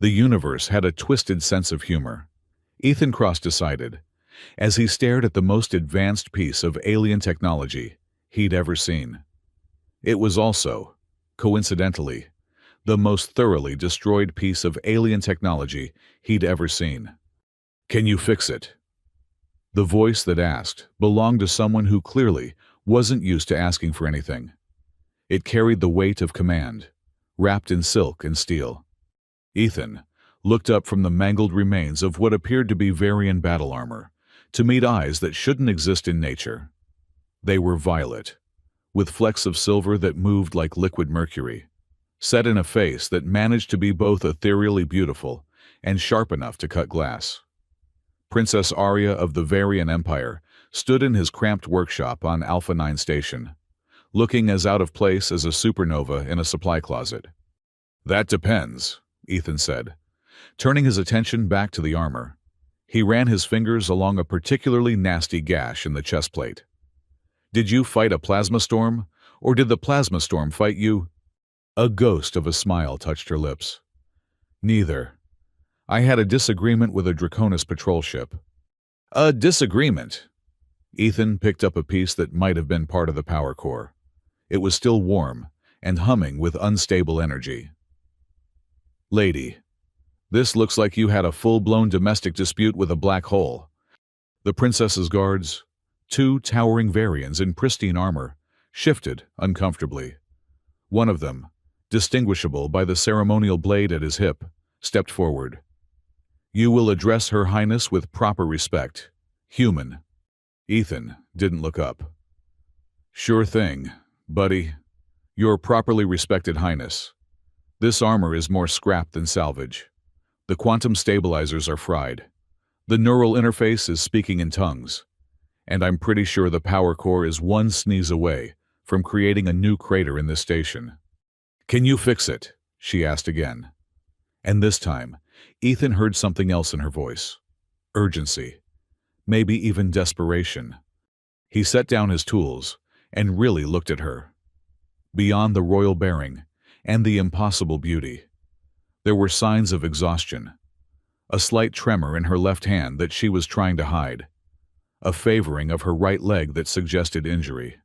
The universe had a twisted sense of humor. Ethan Cross decided, as he stared at the most advanced piece of alien technology he'd ever seen. It was also, coincidentally, the most thoroughly destroyed piece of alien technology he'd ever seen. "Can you fix it?" The voice that asked belonged to someone who clearly wasn't used to asking for anything. It carried the weight of command, wrapped in silk and steel. Ethan looked up from the mangled remains of what appeared to be Varian battle armor to meet eyes that shouldn't exist in nature. They were violet, with flecks of silver that moved like liquid mercury, set in a face that managed to be both ethereally beautiful and sharp enough to cut glass. Princess Arya of the Varian Empire stood in his cramped workshop on Alpha 9 Station, looking as out of place as a supernova in a supply closet. "That depends," Ethan said. Turning his attention back to the armor, he ran his fingers along a particularly nasty gash in the chest plate. "Did you fight a plasma storm, or did the plasma storm fight you?" A ghost of a smile touched her lips. "Neither. I had a disagreement with a Draconis patrol ship." "A disagreement?" Ethan picked up a piece that might have been part of the power core. It was still warm and humming with unstable energy. "Lady, this looks like you had a full-blown domestic dispute with a black hole." The princess's guards, two towering Varians in pristine armor, shifted uncomfortably. One of them, distinguishable by the ceremonial blade at his hip, stepped forward. "You will address Her Highness with proper respect. Human." Ethan didn't look up. "Sure thing, buddy. Your properly respected Highness. This armor is more scrap than salvage. The quantum stabilizers are fried. The neural interface is speaking in tongues. And I'm pretty sure the power core is one sneeze away from creating a new crater in this station." "Can you fix it?" she asked again. And this time, Ethan heard something else in her voice. Urgency. Maybe even desperation. He set down his tools and really looked at her. Beyond the royal bearing and the impossible beauty, there were signs of exhaustion. A slight tremor in her left hand that she was trying to hide. A favoring of her right leg that suggested injury.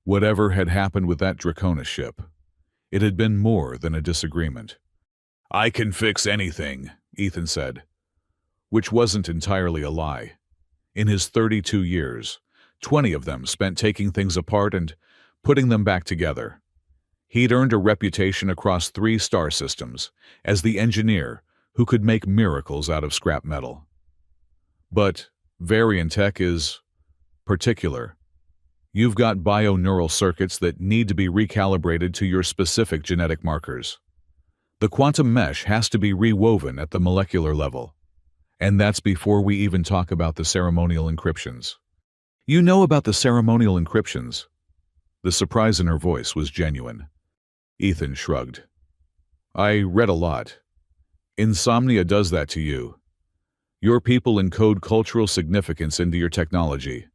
Whatever had happened with that Draconis ship, it had been more than a disagreement. "I can fix anything," Ethan said. Which wasn't entirely a lie. In his 32 years, 20 of them spent taking things apart and putting them back together. He'd earned a reputation across 3 star systems as the engineer who could make miracles out of scrap metal. But Varian tech is particular. You've got bio-neural circuits that need to be recalibrated to your specific genetic markers. The quantum mesh has to be rewoven at the molecular level. And that's before we even talk about the ceremonial encryptions. "You know about the ceremonial encryptions?" The surprise in her voice was genuine. Ethan shrugged. "I read a lot. Insomnia does that to you. Your people encode cultural significance into your technology.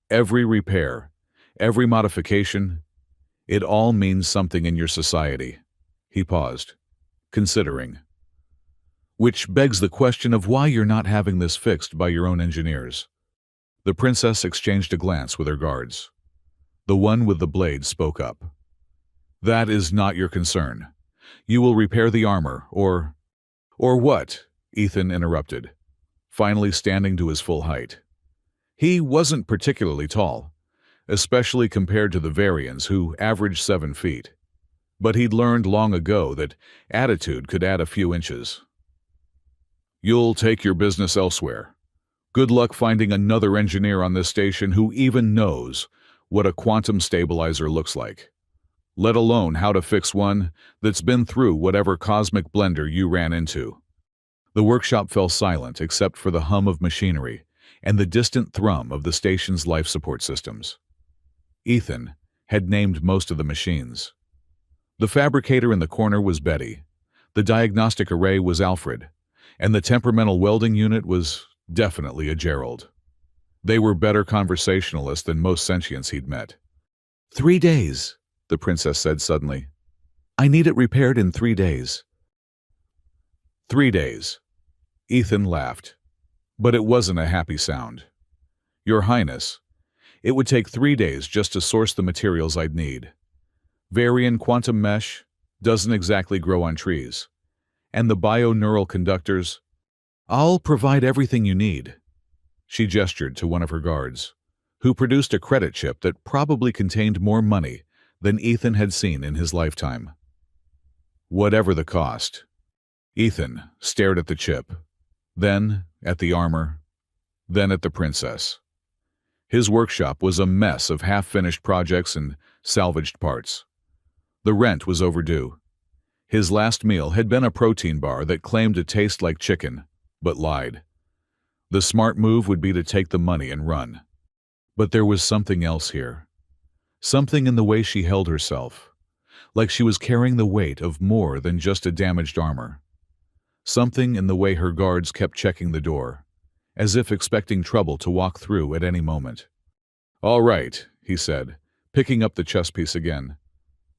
Every repair, every modification, it all means something in your society." He paused, considering. "Which begs the question of why you're not having this fixed by your own engineers." The princess exchanged a glance with her guards. The one with the blade spoke up. "That is not your concern. You will repair the armor, or..." "Or what?" Ethan interrupted, finally standing to his full height. He wasn't particularly tall, especially compared to the Varians who averaged 7 feet. But he'd learned long ago that attitude could add a few inches. "You'll take your business elsewhere. Good luck finding another engineer on this station who even knows what a quantum stabilizer looks like, let alone how to fix one that's been through whatever cosmic blender you ran into." The workshop fell silent except for the hum of machinery and the distant thrum of the station's life support systems. Ethan had named most of the machines. The fabricator in the corner was Betty, the diagnostic array was Alfred, and the temperamental welding unit was definitely a Gerald. They were better conversationalists than most sentients he'd met. 3 days, the princess said suddenly. "I need it repaired in 3 days." 3 days. Ethan laughed. But it wasn't a happy sound. Your Highness, it would take 3 days just to source the materials I'd need. Varian quantum mesh doesn't exactly grow on trees. And the bio-neural conductors, I'll provide everything you need. She gestured to one of her guards, who produced a credit chip that probably contained more money than Ethan had seen in his lifetime. Whatever the cost. Ethan stared at the chip, then at the armor, then at the princess. His workshop was a mess of half-finished projects and salvaged parts. The rent was overdue. His last meal had been a protein bar that claimed to taste like chicken, but lied. The smart move would be to take the money and run. But there was something else here. Something in the way she held herself, like she was carrying the weight of more than just a damaged armor. Something in the way her guards kept checking the door, as if expecting trouble to walk through at any moment. "All right," he said, picking up the chess piece again.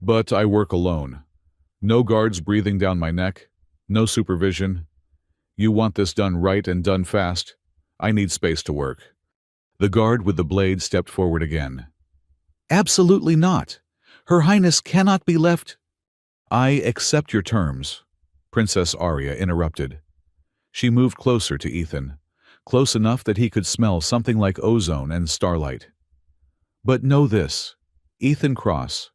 "But I work alone. No guards breathing down my neck, no supervision. You want this done right and done fast? I need space to work." The guard with the blade stepped forward again. "Absolutely not. Her Highness cannot be left." "I accept your terms," Princess Arya interrupted. She moved closer to Ethan, close enough that he could smell something like ozone and starlight. "But know this, Ethan Cross.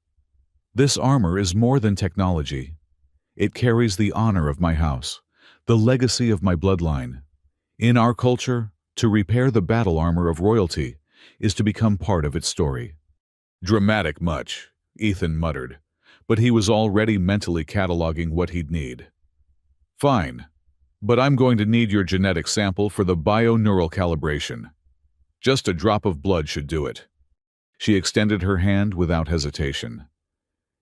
This armor is more than technology. It carries the honor of my house, the legacy of my bloodline. In our culture, to repair the battle armor of royalty is to become part of its story." "Dramatic much," Ethan muttered, but he was already mentally cataloging what he'd need. "Fine, but I'm going to need your genetic sample for the bio-neural calibration. Just a drop of blood should do it." She extended her hand without hesitation.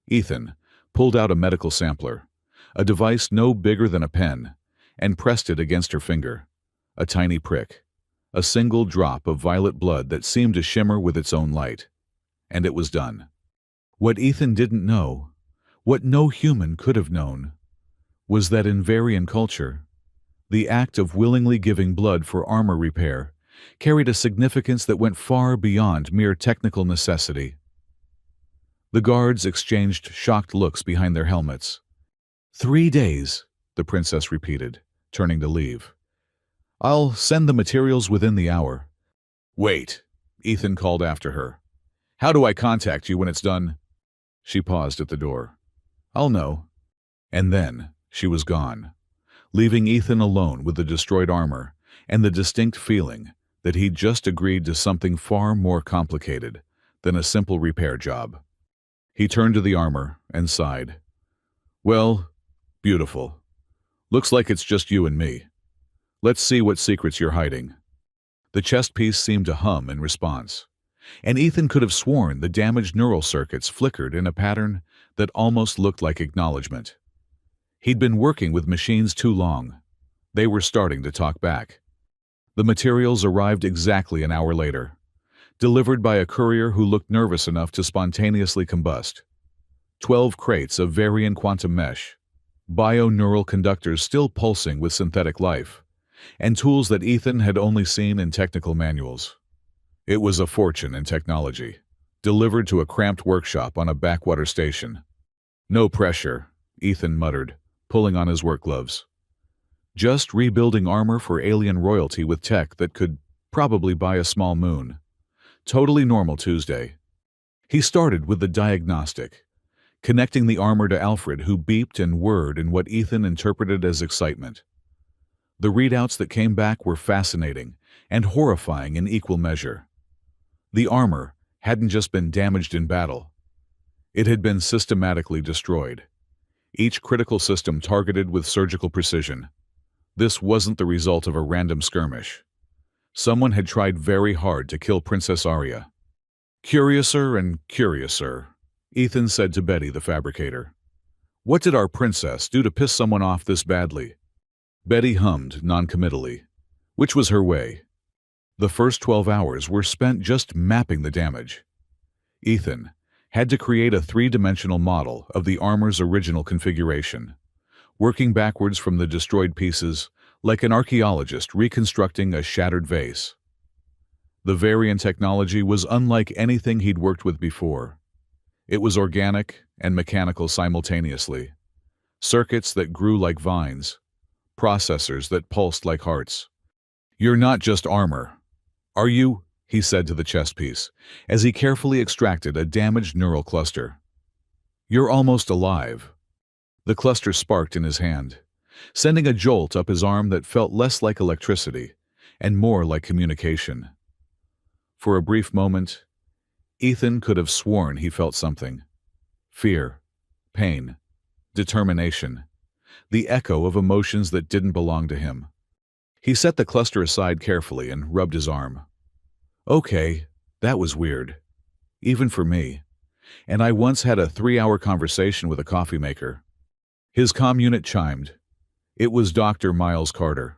Ethan pulled out a medical sampler, a device no bigger than a pen, and pressed it against her finger. A tiny prick, a single drop of violet blood that seemed to shimmer with its own light. And it was done. What Ethan didn't know, what no human could have known, was that in Varian culture, the act of willingly giving blood for armor repair carried a significance that went far beyond mere technical necessity. The guards exchanged shocked looks behind their helmets. 3 days, the princess repeated, turning to leave. "I'll send the materials within the hour." "Wait," Ethan called after her. "How do I contact you when it's done?" She paused at the door. "I'll know." And then she was gone, leaving Ethan alone with the destroyed armor and the distinct feeling that he'd just agreed to something far more complicated than a simple repair job. He turned to the armor and sighed. "Well, beautiful. Looks like it's just you and me. Let's see what secrets you're hiding." The chest piece seemed to hum in response, and Ethan could have sworn the damaged neural circuits flickered in a pattern that almost looked like acknowledgement. He'd been working with machines too long. They were starting to talk back. The materials arrived exactly an hour later, delivered by a courier who looked nervous enough to spontaneously combust. 12 crates of Varian quantum mesh, bio-neural conductors still pulsing with synthetic life, and tools that Ethan had only seen in technical manuals. It was a fortune in technology, delivered to a cramped workshop on a backwater station. "No pressure," Ethan muttered, pulling on his work gloves. "Just rebuilding armor for alien royalty with tech that could probably buy a small moon. Totally normal Tuesday." He started with the diagnostic, connecting the armor to Alfred, who beeped and whirred in what Ethan interpreted as excitement. The readouts that came back were fascinating and horrifying in equal measure. The armor hadn't just been damaged in battle. It had been systematically destroyed, each critical system targeted with surgical precision. This wasn't the result of a random skirmish. Someone had tried very hard to kill Princess Arya. "Curiouser and curiouser," Ethan said to Betty, the fabricator. "What did our princess do to piss someone off this badly?" Betty hummed noncommittally, which was her way. The first 12 hours were spent just mapping the damage. Ethan had to create a three-dimensional model of the armor's original configuration, working backwards from the destroyed pieces, like an archaeologist reconstructing a shattered vase. The Varian technology was unlike anything he'd worked with before. It was organic and mechanical simultaneously. Circuits that grew like vines, processors that pulsed like hearts. "You're not just armor, are you?" he said to the chess piece, as he carefully extracted a damaged neural cluster. "You're almost alive." The cluster sparked in his hand, sending a jolt up his arm that felt less like electricity and more like communication. For a brief moment, Ethan could have sworn he felt something. Fear, pain, determination, the echo of emotions that didn't belong to him. He set the cluster aside carefully and rubbed his arm. "Okay, that was weird. Even for me. And I once had a 3-hour conversation with a coffee maker." His comm unit chimed. It was Dr. Miles Carter,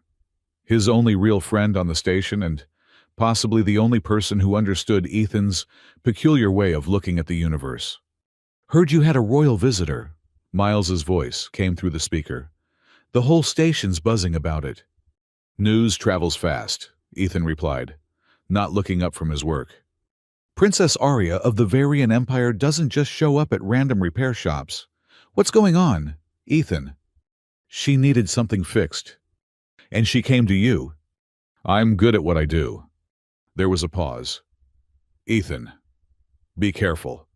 his only real friend on the station and possibly the only person who understood Ethan's peculiar way of looking at the universe. "Heard you had a royal visitor." Miles's voice came through the speaker. "The whole station's buzzing about it." "News travels fast," Ethan replied, not looking up from his work. "Princess Arya of the Varian Empire doesn't just show up at random repair shops. What's going on, Ethan?" "She needed something fixed. And she came to you." "I'm good at what I do." There was a pause. "Ethan, be careful.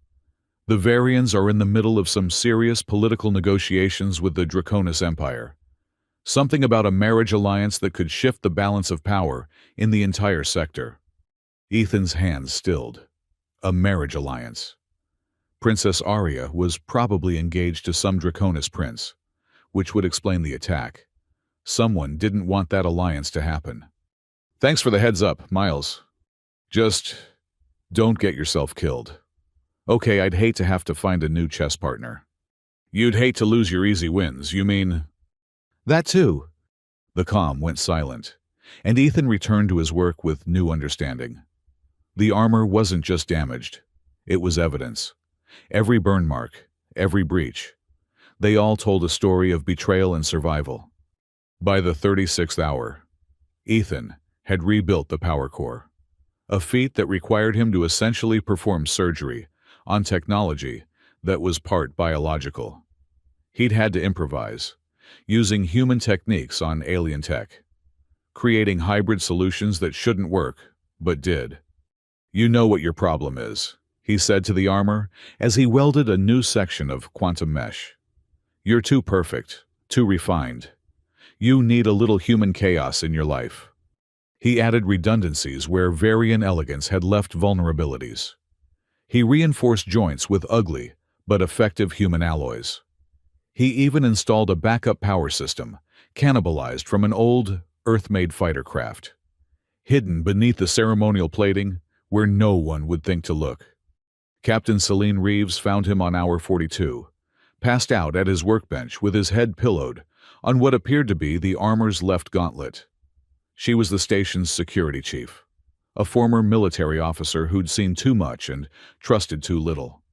The Varians are in the middle of some serious political negotiations with the Draconis Empire. Something about a marriage alliance that could shift the balance of power in the entire sector." Ethan's hands stilled. A marriage alliance. Princess Arya was probably engaged to some Draconis prince, which would explain the attack. Someone didn't want that alliance to happen. "Thanks for the heads up, Miles. Just don't get yourself killed." "Okay, I'd hate to have to find a new chess partner." "You'd hate to lose your easy wins, you mean?" "That too." The comm went silent, and Ethan returned to his work with new understanding. The armor wasn't just damaged. It was evidence. Every burn mark, every breach. They all told a story of betrayal and survival. By the 36th hour, Ethan had rebuilt the power core, a feat that required him to essentially perform surgery on technology that was part biological. He'd had to improvise, using human techniques on alien tech, creating hybrid solutions that shouldn't work, but did. "You know what your problem is," he said to the armor as he welded a new section of quantum mesh. "You're too perfect, too refined. You need a little human chaos in your life." He added redundancies where Varian elegance had left vulnerabilities. He reinforced joints with ugly but effective human alloys. He even installed a backup power system, cannibalized from an old, Earth-made fighter craft, hidden beneath the ceremonial plating where no one would think to look. Captain Celine Reeves found him on hour 42, passed out at his workbench with his head pillowed on what appeared to be the armor's left gauntlet. She was the station's security chief, a former military officer who'd seen too much and trusted too little.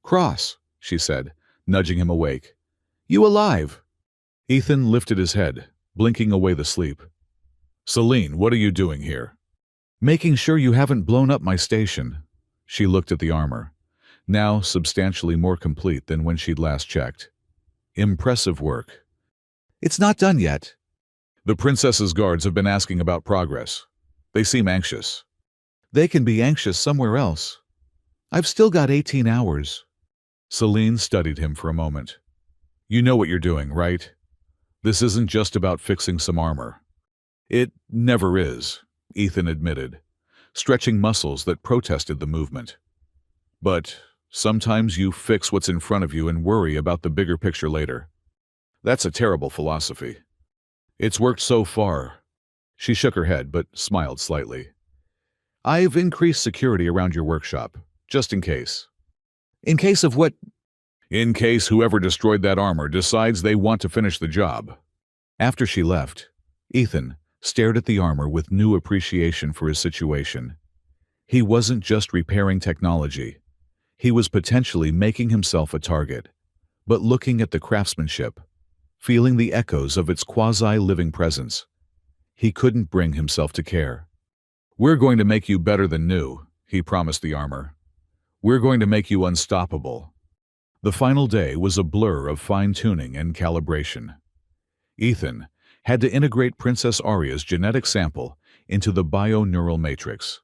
"Cross," she said, nudging him awake. "You alive?" Ethan lifted his head, blinking away the sleep. "Celine, what are you doing here?" "Making sure you haven't blown up my station." She looked at the armor, now substantially more complete than when she'd last checked. "Impressive work." "It's not done yet." "The princess's guards have been asking about progress. They seem anxious." "They can be anxious somewhere else. I've still got 18 hours. Celine studied him for a moment. "You know what you're doing, right? This isn't just about fixing some armor." "It never is," Ethan admitted, stretching muscles that protested the movement. "But sometimes you fix what's in front of you and worry about the bigger picture later. That's a terrible philosophy." "It's worked so far." She shook her head but smiled slightly. "I've increased security around your workshop, just in case." "In case of what?" "In case whoever destroyed that armor decides they want to finish the job." After she left, Ethan stared at the armor with new appreciation for his situation. He wasn't just repairing technology. He was potentially making himself a target. But looking at the craftsmanship, feeling the echoes of its quasi-living presence. He couldn't bring himself to care. "We're going to make you better than new," he promised the armor. "We're going to make you unstoppable." The final day was a blur of fine-tuning and calibration. Ethan had to integrate Princess Arya's genetic sample into the bio-neural matrix,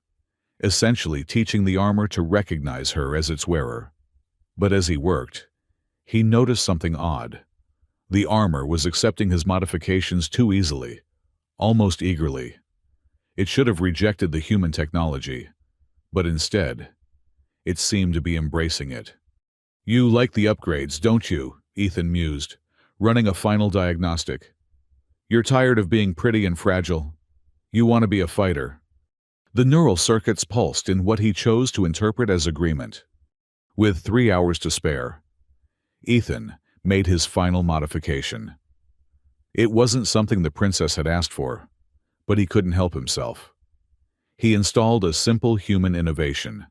essentially teaching the armor to recognize her as its wearer. But as he worked, he noticed something odd. The armor was accepting his modifications too easily, almost eagerly. It should have rejected the human technology, but instead, it seemed to be embracing it. "You like the upgrades, don't you?" Ethan mused, running a final diagnostic. "You're tired of being pretty and fragile. You want to be a fighter." The neural circuits pulsed in what he chose to interpret as agreement. With 3 hours to spare, Ethan made his final modification. It wasn't something the princess had asked for, but he couldn't help himself. He installed a simple human innovation,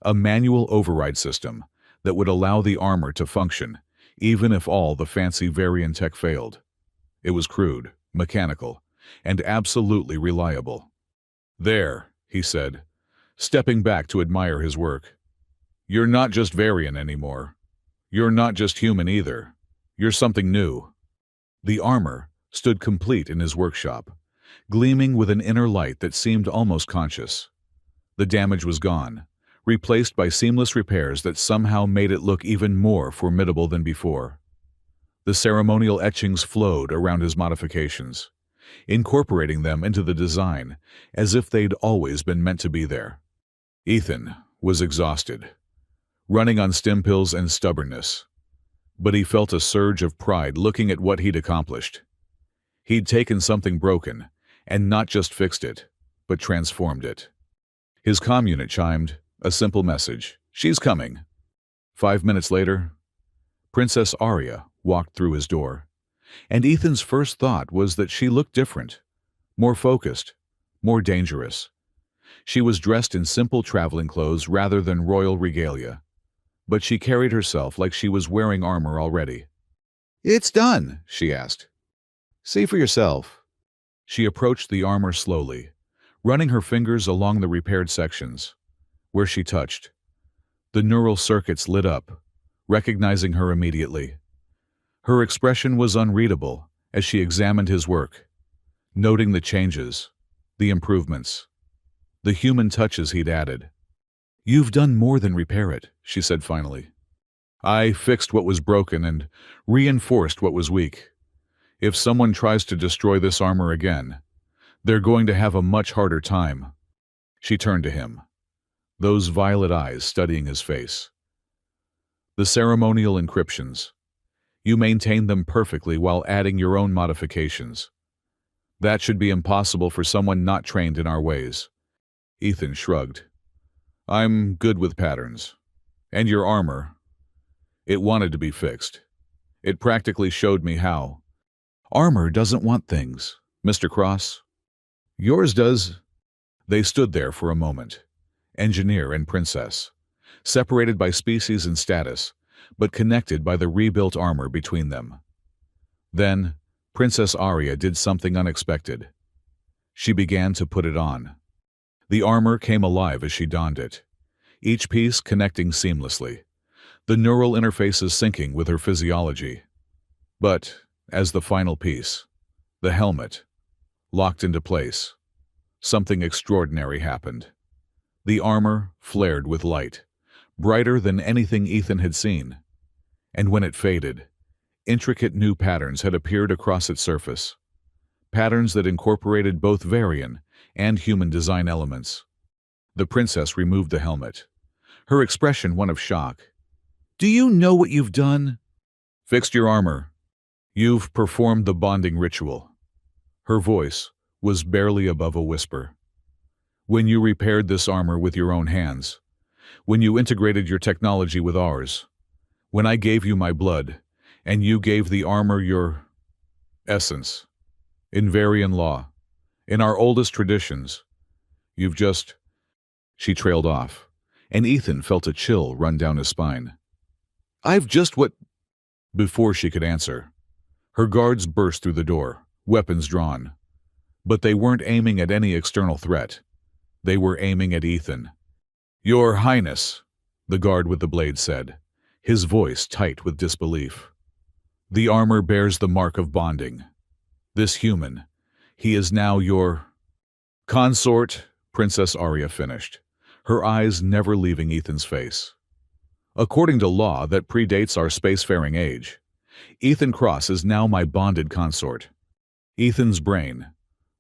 a manual override system that would allow the armor to function, even if all the fancy variant tech failed. It was crude, mechanical, and absolutely reliable. "There," he said, stepping back to admire his work. "You're not just Varian anymore. You're not just human either. You're something new." The armor stood complete in his workshop, gleaming with an inner light that seemed almost conscious. The damage was gone, replaced by seamless repairs that somehow made it look even more formidable than before. The ceremonial etchings flowed around his modifications, incorporating them into the design as if they'd always been meant to be there. Ethan was exhausted, running on stim pills and stubbornness, but he felt a surge of pride looking at what he'd accomplished. He'd taken something broken and not just fixed it, but transformed it. His comm unit chimed, a simple message: "She's coming." 5 minutes later, Princess Arya walked through his door, and Ethan's first thought was that she looked different, more focused, more dangerous. She was dressed in simple traveling clothes rather than royal regalia, but she carried herself like she was wearing armor already. "It's done," she asked. "See for yourself." She approached the armor slowly, running her fingers along the repaired sections. Where she touched, the neural circuits lit up, recognizing her immediately. Her expression was unreadable as she examined his work, noting the changes, the improvements, the human touches he'd added. "You've done more than repair it," she said finally. "I fixed what was broken and reinforced what was weak. If someone tries to destroy this armor again, they're going to have a much harder time." She turned to him, those violet eyes studying his face. "The ceremonial encryptions. You maintained them perfectly while adding your own modifications. That should be impossible for someone not trained in our ways." Ethan shrugged. "I'm good with patterns. And your armor. It wanted to be fixed. It practically showed me how." "Armor doesn't want things, Mr. Cross. Yours does." They stood there for a moment, engineer and princess, separated by species and status, but connected by the rebuilt armor between them. Then, Princess Arya did something unexpected. She began to put it on. The armor came alive as she donned it, each piece connecting seamlessly, the neural interfaces syncing with her physiology. But, as the final piece, the helmet, locked into place, something extraordinary happened. The armor flared with light, brighter than anything Ethan had seen. And when it faded, intricate new patterns had appeared across its surface. Patterns that incorporated both Varian and human design elements. The princess removed the helmet, her expression one of shock. "Do you know what you've done?" "Fixed your armor. You've performed the bonding ritual." Her voice was barely above a whisper. "When you repaired this armor with your own hands, when you integrated your technology with ours, when I gave you my blood, and you gave the armor your essence, in Varian law, in our oldest traditions, you've just..." She trailed off, and Ethan felt a chill run down his spine. "I've just what..." Before she could answer, Her guards burst through the door, weapons drawn. But they weren't aiming at any external threat. They were aiming at Ethan. "Your Highness," the guard with the blade said, his voice tight with disbelief. "The armor bears the mark of bonding. This human, he is now your—" "Consort," Princess Arya finished, her eyes never leaving Ethan's face. "According to law that predates our spacefaring age, Ethan Cross is now my bonded consort." Ethan's brain,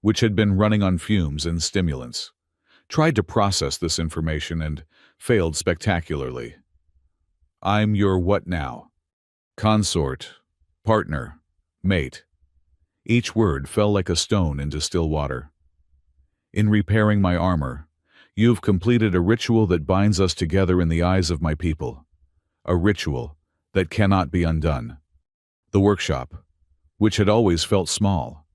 which had been running on fumes and stimulants, tried to process this information and failed spectacularly. "I'm your what now?" "Consort, partner, mate." Each word fell like a stone into still water. "In repairing my armor, you've completed a ritual that binds us together in the eyes of my people. A ritual that cannot be undone." The workshop, which had always felt small,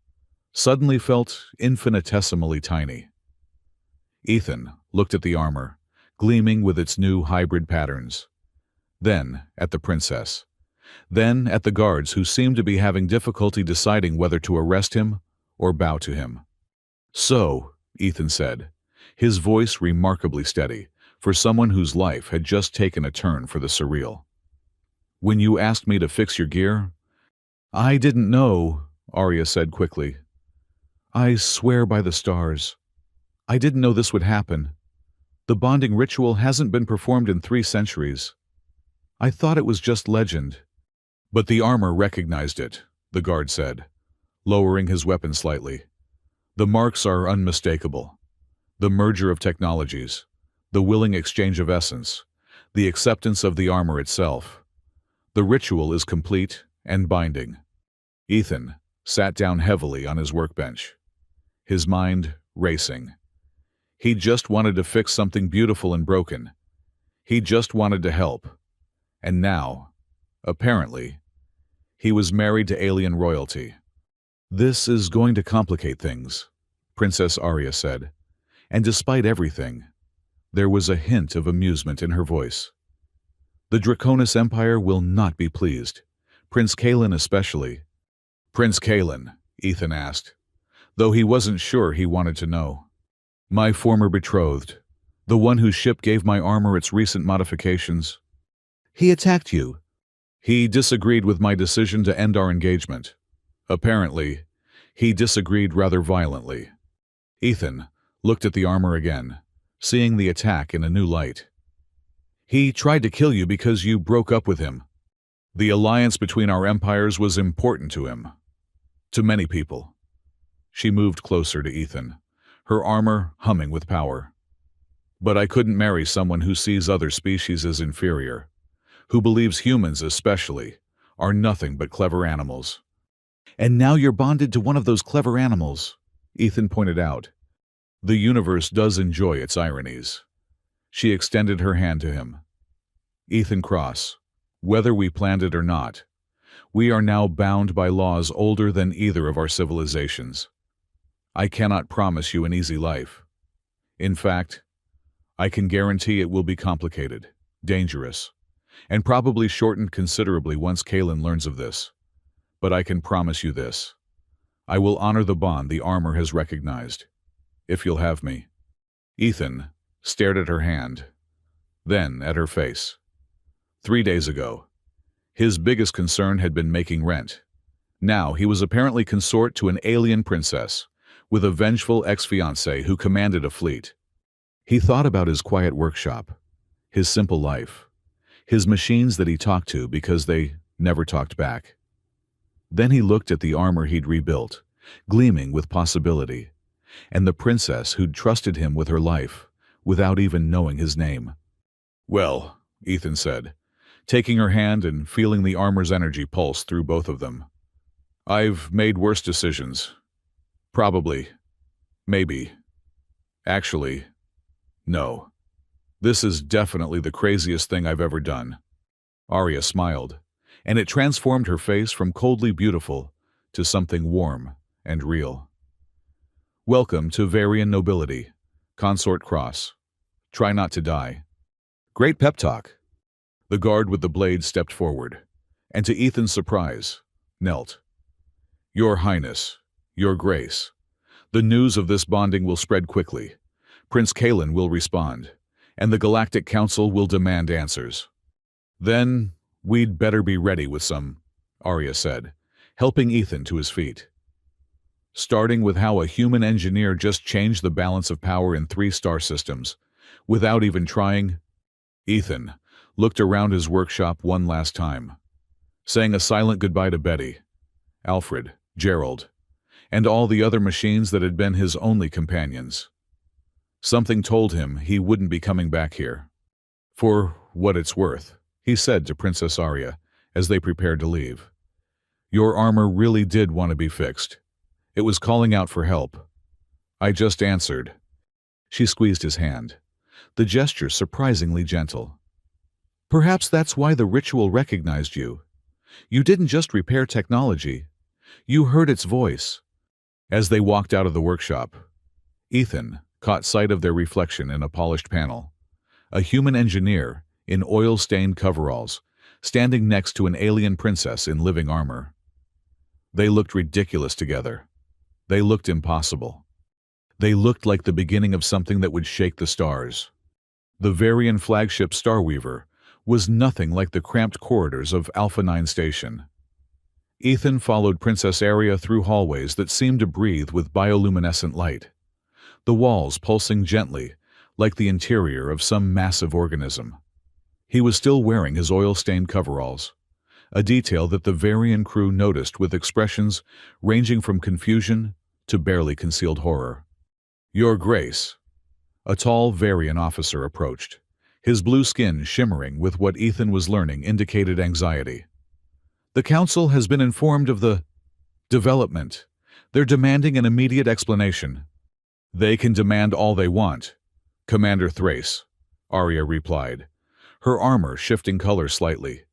suddenly felt infinitesimally tiny. Ethan looked at the armor, gleaming with its new hybrid patterns. Then at the princess. Then at the guards who seemed to be having difficulty deciding whether to arrest him or bow to him. "So," Ethan said, his voice remarkably steady for someone whose life had just taken a turn for the surreal. "When you asked me to fix your gear—" "I didn't know," Arya said quickly. "I swear by the stars. I didn't know this would happen. The bonding ritual hasn't been performed in 3 centuries. I thought it was just legend." "But the armor recognized it," the guard said, lowering his weapon slightly. "The marks are unmistakable. The merger of technologies, the willing exchange of essence, the acceptance of the armor itself. The ritual is complete and binding." Ethan sat down heavily on his workbench, his mind racing. He just wanted to fix something beautiful and broken. He just wanted to help. And now, apparently, he was married to alien royalty. "This is going to complicate things," Princess Arya said, and despite everything, there was a hint of amusement in her voice. "The Draconis Empire will not be pleased, Prince Kalen especially." "Prince Kalen?" Ethan asked, though he wasn't sure he wanted to know. "My former betrothed, the one whose ship gave my armor its recent modifications." "He attacked you." "He disagreed with my decision to end our engagement. Apparently, he disagreed rather violently." Ethan looked at the armor again, seeing the attack in a new light. "He tried to kill you because you broke up with him. The alliance between our empires was important to him. To many people." She moved closer to Ethan, her armor humming with power. "But I couldn't marry someone who sees other species as inferior, who believes humans especially are nothing but clever animals." "And now you're bonded to one of those clever animals," Ethan pointed out. "The universe does enjoy its ironies." She extended her hand to him. "Ethan Cross, whether we planned it or not, we are now bound by laws older than either of our civilizations. I cannot promise you an easy life. In fact, I can guarantee it will be complicated, dangerous, and probably shortened considerably once Kalen learns of this. But I can promise you this. I will honor the bond the armor has recognized, if you'll have me." Ethan stared at her hand, then at her face. 3 days ago, his biggest concern had been making rent. Now he was apparently consort to an alien princess, with a vengeful ex-fiancé who commanded a fleet. He thought about his quiet workshop, his simple life, his machines that he talked to because they never talked back. Then he looked at the armor he'd rebuilt, gleaming with possibility, and the princess who'd trusted him with her life, without even knowing his name. "Well," Ethan said, taking her hand and feeling the armor's energy pulse through both of them. "I've made worse decisions. Probably. Maybe. Actually, no. This is definitely the craziest thing I've ever done." Arya smiled, and it transformed her face from coldly beautiful to something warm and real. "Welcome to Varian nobility, Consort Cross. Try not to die." "Great pep talk." The guard with the blade stepped forward, and to Ethan's surprise, knelt. Your Highness, Your Grace, the news of this bonding will spread quickly. Prince Kalen will respond, and the Galactic Council will demand answers. Then, we'd better be ready with some, Arya said, helping Ethan to his feet. Starting with how a human engineer just changed the balance of power in 3 star systems, without even trying. Ethan looked around his workshop one last time, saying a silent goodbye to Betty, Alfred, Gerald, and all the other machines that had been his only companions. Something told him he wouldn't be coming back here. For what it's worth, he said to Princess Arya as they prepared to leave. Your armor really did want to be fixed. It was calling out for help. I just answered. She squeezed his hand, the gesture surprisingly gentle. Perhaps that's why the ritual recognized you. You didn't just repair technology. You heard its voice. As they walked out of the workshop, Ethan caught sight of their reflection in a polished panel. A human engineer in oil-stained coveralls, standing next to an alien princess in living armor. They looked ridiculous together. They looked impossible. They looked like the beginning of something that would shake the stars. The Varian flagship Starweaver was nothing like the cramped corridors of Alpha 9 Station. Ethan followed Princess Arya through hallways that seemed to breathe with bioluminescent light, the walls pulsing gently like the interior of some massive organism. He was still wearing his oil-stained coveralls, a detail that the Varian crew noticed with expressions ranging from confusion to barely concealed horror. Your Grace, a tall Varian officer approached, his blue skin shimmering with what Ethan was learning indicated anxiety. The Council has been informed of the development. They're demanding an immediate explanation. They can demand all they want, Commander Thrace, Arya replied, her armor shifting color slightly,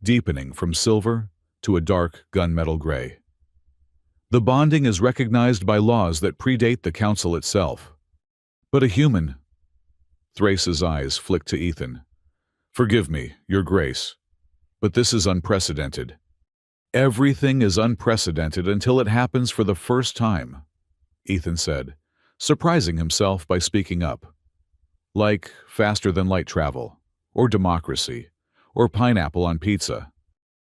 deepening from silver to a dark gunmetal gray. The bonding is recognized by laws that predate the Council itself. But a human. Thrace's eyes flicked to Ethan. Forgive me, Your Grace, but this is unprecedented. Everything is unprecedented until it happens for the first time, Ethan said, surprising himself by speaking up. Like faster-than-light travel, or democracy, or pineapple on pizza.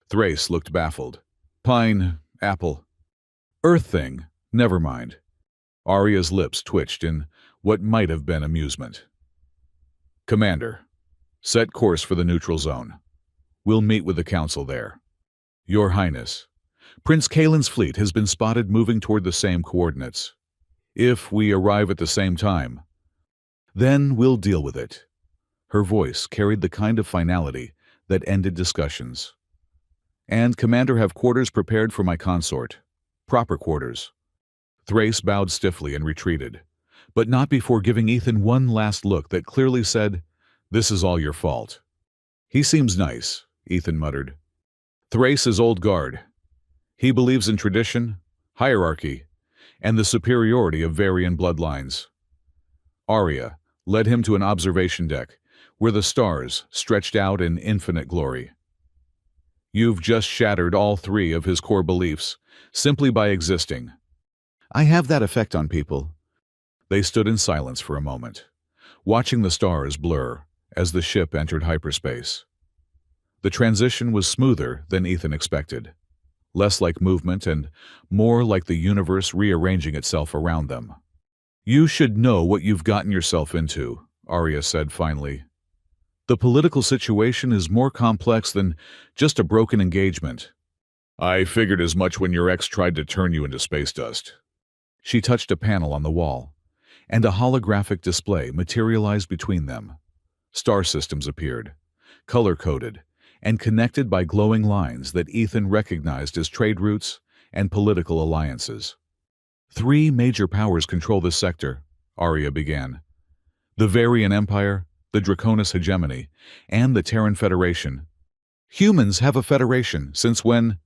Thrace looked baffled. Apple. Earth thing, never mind. Arya's lips twitched in what might have been amusement. Commander, set course for the neutral zone. We'll meet with the Council there. Your Highness, Prince Kalen's fleet has been spotted moving toward the same coordinates. If we arrive at the same time, then we'll deal with it. Her voice carried the kind of finality that ended discussions. And, Commander, have quarters prepared for my consort. Proper quarters. Thrace bowed stiffly and retreated, but not before giving Ethan one last look that clearly said, This is all your fault. He seems nice, Ethan muttered. Thrace is old guard. He believes in tradition, hierarchy, and the superiority of Varian bloodlines. Arya led him to an observation deck, where the stars stretched out in infinite glory. You've just shattered all 3 of his core beliefs, simply by existing. I have that effect on people. They stood in silence for a moment, watching the stars blur as the ship entered hyperspace. The transition was smoother than Ethan expected, less like movement and more like the universe rearranging itself around them. You should know what you've gotten yourself into, Arya said finally. The political situation is more complex than just a broken engagement. I figured as much when your ex tried to turn you into space dust. She touched a panel on the wall, and a holographic display materialized between them. Star systems appeared, color-coded, and connected by glowing lines that Ethan recognized as trade routes and political alliances. 3 major powers control this sector, Arya began. The Varian Empire, the Draconis Hegemony, and the Terran Federation. Humans have a federation, since when?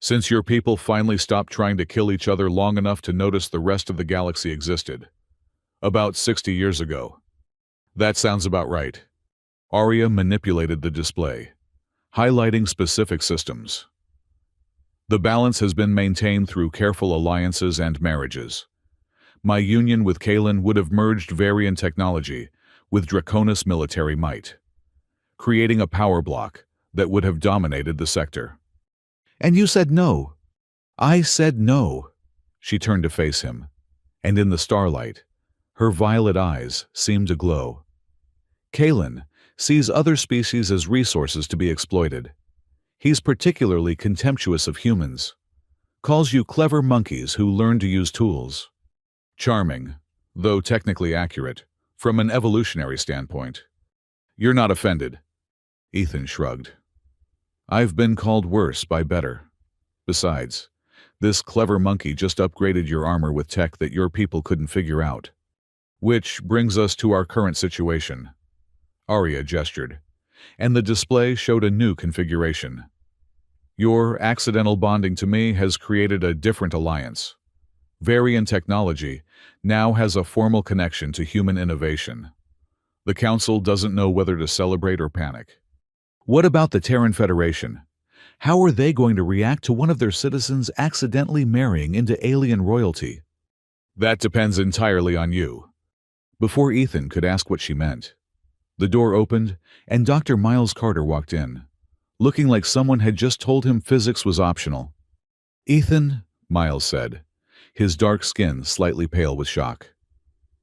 Since your people finally stopped trying to kill each other long enough to notice the rest of the galaxy existed. About 60 years ago. That sounds about right. Arya manipulated the display, highlighting specific systems. The balance has been maintained through careful alliances and marriages. My union with Kalen would have merged Varian technology with Draconis military might, creating a power block that would have dominated the sector. And you said no. I said no. She turned to face him, and in the starlight, her violet eyes seemed to glow. Kalen sees other species as resources to be exploited. He's particularly contemptuous of humans, calls you clever monkeys who learn to use tools. Charming, though technically accurate, from an evolutionary standpoint. You're not offended. Ethan shrugged. I've been called worse by better. Besides, this clever monkey just upgraded your armor with tech that your people couldn't figure out. Which brings us to our current situation. Arya gestured, and the display showed a new configuration. Your accidental bonding to me has created a different alliance. Varian technology now has a formal connection to human innovation. The Council doesn't know whether to celebrate or panic. What about the Terran Federation? How are they going to react to one of their citizens accidentally marrying into alien royalty? That depends entirely on you. Before Ethan could ask what she meant, the door opened and Dr. Miles Carter walked in, looking like someone had just told him physics was optional. Ethan, Miles said, his dark skin slightly pale with shock.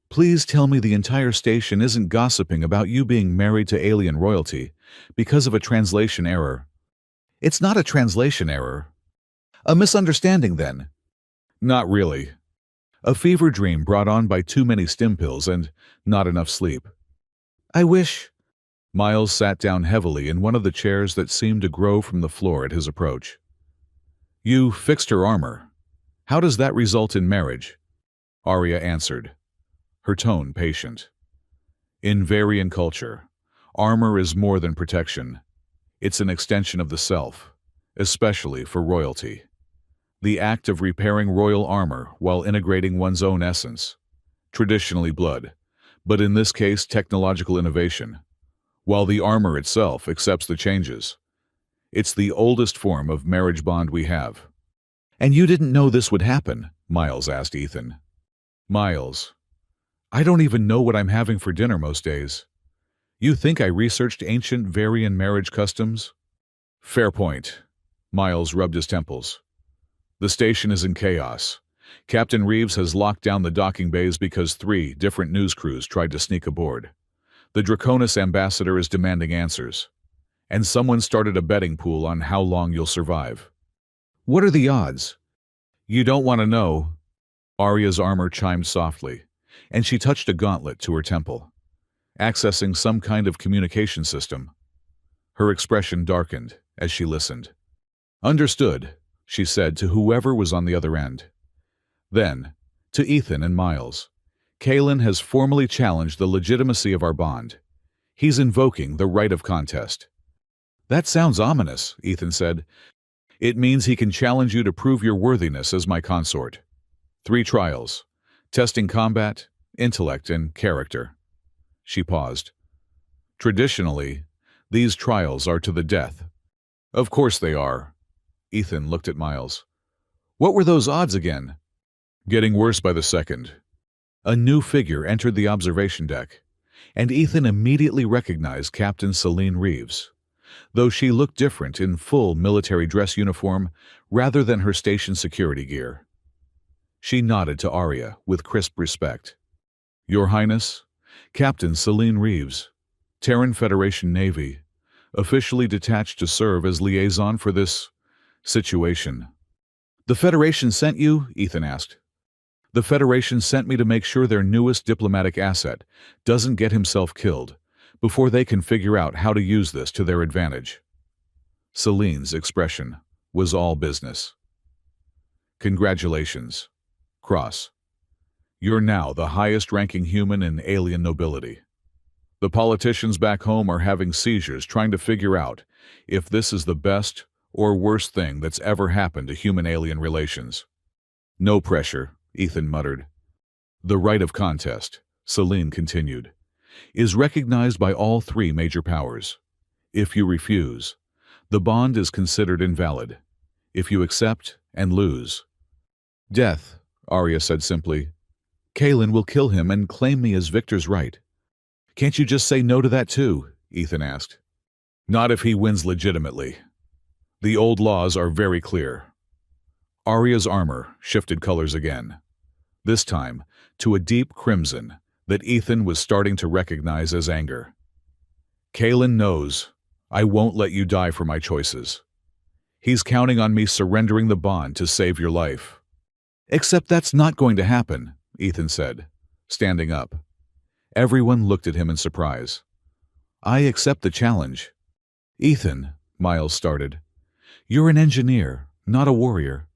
Please tell me the entire station isn't gossiping about you being married to alien royalty because of a translation error. It's not a translation error. A misunderstanding, then? Not really. A fever dream brought on by too many stim pills and not enough sleep. I wish... Miles sat down heavily in one of the chairs that seemed to grow from the floor at his approach. You fixed her armor. How does that result in marriage? Arya answered, her tone patient. In Varian culture, armor is more than protection. It's an extension of the self, especially for royalty. The act of repairing royal armor while integrating one's own essence, traditionally blood, but in this case technological innovation, while the armor itself accepts the changes. It's the oldest form of marriage bond we have. And you didn't know this would happen? Miles asked Ethan. Miles, I don't even know what I'm having for dinner most days. You think I researched ancient Varian marriage customs? Fair point. Miles rubbed his temples. The station is in chaos. Captain Reeves has locked down the docking bays because 3 different news crews tried to sneak aboard. The Draconis ambassador is demanding answers. And someone started a betting pool on how long you'll survive. What are the odds? You don't want to know. Arya's armor chimed softly, and she touched a gauntlet to her temple, accessing some kind of communication system. Her expression darkened as she listened. Understood, she said to whoever was on the other end. Then, to Ethan and Miles, Kalen has formally challenged the legitimacy of our bond. He's invoking the right of contest. That sounds ominous, Ethan said. It means he can challenge you to prove your worthiness as my consort. 3 trials, testing combat, intellect, and character. She paused. Traditionally, these trials are to the death. Of course they are. Ethan looked at Miles. What were those odds again? Getting worse by the second. A new figure entered the observation deck, and Ethan immediately recognized Captain Celine Reeves, though she looked different in full military dress uniform rather than her station security gear. She nodded to Arya with crisp respect. Your Highness, Captain Celine Reeves, Terran Federation Navy, officially detached to serve as liaison for this situation. The Federation sent you? Ethan asked. The Federation sent me to make sure their newest diplomatic asset doesn't get himself killed before they can figure out how to use this to their advantage. Celine's expression was all business. Congratulations, Cross. You're now the highest-ranking human in alien nobility. The politicians back home are having seizures trying to figure out if this is the best or worst thing that's ever happened to human-alien relations. No pressure, Ethan muttered. The right of contest, Celine continued, is recognized by all 3 major powers. If you refuse, the bond is considered invalid. if you accept and lose. Death, Arya said simply. Kalen will kill him and claim me as Victor's right. Can't you just say no to that too? Ethan asked. Not if he wins legitimately. The old laws are very clear. Arya's armor shifted colors again, this time to a deep crimson that Ethan was starting to recognize as anger. Kalen knows I won't let you die for my choices. He's counting on me surrendering the bond to save your life. Except that's not going to happen, Ethan said, standing up. Everyone looked at him in surprise. I accept the challenge. Ethan, Miles started. You're an engineer, not a warrior.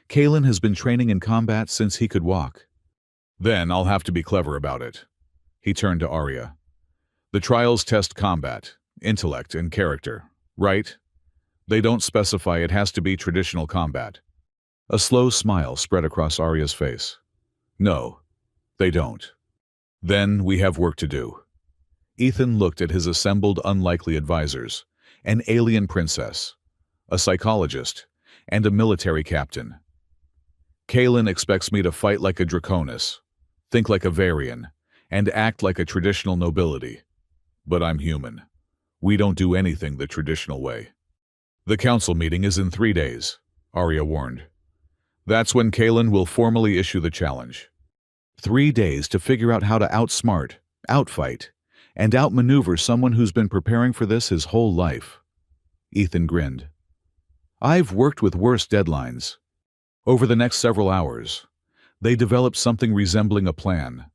Kalen has been training in combat since he could walk. Then I'll have to be clever about it. He turned to Arya. The trials test combat, intellect, and character, right? They don't specify it has to be traditional combat. A slow smile spread across Arya's face. No, they don't. Then we have work to do. Ethan looked at his assembled unlikely advisors, an alien princess, a psychologist, and a military captain. Kalen expects me to fight like a Draconis, think like a Varian, and act like a traditional nobility. But I'm human. We don't do anything the traditional way. The council meeting is in 3 days, Arya warned. That's when Kalen will formally issue the challenge. 3 days to figure out how to outsmart, outfight, and outmaneuver someone who's been preparing for this his whole life. Ethan grinned. I've worked with worse deadlines. Over the next several hours, they developed something resembling a plan.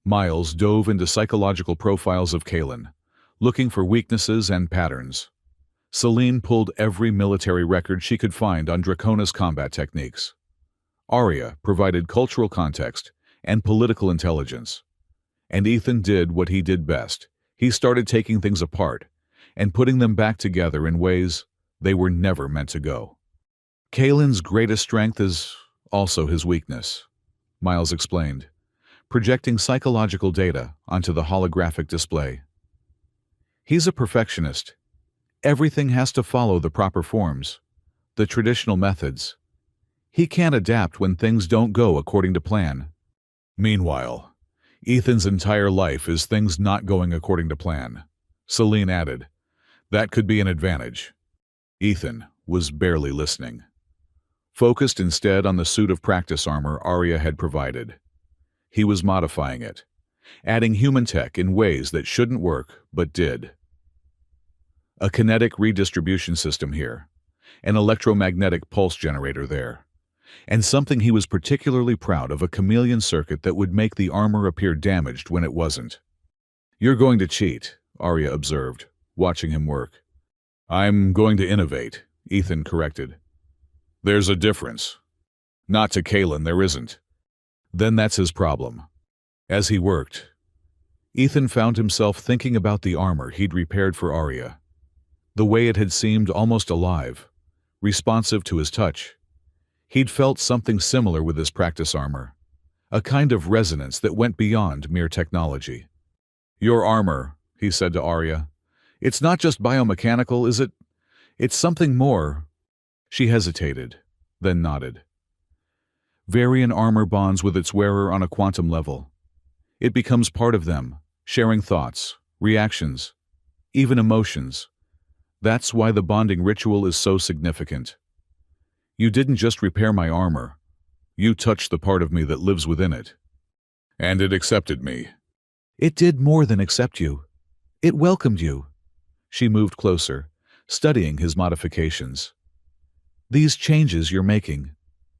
Miles dove into psychological profiles of Kalen, looking for weaknesses and patterns. Celine pulled every military record she could find on Draconis combat techniques. Arya provided cultural context and political intelligence. And Ethan did what he did best. He started taking things apart and putting them back together in ways they were never meant to go. Kalen's greatest strength is also his weakness, Miles explained, projecting psychological data onto the holographic display. He's a perfectionist. Everything has to follow the proper forms, the traditional methods. He can't adapt when things don't go according to plan. Meanwhile, Ethan's entire life is things not going according to plan, Celine added. That could be an advantage. Ethan was barely listening. Focused instead on the suit of practice armor Arya had provided. He was modifying it, adding human tech in ways that shouldn't work but did. A kinetic redistribution system here, an electromagnetic pulse generator there, and something he was particularly proud of, a chameleon circuit that would make the armor appear damaged when it wasn't. You're going to cheat, Arya observed, watching him work. I'm going to innovate, Ethan corrected. There's a difference. Not to Kalen, there isn't. Then that's his problem. As he worked, Ethan found himself thinking about the armor he'd repaired for Arya. The way it had seemed almost alive, responsive to his touch. He'd felt something similar with his practice armor, a kind of resonance that went beyond mere technology. Your armor, he said to Arya, it's not just biomechanical, is it? It's something more. She hesitated, then nodded. Varian armor bonds with its wearer on a quantum level. It becomes part of them, sharing thoughts, reactions, even emotions. That's why the bonding ritual is so significant. You didn't just repair my armor. You touched the part of me that lives within it. And it accepted me. It did more than accept you. It welcomed you. She moved closer, studying his modifications. These changes you're making,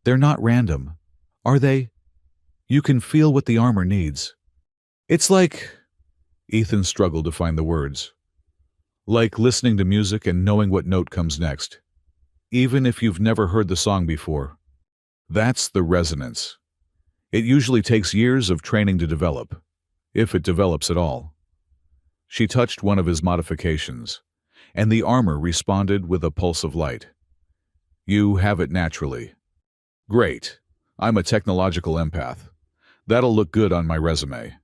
they're not random, are they? You can feel what the armor needs. It's like... Ethan struggled to find the words. Like listening to music and knowing what note comes next, even if you've never heard the song before. That's the resonance. It usually takes years of training to develop, if it develops at all. She touched one of his modifications, and the armor responded with a pulse of light. You have it naturally. Great. I'm a technological empath. That'll look good on my resume.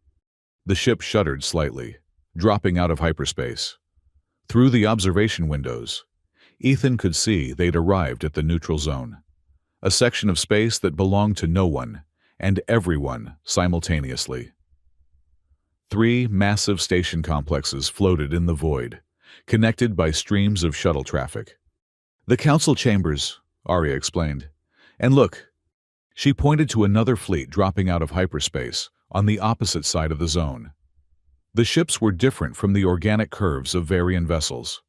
The ship shuddered slightly, dropping out of hyperspace. Through the observation windows, Ethan could see they'd arrived at the neutral zone, a section of space that belonged to no one and everyone simultaneously. 3 massive station complexes floated in the void, connected by streams of shuttle traffic. "The council chambers," Arya explained. "And look." She pointed to another fleet dropping out of hyperspace on the opposite side of the zone. The ships were different from the organic curves of Varian vessels,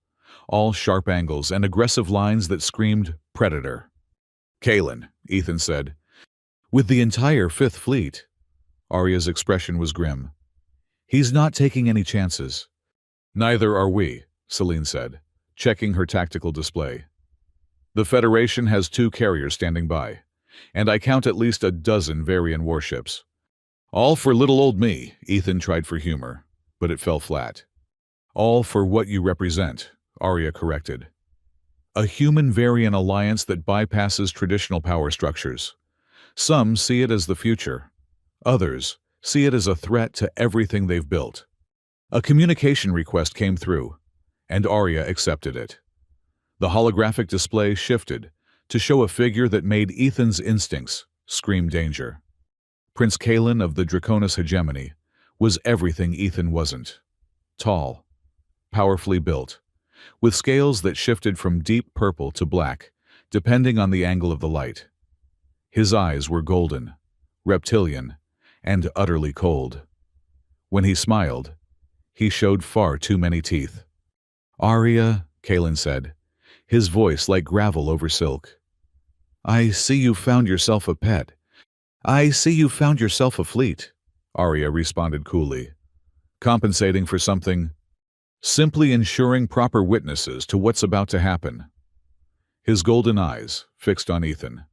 all sharp angles and aggressive lines that screamed predator. "Kalen," Ethan said. "With the entire Fifth Fleet." Arya's expression was grim. "He's not taking any chances." "Neither are we," Celine said, checking her tactical display. "The Federation has 2 carriers standing by, and I count at least a dozen Varian warships." "All for little old me," Ethan tried for humor, but it fell flat. "All for what you represent," Arya corrected. "A human-Varian alliance that bypasses traditional power structures. Some see it as the future. Others see it as a threat to everything they've built." A communication request came through, and Arya accepted it. The holographic display shifted to show a figure that made Ethan's instincts scream danger. Prince Kalen of the Draconis hegemony was everything Ethan wasn't. Tall, powerfully built, with scales that shifted from deep purple to black, depending on the angle of the light. His eyes were golden, reptilian, and utterly cold. When he smiled, he showed far too many teeth. "Arya," Kalen said, his voice like gravel over silk. "I see you found yourself a pet. I see you found yourself a fleet," Arya responded coolly. "Compensating for something? Simply ensuring proper witnesses to what's about to happen." His golden eyes fixed on Ethan.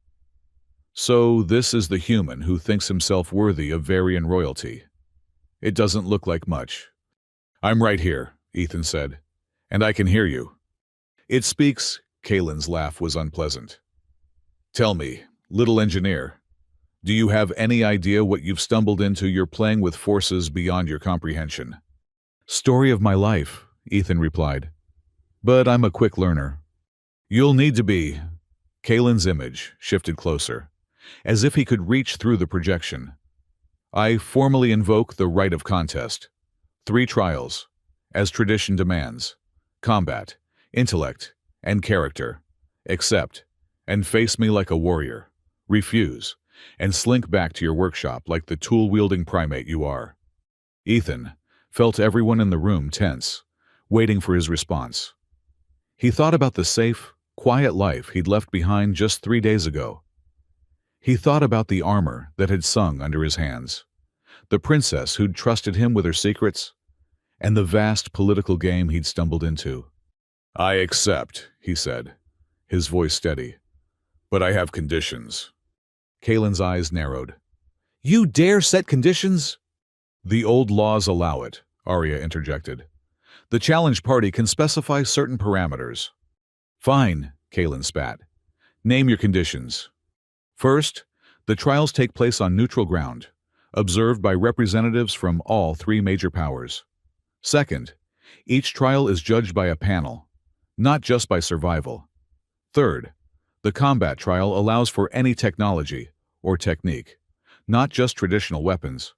"So this is the human who thinks himself worthy of Varian royalty. It doesn't look like much." "I'm right here," Ethan said, "and I can hear you." "It speaks," Kalen's laugh was unpleasant. "Tell me, little engineer, do you have any idea what you've stumbled into? You're playing with forces beyond your comprehension." "Story of my life," Ethan replied. "But I'm a quick learner." "You'll need to be." Kalen's image shifted closer, as if he could reach through the projection. "I formally invoke the right of contest. 3 trials, as tradition demands: combat, intellect, and character. Accept, and face me like a warrior. Refuse, and slink back to your workshop like the tool-wielding primate you are." Ethan felt everyone in the room tense, waiting for his response. He thought about the safe, quiet life he'd left behind just 3 days ago. He thought about the armor that had sung under his hands, the princess who'd trusted him with her secrets, and the vast political game he'd stumbled into. "I accept," he said, his voice steady. "But I have conditions." Kalen's eyes narrowed. "You dare set conditions?" "The old laws allow it," Arya interjected. "The challenge party can specify certain parameters." "Fine," Kalen spat. "Name your conditions." "First, the trials take place on neutral ground, observed by representatives from all 3 major powers. Second, each trial is judged by a panel, not just by survival. Third, the combat trial allows for any technology or technique, not just traditional weapons.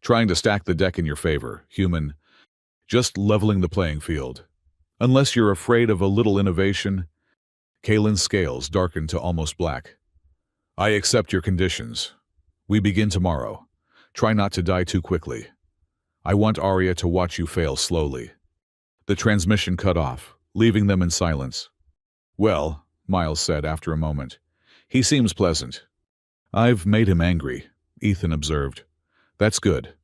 Trying to stack the deck in your favor, human. Just leveling the playing field. Unless you're afraid of a little innovation." Kalen's scales darkened to almost black. "I accept your conditions. We begin tomorrow. Try not to die too quickly. I want Arya to watch you fail slowly." The transmission cut off, leaving them in silence. "Well," Miles said after a moment, "he seems pleasant." "I've made him angry," Ethan observed. "That's good."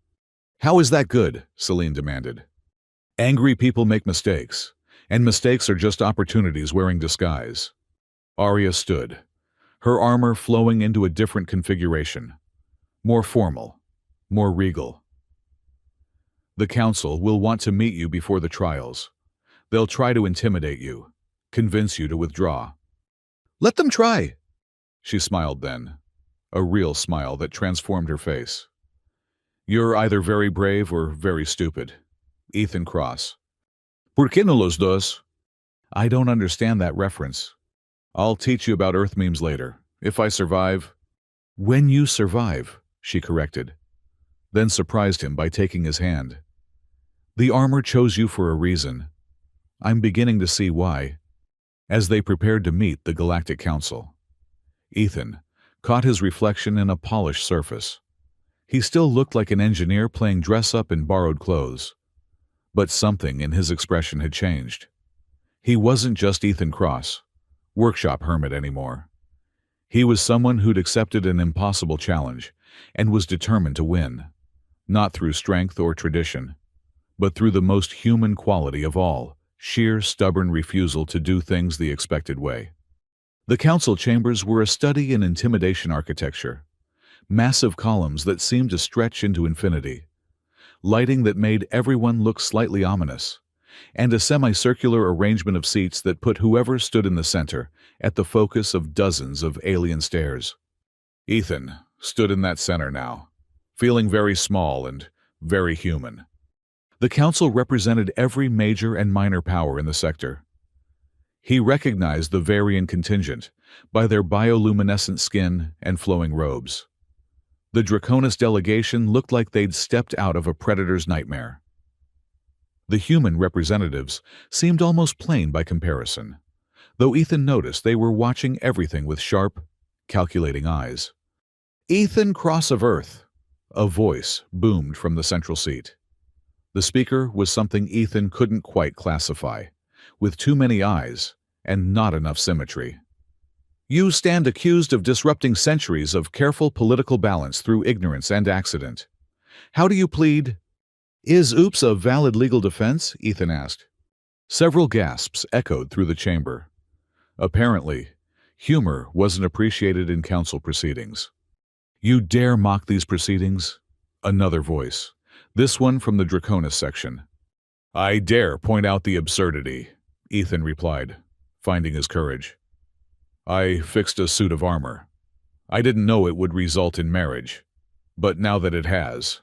"How is that good?" Celine demanded. "Angry people make mistakes, and mistakes are just opportunities wearing disguise." Arya stood, her armor flowing into a different configuration. More formal, more regal. "The council will want to meet you before the trials. They'll try to intimidate you, convince you to withdraw." "Let them try." She smiled then, a real smile that transformed her face. "You're either very brave or very stupid." Ethan Cross. "Por qué no los dos?" I don't understand that reference. I'll teach you about Earth memes later, if I survive. When you survive, she corrected, then surprised him by taking his hand. The armor chose you for a reason. I'm beginning to see why. As they prepared to meet the Galactic Council, Ethan caught his reflection in a polished surface. He still looked like an engineer playing dress-up in borrowed clothes. But something in his expression had changed. He wasn't just Ethan Cross, workshop hermit anymore. He was someone who'd accepted an impossible challenge and was determined to win, not through strength or tradition, but through the most human quality of all, sheer stubborn refusal to do things the expected way. The council chambers were a study in intimidation architecture, massive columns that seemed to stretch into infinity, lighting that made everyone look slightly ominous, and a semicircular arrangement of seats that put whoever stood in the center at the focus of dozens of alien stares. Ethan stood in that center now, feeling very small and very human. The council represented every major and minor power in the sector. He recognized the Varian contingent by their bioluminescent skin and flowing robes. The Draconis delegation looked like they'd stepped out of a predator's nightmare. The human representatives seemed almost plain by comparison, though Ethan noticed they were watching everything with sharp, calculating eyes. "Ethan Cross of Earth," a voice boomed from the central seat. The speaker was something Ethan couldn't quite classify, with too many eyes and not enough symmetry. "You stand accused of disrupting centuries of careful political balance through ignorance and accident. How do you plead?" "Is oops a valid legal defense?" Ethan asked. Several gasps echoed through the chamber. Apparently, humor wasn't appreciated in council proceedings. "You dare mock these proceedings?" Another voice, this one from the Draconis section. "I dare point out the absurdity," Ethan replied, finding his courage. "I fixed a suit of armor. I didn't know it would result in marriage, but now that it has,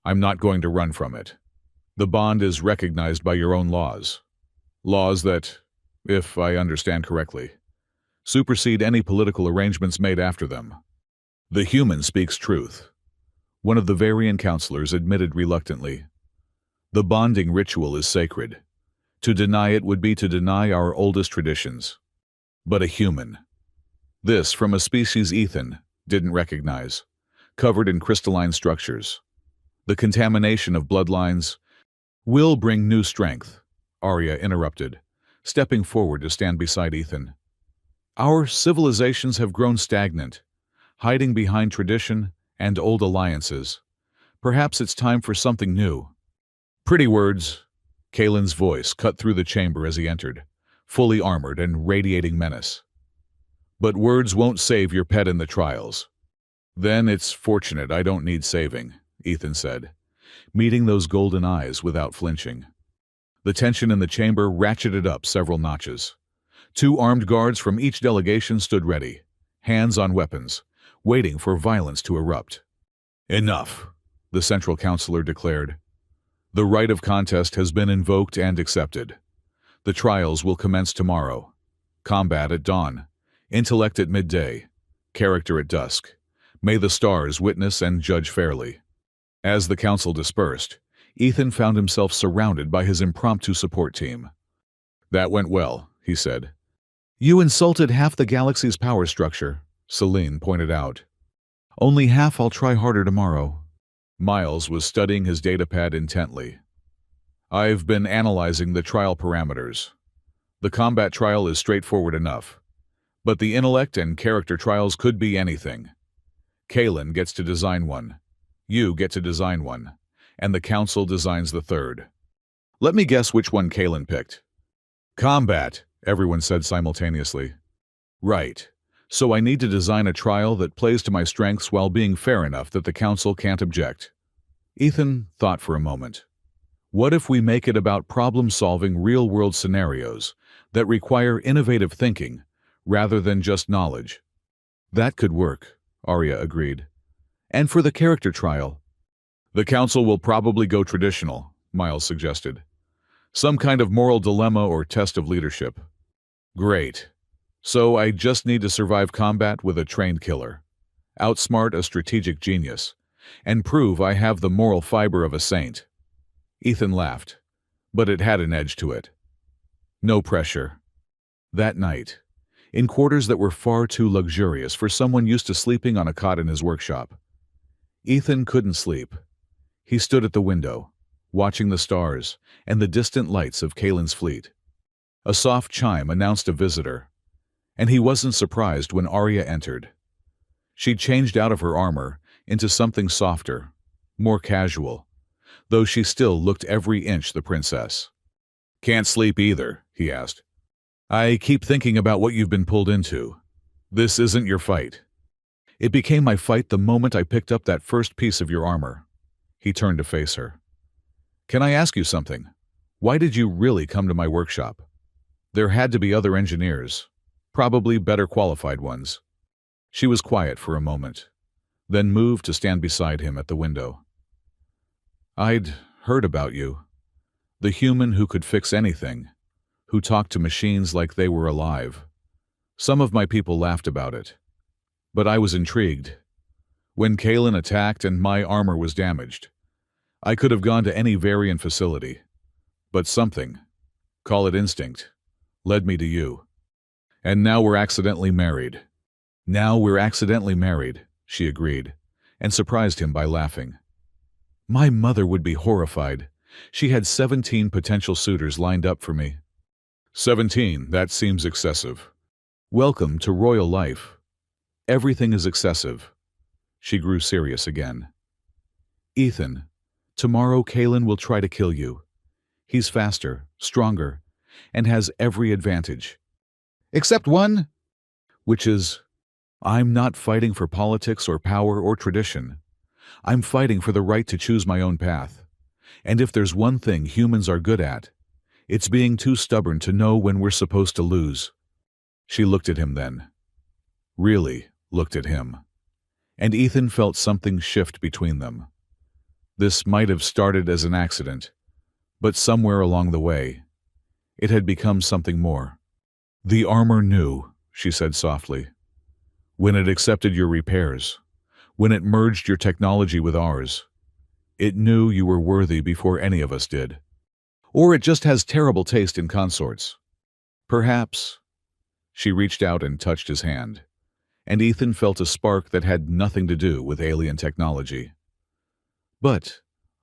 I'm not going to run from it. The bond is recognized by your own laws. Laws that, if I understand correctly, supersede any political arrangements made after them." "The human speaks truth," one of the Varian counselors admitted reluctantly. "The bonding ritual is sacred. To deny it would be to deny our oldest traditions. But a human, this from a species Ethan didn't recognize, covered in crystalline structures. The contamination of bloodlines will bring new strength," Arya interrupted, stepping forward to stand beside Ethan. "Our civilizations have grown stagnant, hiding behind tradition and old alliances. Perhaps it's time for something new." "Pretty words," Kalen's voice cut through the chamber as he entered, fully armored and radiating menace. "But words won't save your pet in the trials." "Then it's fortunate I don't need saving," Ethan said, meeting those golden eyes without flinching. The tension in the chamber ratcheted up several notches. 2 armed guards from each delegation stood ready, hands on weapons, waiting for violence to erupt. "Enough," the central counselor declared. "The right of contest has been invoked and accepted. The trials will commence tomorrow. Combat at dawn, intellect at midday, character at dusk. May the stars witness and judge fairly." As the council dispersed, Ethan found himself surrounded by his impromptu support team. "That went well," he said. "You insulted half the galaxy's power structure," Celine pointed out. "Only half. I'll try harder tomorrow." Miles was studying his datapad intently. "I've been analyzing the trial parameters. The combat trial is straightforward enough, but the intellect and character trials could be anything. Kalen gets to design one, you get to design one, and the council designs the third. Let me guess which one Kalen picked." "Combat," everyone said simultaneously. "Right. So I need to design a trial that plays to my strengths while being fair enough that the council can't object." Ethan thought for a moment. What if we make it about problem-solving real-world scenarios that require innovative thinking rather than just knowledge? "That could work," Arya agreed. "And for the character trial?" "The council will probably go traditional," Miles suggested. Some kind of moral dilemma or test of leadership. Great. So I just need to survive combat with a trained killer, outsmart a strategic genius, and prove I have the moral fiber of a saint. Ethan laughed, but it had an edge to it. No pressure. That night, in quarters that were far too luxurious for someone used to sleeping on a cot in his workshop, Ethan couldn't sleep. He stood at the window, watching the stars and the distant lights of Kalen's fleet. A soft chime announced a visitor, and he wasn't surprised when Arya entered. She'd changed out of her armor into something softer, more casual, though she still looked every inch the princess. "Can't sleep either," he asked. "I keep thinking about what you've been pulled into. This isn't your fight." "It became my fight the moment I picked up that first piece of your armor." He turned to face her. "Can I ask you something? Why did you really come to my workshop? There had to be other engineers, probably better qualified ones." She was quiet for a moment, then moved to stand beside him at the window. "I'd heard about you. The human who could fix anything, who talked to machines like they were alive. Some of my people laughed about it, but I was intrigued. When Kalen attacked and my armor was damaged, I could have gone to any variant facility, but something, call it instinct, led me to you. And now we're accidentally married." "Now we're accidentally married," she agreed, and surprised him by laughing. "My mother would be horrified. She had 17 potential suitors lined up for me." 17, that seems excessive." "Welcome to royal life. Everything is excessive." She grew serious again. "Ethan, tomorrow Kalen will try to kill you. He's faster, stronger, and has every advantage. Except one, which is, I'm not fighting for politics or power or tradition. I'm fighting for the right to choose my own path. And if there's one thing humans are good at, it's being too stubborn to know when we're supposed to lose." She looked at him then. Really looked at him. And Ethan felt something shift between them. This might have started as an accident, but somewhere along the way, it had become something more. "The armor knew," she said softly. "When it accepted your repairs, when it merged your technology with ours, it knew you were worthy before any of us did. Or it just has terrible taste in consorts. Perhaps." She reached out and touched his hand, and Ethan felt a spark that had nothing to do with alien technology. "But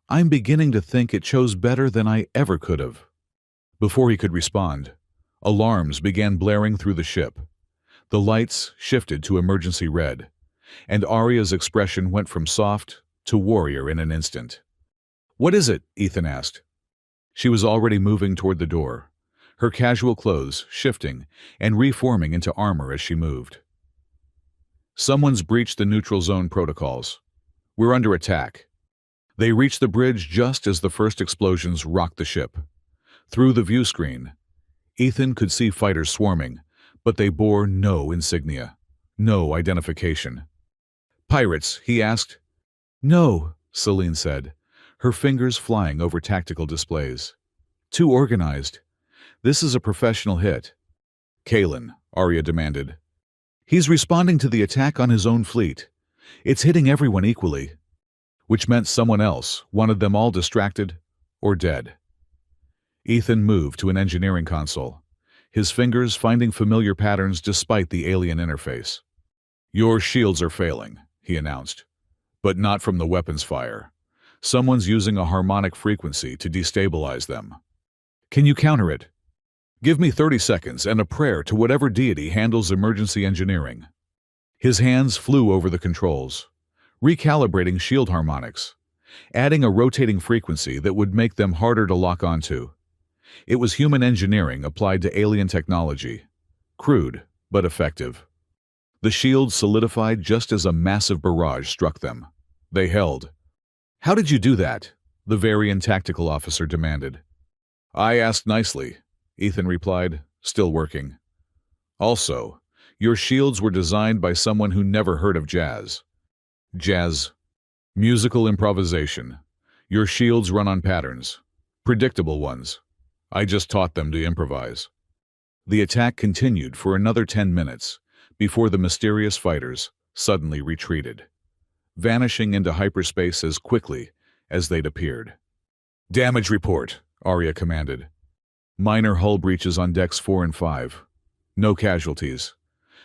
I'm beginning to think it chose better than I ever could have." Before he could respond, alarms began blaring through the ship. The lights shifted to emergency red, and Arya's expression went from soft to warrior in an instant. "What is it?" Ethan asked. She was already moving toward the door, her casual clothes shifting and reforming into armor as she moved. "Someone's breached the neutral zone protocols. We're under attack." They reached the bridge just as the first explosions rocked the ship. Through the view screen, Ethan could see fighters swarming, but they bore no insignia, no identification. "Pirates?" he asked. "No," Celine said, her fingers flying over tactical displays. "Too organized. This is a professional hit." "Kalen," Arya demanded. "He's responding to the attack on his own fleet. It's hitting everyone equally." Which meant someone else wanted them all distracted or dead. Ethan moved to an engineering console, his fingers finding familiar patterns despite the alien interface. "Your shields are failing," he announced, "but not from the weapons fire. Someone's using a harmonic frequency to destabilize them. Can you counter it? Give me 30 seconds and a prayer to whatever deity handles emergency engineering." His hands flew over the controls, recalibrating shield harmonics, adding a rotating frequency that would make them harder to lock onto. It was human engineering applied to alien technology, crude but effective. The shields solidified just as a massive barrage struck them. They held. "How did you do that?" the Varian tactical officer demanded. "I asked nicely," Ethan replied, still working. "Also, your shields were designed by someone who never heard of jazz." "Jazz? Musical improvisation. Your shields run on patterns. Predictable ones. I just taught them to improvise. The attack continued for another 10 minutes before the mysterious fighters suddenly retreated, vanishing into hyperspace as quickly as they'd appeared. Damage report, Arya commanded. Minor hull breaches on decks 4 and 5. No casualties.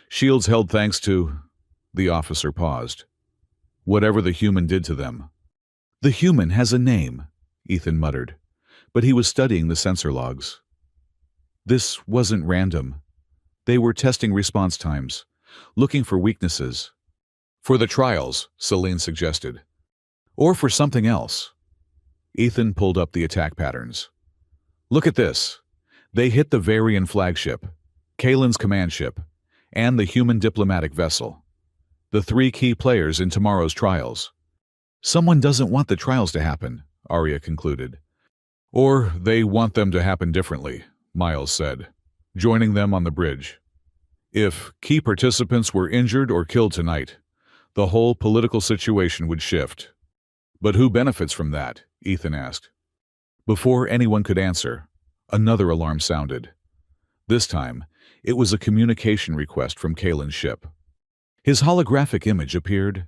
Shields held thanks to... The officer paused. Whatever the human did to them. The human has a name, Ethan muttered, but he was studying the sensor logs. This wasn't random. They were testing response times, looking for weaknesses. For the trials, Celine suggested. Or for something else. Ethan pulled up the attack patterns. Look at this. They hit the Varian flagship, Kalen's command ship, and the human diplomatic vessel. The 3 key players in tomorrow's trials. Someone doesn't want the trials to happen, Arya concluded. Or they want them to happen differently, Miles said, joining them on the bridge. If key participants were injured or killed tonight, the whole political situation would shift. But who benefits from that? Ethan asked. Before anyone could answer, another alarm sounded. This time, it was a communication request from Kalen's ship. His holographic image appeared,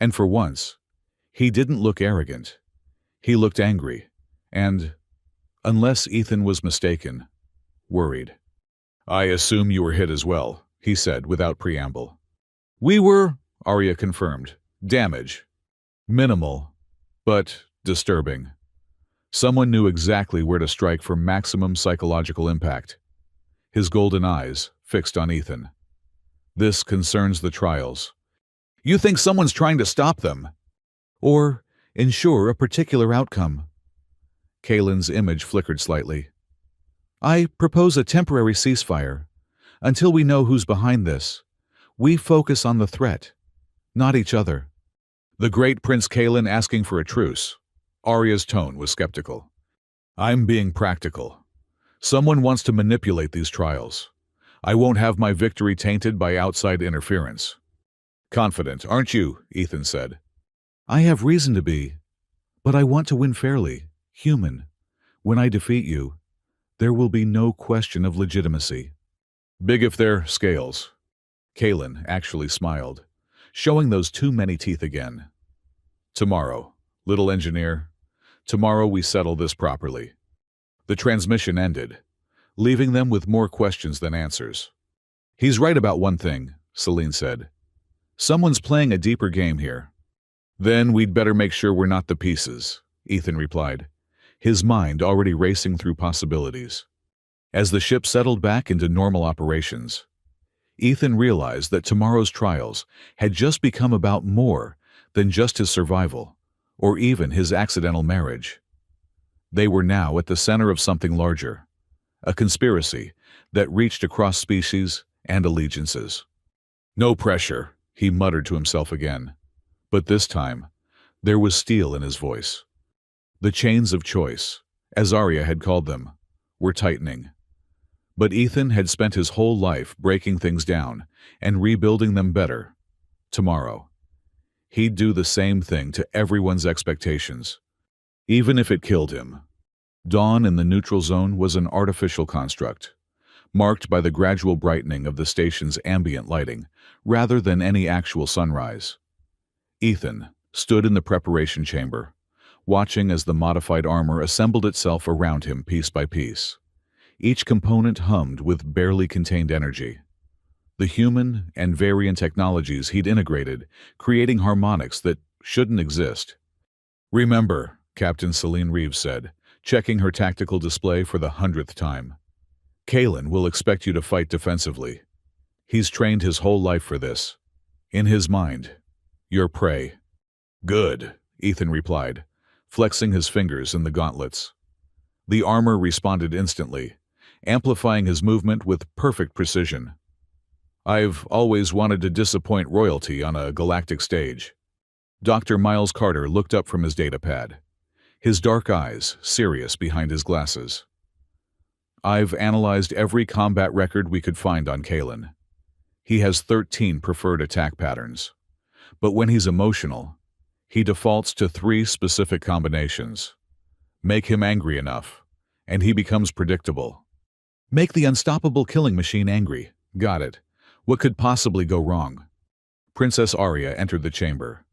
and for once, he didn't look arrogant. He looked angry, and, unless Ethan was mistaken, worried. I assume you were hit as well, he said without preamble. We were, Arya confirmed. Damage. Minimal, but disturbing. Someone knew exactly where to strike for maximum psychological impact. His golden eyes fixed on Ethan. This concerns the trials. You think someone's trying to stop them? Or ensure a particular outcome? Kalen's image flickered slightly. I propose a temporary ceasefire. Until we know who's behind this, we focus on the threat, not each other. The great Prince Kalen asking for a truce. Arya's tone was skeptical. I'm being practical. Someone wants to manipulate these trials. I won't have my victory tainted by outside interference. Confident, aren't you? Ethan said. I have reason to be, but I want to win fairly, human. When I defeat you, there will be no question of legitimacy. Big if they're scales. Kalen actually smiled, showing those too many teeth again. Tomorrow, little engineer, tomorrow we settle this properly. The transmission ended, leaving them with more questions than answers. He's right about one thing, Celine said. Someone's playing a deeper game here. Then we'd better make sure we're not the pieces, Ethan replied, his mind already racing through possibilities. As the ship settled back into normal operations, Ethan realized that tomorrow's trials had just become about more than just his survival, or even his accidental marriage. They were now at the center of something larger, a conspiracy that reached across species and allegiances. No pressure, he muttered to himself again. But this time, there was steel in his voice. The chains of choice, as Arya had called them, were tightening. But Ethan had spent his whole life breaking things down and rebuilding them better. Tomorrow, he'd do the same thing to everyone's expectations, even if it killed him. Dawn in the neutral zone was an artificial construct, marked by the gradual brightening of the station's ambient lighting, rather than any actual sunrise. Ethan stood in the preparation chamber, watching as the modified armor assembled itself around him piece by piece. Each component hummed with barely contained energy. The human and Varian technologies he'd integrated, creating harmonics that shouldn't exist. Remember, Captain Celine Reeves said, checking her tactical display for the 100th time. Kalen will expect you to fight defensively. He's trained his whole life for this. In his mind, you're prey. Good, Ethan replied, flexing his fingers in the gauntlets. The armor responded instantly, amplifying his movement with perfect precision. I've always wanted to disappoint royalty on a galactic stage. Dr. Miles Carter looked up from his datapad, his dark eyes serious behind his glasses. I've analyzed every combat record we could find on Kalen. He has 13 preferred attack patterns. But when he's emotional, he defaults to 3 specific combinations. Make him angry enough, and he becomes predictable. Make the unstoppable killing machine angry. Got it. What could possibly go wrong? Princess Arya entered the chamber,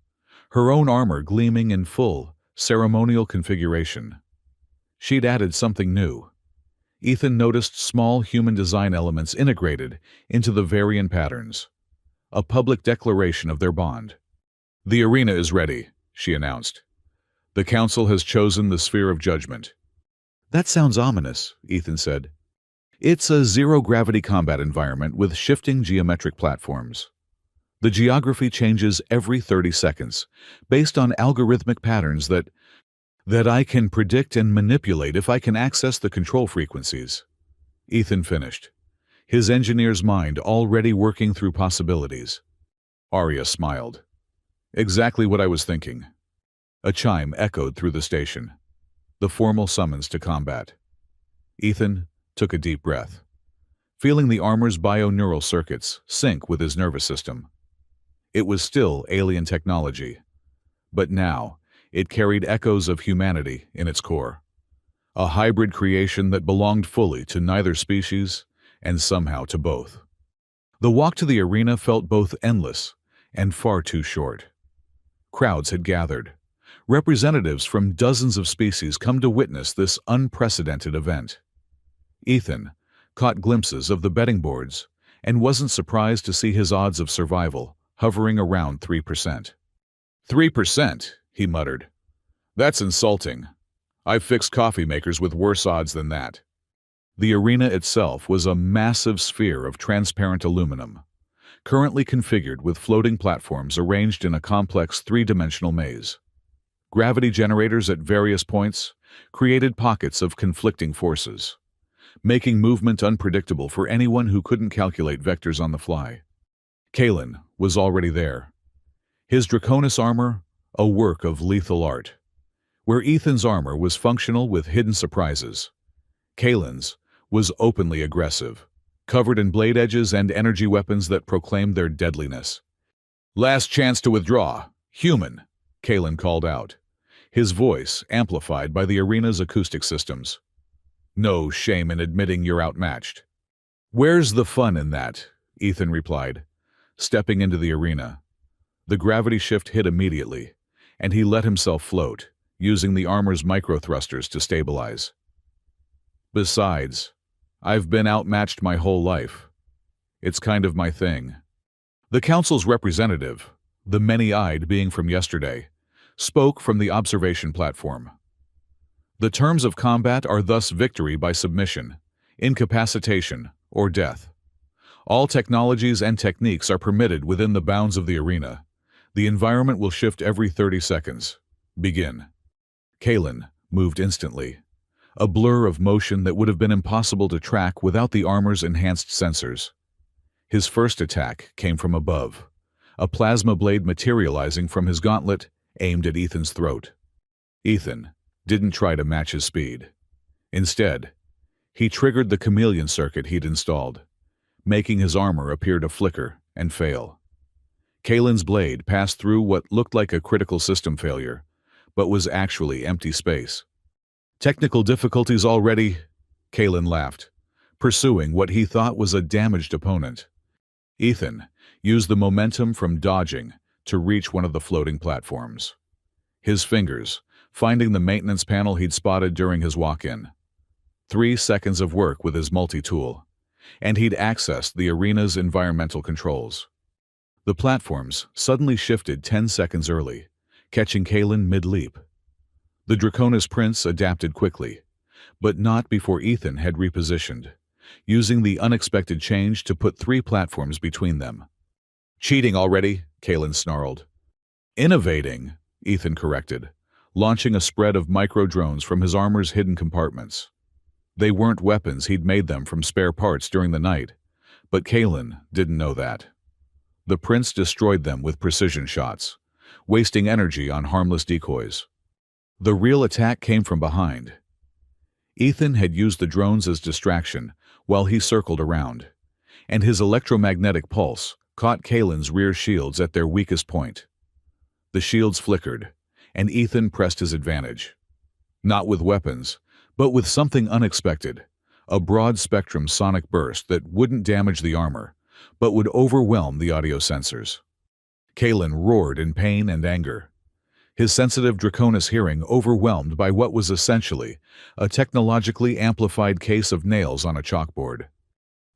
her own armor gleaming in full, ceremonial configuration. She'd added something new. Ethan noticed small human design elements integrated into the Varian patterns, a public declaration of their bond. "The arena is ready," she announced. "The council has chosen the sphere of judgment." "That sounds ominous," Ethan said. "It's a zero-gravity combat environment with shifting geometric platforms. The geography changes every 30 seconds, based on algorithmic patterns that I can predict and manipulate if I can access the control frequencies." Ethan finished, his engineer's mind already working through possibilities. Arya smiled. "Exactly what I was thinking." A chime echoed through the station, the formal summons to combat. Ethan took a deep breath, feeling the armor's bio-neural circuits sync with his nervous system. It was still alien technology, but now it carried echoes of humanity in its core, a hybrid creation that belonged fully to neither species and somehow to both. The walk to the arena felt both endless and far too short. Crowds had gathered, representatives from dozens of species come to witness this unprecedented event. Ethan caught glimpses of the betting boards and wasn't surprised to see his odds of survival hovering around 3%. 3%, he muttered. "That's insulting. I've fixed coffee makers with worse odds than that." The arena itself was a massive sphere of transparent aluminum, currently configured with floating platforms arranged in a complex three-dimensional maze. Gravity generators at various points created pockets of conflicting forces, making movement unpredictable for anyone who couldn't calculate vectors on the fly. Kalen was already there, his Draconis armor a work of lethal art. Where Ethan's armor was functional with hidden surprises, Kalen's was openly aggressive, covered in blade edges and energy weapons that proclaimed their deadliness. "Last chance to withdraw. Human," Kalen called out, his voice amplified by the arena's acoustic systems. "No shame in admitting you're outmatched." "Where's the fun in that?" Ethan replied, stepping into the arena. The gravity shift hit immediately, and he let himself float, using the armor's micro-thrusters to stabilize. "Besides, I've been outmatched my whole life. It's kind of my thing." The council's representative, the many-eyed being from yesterday, spoke from the observation platform. "The terms of combat are thus victory by submission, incapacitation, or death. All technologies and techniques are permitted within the bounds of the arena. The environment will shift every 30 seconds. Begin." Kalen moved instantly, a blur of motion that would have been impossible to track without the armor's enhanced sensors. His first attack came from above, a plasma blade materializing from his gauntlet aimed at Ethan's throat. Ethan didn't try to match his speed. Instead, he triggered the chameleon circuit he'd installed, making his armor appear to flicker and fail. Kalen's blade passed through what looked like a critical system failure, but was actually empty space. "Technical difficulties already?" Kalen laughed, pursuing what he thought was a damaged opponent. Ethan used the momentum from dodging to reach one of the floating platforms, his fingers finding the maintenance panel he'd spotted during his walk-in. 3 seconds of work with his multi-tool, and he'd accessed the arena's environmental controls. The platforms suddenly shifted 10 seconds early, catching Kalen mid-leap. The Draconis Prince adapted quickly, but not before Ethan had repositioned, using the unexpected change to put 3 platforms between them. "Cheating already?" Kalen snarled. "Innovating," Ethan corrected, launching a spread of micro-drones from his armor's hidden compartments. They weren't weapons, he'd made them from spare parts during the night, but Kalen didn't know that. The prince destroyed them with precision shots, wasting energy on harmless decoys. The real attack came from behind. Ethan had used the drones as distraction while he circled around, and his electromagnetic pulse caught Kalen's rear shields at their weakest point. The shields flickered, and Ethan pressed his advantage. Not with weapons, but with something unexpected, a broad-spectrum sonic burst that wouldn't damage the armor, but would overwhelm the audio sensors. Kalen roared in pain and anger, his sensitive Draconis hearing overwhelmed by what was essentially a technologically amplified case of nails on a chalkboard.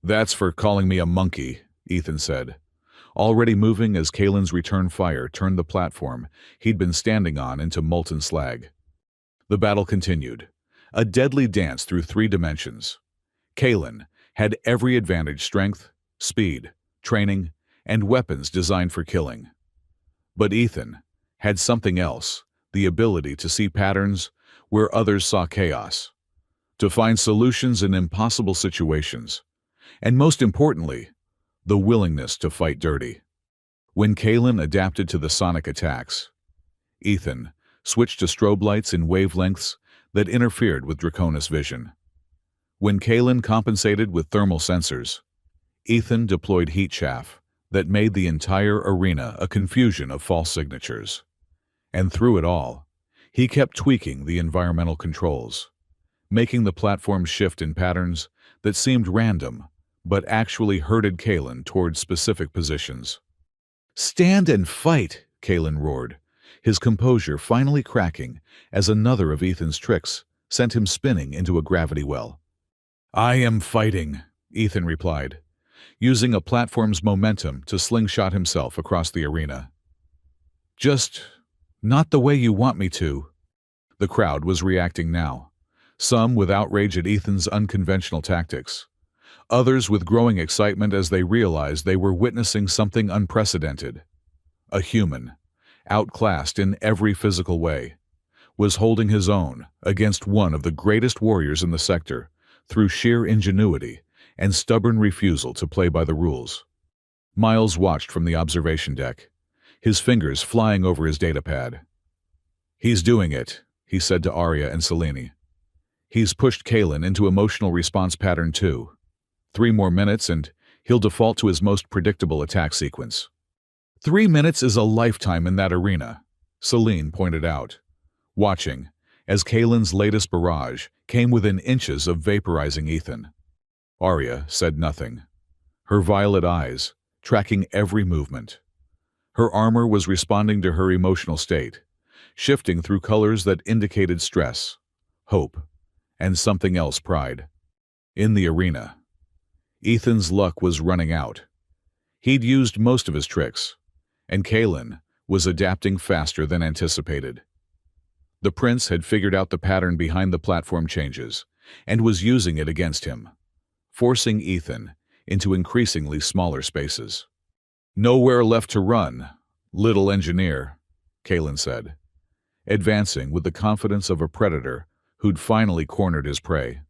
"That's for calling me a monkey," Ethan said, already moving as Kalen's return fire turned the platform he'd been standing on into molten slag. The battle continued, a deadly dance through 3 dimensions. Kalen had every advantage: strength, speed, training, and weapons designed for killing. But Ethan had something else: the ability to see patterns where others saw chaos, to find solutions in impossible situations, and most importantly, the willingness to fight dirty. When Kalen adapted to the sonic attacks, Ethan switched to strobe lights in wavelengths that interfered with Draconis vision. When Kalen compensated with thermal sensors, Ethan deployed heat chaff that made the entire arena a confusion of false signatures. And through it all, he kept tweaking the environmental controls, making the platform shift in patterns that seemed random but actually herded Kalen toward specific positions. "Stand and fight!" Kalen roared, his composure finally cracking as another of Ethan's tricks sent him spinning into a gravity well. "I am fighting," Ethan replied, using a platform's momentum to slingshot himself across the arena. "Just not the way you want me to." The crowd was reacting now, some with outrage at Ethan's unconventional tactics, others with growing excitement as they realized they were witnessing something unprecedented. A human, outclassed in every physical way, was holding his own against one of the greatest warriors in the sector through sheer ingenuity and stubborn refusal to play by the rules. Miles watched from the observation deck, his fingers flying over his datapad. "He's doing it," he said to Arya and Selene. "He's pushed Kalen into emotional response pattern 2. 3 more minutes and he'll default to his most predictable attack sequence." 3 minutes is a lifetime in that arena, Selene pointed out, watching as Kalen's latest barrage came within inches of vaporizing Ethan. Arya said nothing, her violet eyes tracking every movement. Her armor was responding to her emotional state, shifting through colors that indicated stress, hope, and something else: pride. In the arena, Ethan's luck was running out. He'd used most of his tricks, and Kalen was adapting faster than anticipated. The prince had figured out the pattern behind the platform changes and was using it against him, forcing Ethan into increasingly smaller spaces. "Nowhere left to run, little engineer," Kalen said, advancing with the confidence of a predator who'd finally cornered his prey.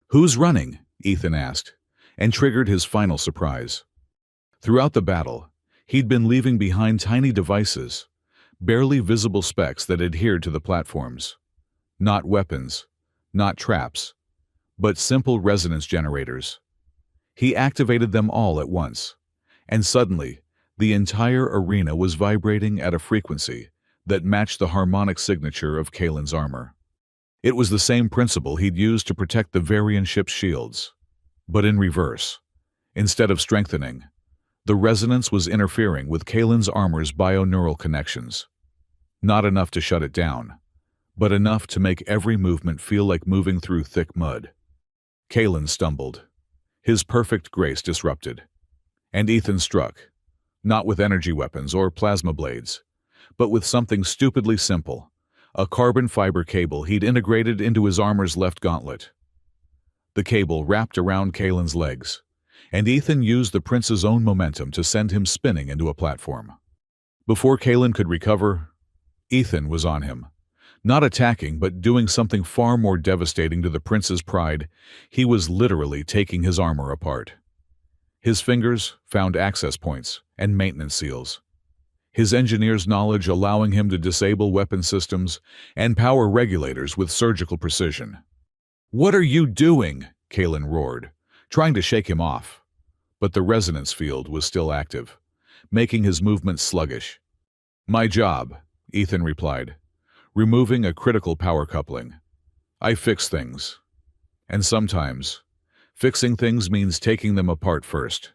"Who's running?" Ethan asked, and triggered his final surprise. Throughout the battle, he'd been leaving behind tiny devices, barely visible specks that adhered to the platforms. Not weapons, not traps, but simple resonance generators. He activated them all at once, and suddenly, the entire arena was vibrating at a frequency that matched the harmonic signature of Kalen's armor. It was the same principle he'd used to protect the Varian ship's shields, but in reverse. Instead of strengthening, the resonance was interfering with Kalen's armor's bioneural connections. Not enough to shut it down, but enough to make every movement feel like moving through thick mud. Kalen stumbled, his perfect grace disrupted, and Ethan struck, not with energy weapons or plasma blades, but with something stupidly simple: a carbon fiber cable he'd integrated into his armor's left gauntlet. The cable wrapped around Kalen's legs, and Ethan used the prince's own momentum to send him spinning into a platform. Before Kalen could recover, Ethan was on him, not attacking but doing something far more devastating to the prince's pride. He was literally taking his armor apart. His fingers found access points and maintenance seals, his engineer's knowledge allowing him to disable weapon systems and power regulators with surgical precision. "What are you doing?" Kalen roared, trying to shake him off. But the resonance field was still active, making his movements sluggish. "My job," Ethan replied, removing a critical power coupling. I fix things. And sometimes, fixing things means taking them apart first.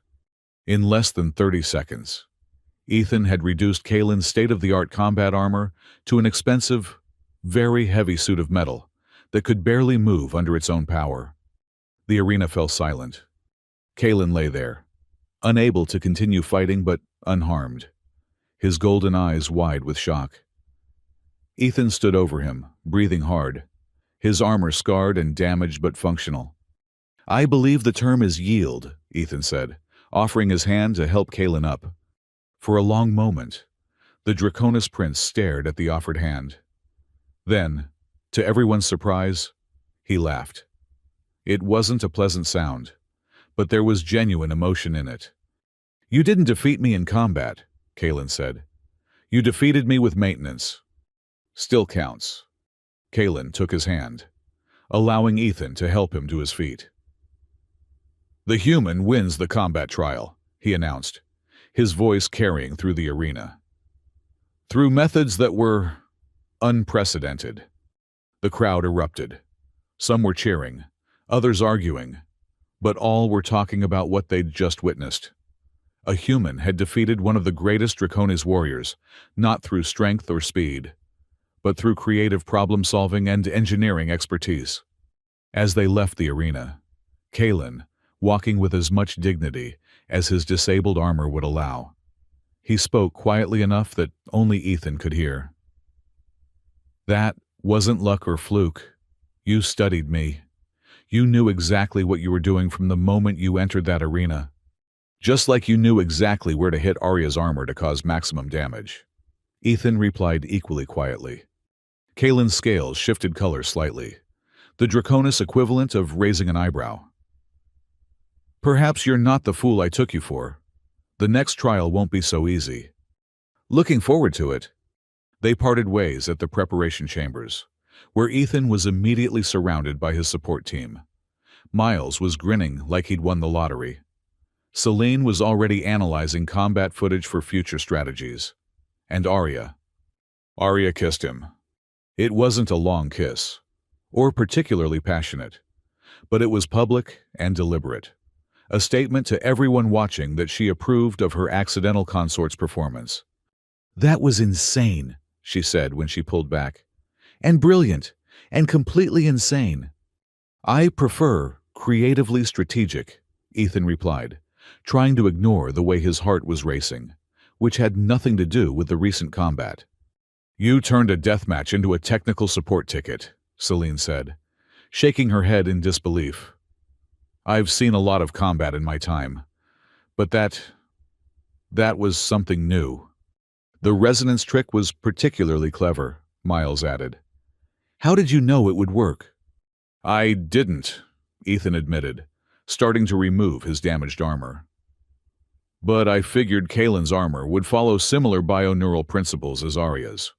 In less than 30 seconds, Ethan had reduced Kalen's state-of-the-art combat armor to an expensive, very heavy suit of metal that could barely move under its own power. The arena fell silent. Kalen lay there, unable to continue fighting but unharmed, his golden eyes wide with shock. Ethan stood over him, breathing hard, his armor scarred and damaged but functional. I believe the term is yield, Ethan said, offering his hand to help Kalen up. For a long moment, the Draconis prince stared at the offered hand. Then, to everyone's surprise, he laughed. It wasn't a pleasant sound, but there was genuine emotion in it. You didn't defeat me in combat, Kalen said. You defeated me with maintenance. Still counts. Kalen took his hand, allowing Ethan to help him to his feet. The human wins the combat trial, he announced, his voice carrying through the arena. Through methods that were unprecedented. The crowd erupted. Some were cheering, others arguing, but all were talking about what they'd just witnessed. A human had defeated one of the greatest Draconis warriors, not through strength or speed, but through creative problem-solving and engineering expertise. As they left the arena, Kalen, walking with as much dignity as his disabled armor would allow, he spoke quietly enough that only Ethan could hear. That wasn't luck or fluke. You studied me. You knew exactly what you were doing from the moment you entered that arena. Just like you knew exactly where to hit Arya's armor to cause maximum damage. Ethan replied equally quietly. Kalen's scales shifted color slightly, the Draconis equivalent of raising an eyebrow. Perhaps you're not the fool I took you for. The next trial won't be so easy. Looking forward to it. They parted ways at the preparation chambers, where Ethan was immediately surrounded by his support team. Miles was grinning like he'd won the lottery. Celine was already analyzing combat footage for future strategies. And Arya kissed him. It wasn't a long kiss, or particularly passionate, but it was public and deliberate, a statement to everyone watching that she approved of her accidental consort's performance. That was insane, she said when she pulled back. And brilliant, and completely insane. I prefer creatively strategic, Ethan replied, trying to ignore the way his heart was racing, which had nothing to do with the recent combat. You turned a deathmatch into a technical support ticket, Celine said, shaking her head in disbelief. I've seen a lot of combat in my time, but that was something new. The resonance trick was particularly clever, Miles added. How did you know it would work? I didn't, Ethan admitted, starting to remove his damaged armor. But I figured Kalen's armor would follow similar bioneural principles as Arya's,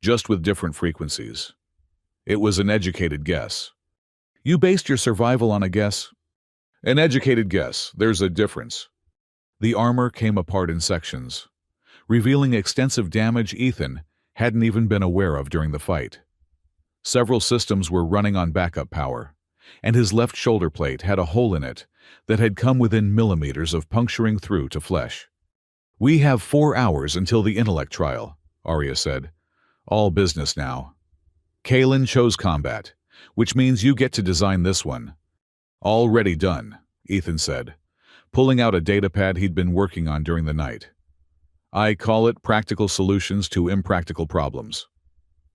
just with different frequencies. It was an educated guess. You based your survival on a guess? An educated guess. There's a difference. The armor came apart in sections, revealing extensive damage Ethan hadn't even been aware of during the fight. Several systems were running on backup power, and his left shoulder plate had a hole in it that had come within millimeters of puncturing through to flesh. We have 4 hours until the intellect trial, Arya said. All business now. Kalen chose combat, which means you get to design this one. Already done, Ethan said, pulling out a datapad he'd been working on during the night. I call it practical solutions to impractical problems.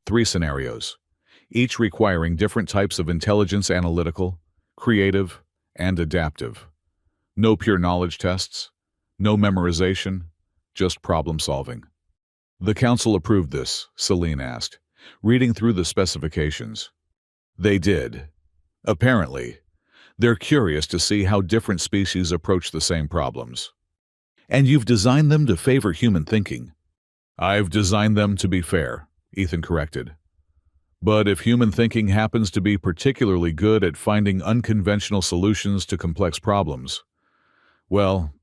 3 scenarios, each requiring different types of intelligence: analytical, creative, and adaptive. No pure knowledge tests, no memorization, just problem solving. The council approved this, Celine asked, reading through the specifications. They did. Apparently, they're curious to see how different species approach the same problems. And you've designed them to favor human thinking. I've designed them to be fair, Ethan corrected. But if human thinking happens to be particularly good at finding unconventional solutions to complex problems, well,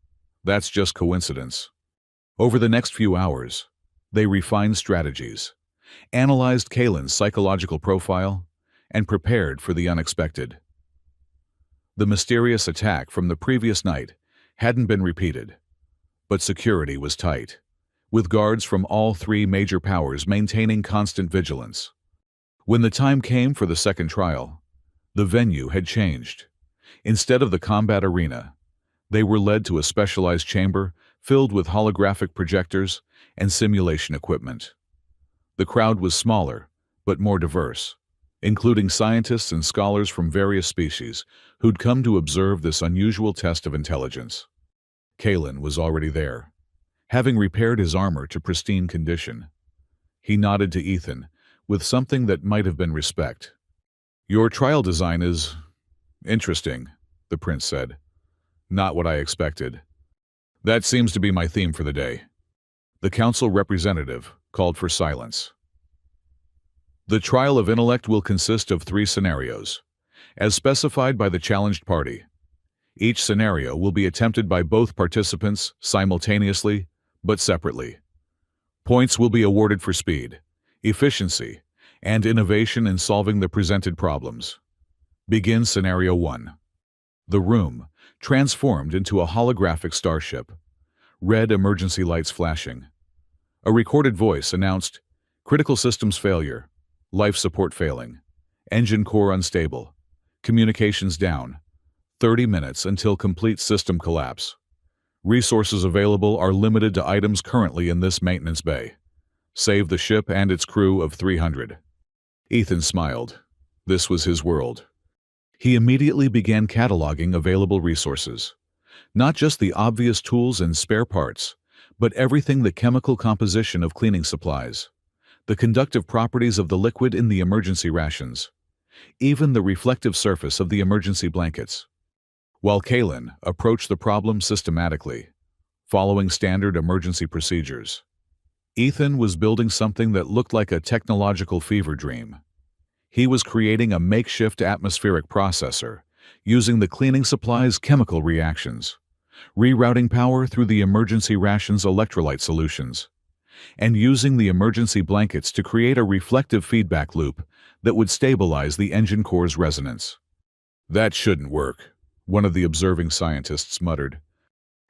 that's just coincidence. Over the next few hours, they refined strategies, analyzed Kalen's psychological profile, and prepared for the unexpected. The mysterious attack from the previous night hadn't been repeated, but security was tight, with guards from all three major powers maintaining constant vigilance. When the time came for the second trial, the venue had changed. Instead of the combat arena, they were led to a specialized chamber filled with holographic projectors and simulation equipment. The crowd was smaller, but more diverse, including scientists and scholars from various species who'd come to observe this unusual test of intelligence. Kalen was already there, having repaired his armor to pristine condition. He nodded to Ethan with something that might have been respect. "Your trial design is interesting," the prince said. "Not what I expected." "That seems to be my theme for the day." The council representative called for silence. The trial of intellect will consist of 3 scenarios, as specified by the challenged party. Each scenario will be attempted by both participants simultaneously, but separately. Points will be awarded for speed, efficiency, and innovation in solving the presented problems. Begin Scenario 1. The room transformed into a holographic starship, red emergency lights flashing. A recorded voice announced, "Critical systems failure, life support failing, engine core unstable, communications down, 30 minutes until complete system collapse. Resources available are limited to items currently in this maintenance bay. Save the ship and its crew of 300. Ethan smiled. This was his world. He immediately began cataloging available resources. Not just the obvious tools and spare parts, but everything: the chemical composition of cleaning supplies, the conductive properties of the liquid in the emergency rations, even the reflective surface of the emergency blankets. While Kalen approached the problem systematically, following standard emergency procedures, Ethan was building something that looked like a technological fever dream. He was creating a makeshift atmospheric processor, using the cleaning supply's chemical reactions, rerouting power through the emergency ration's electrolyte solutions, and using the emergency blankets to create a reflective feedback loop that would stabilize the engine core's resonance. "That shouldn't work," one of the observing scientists muttered.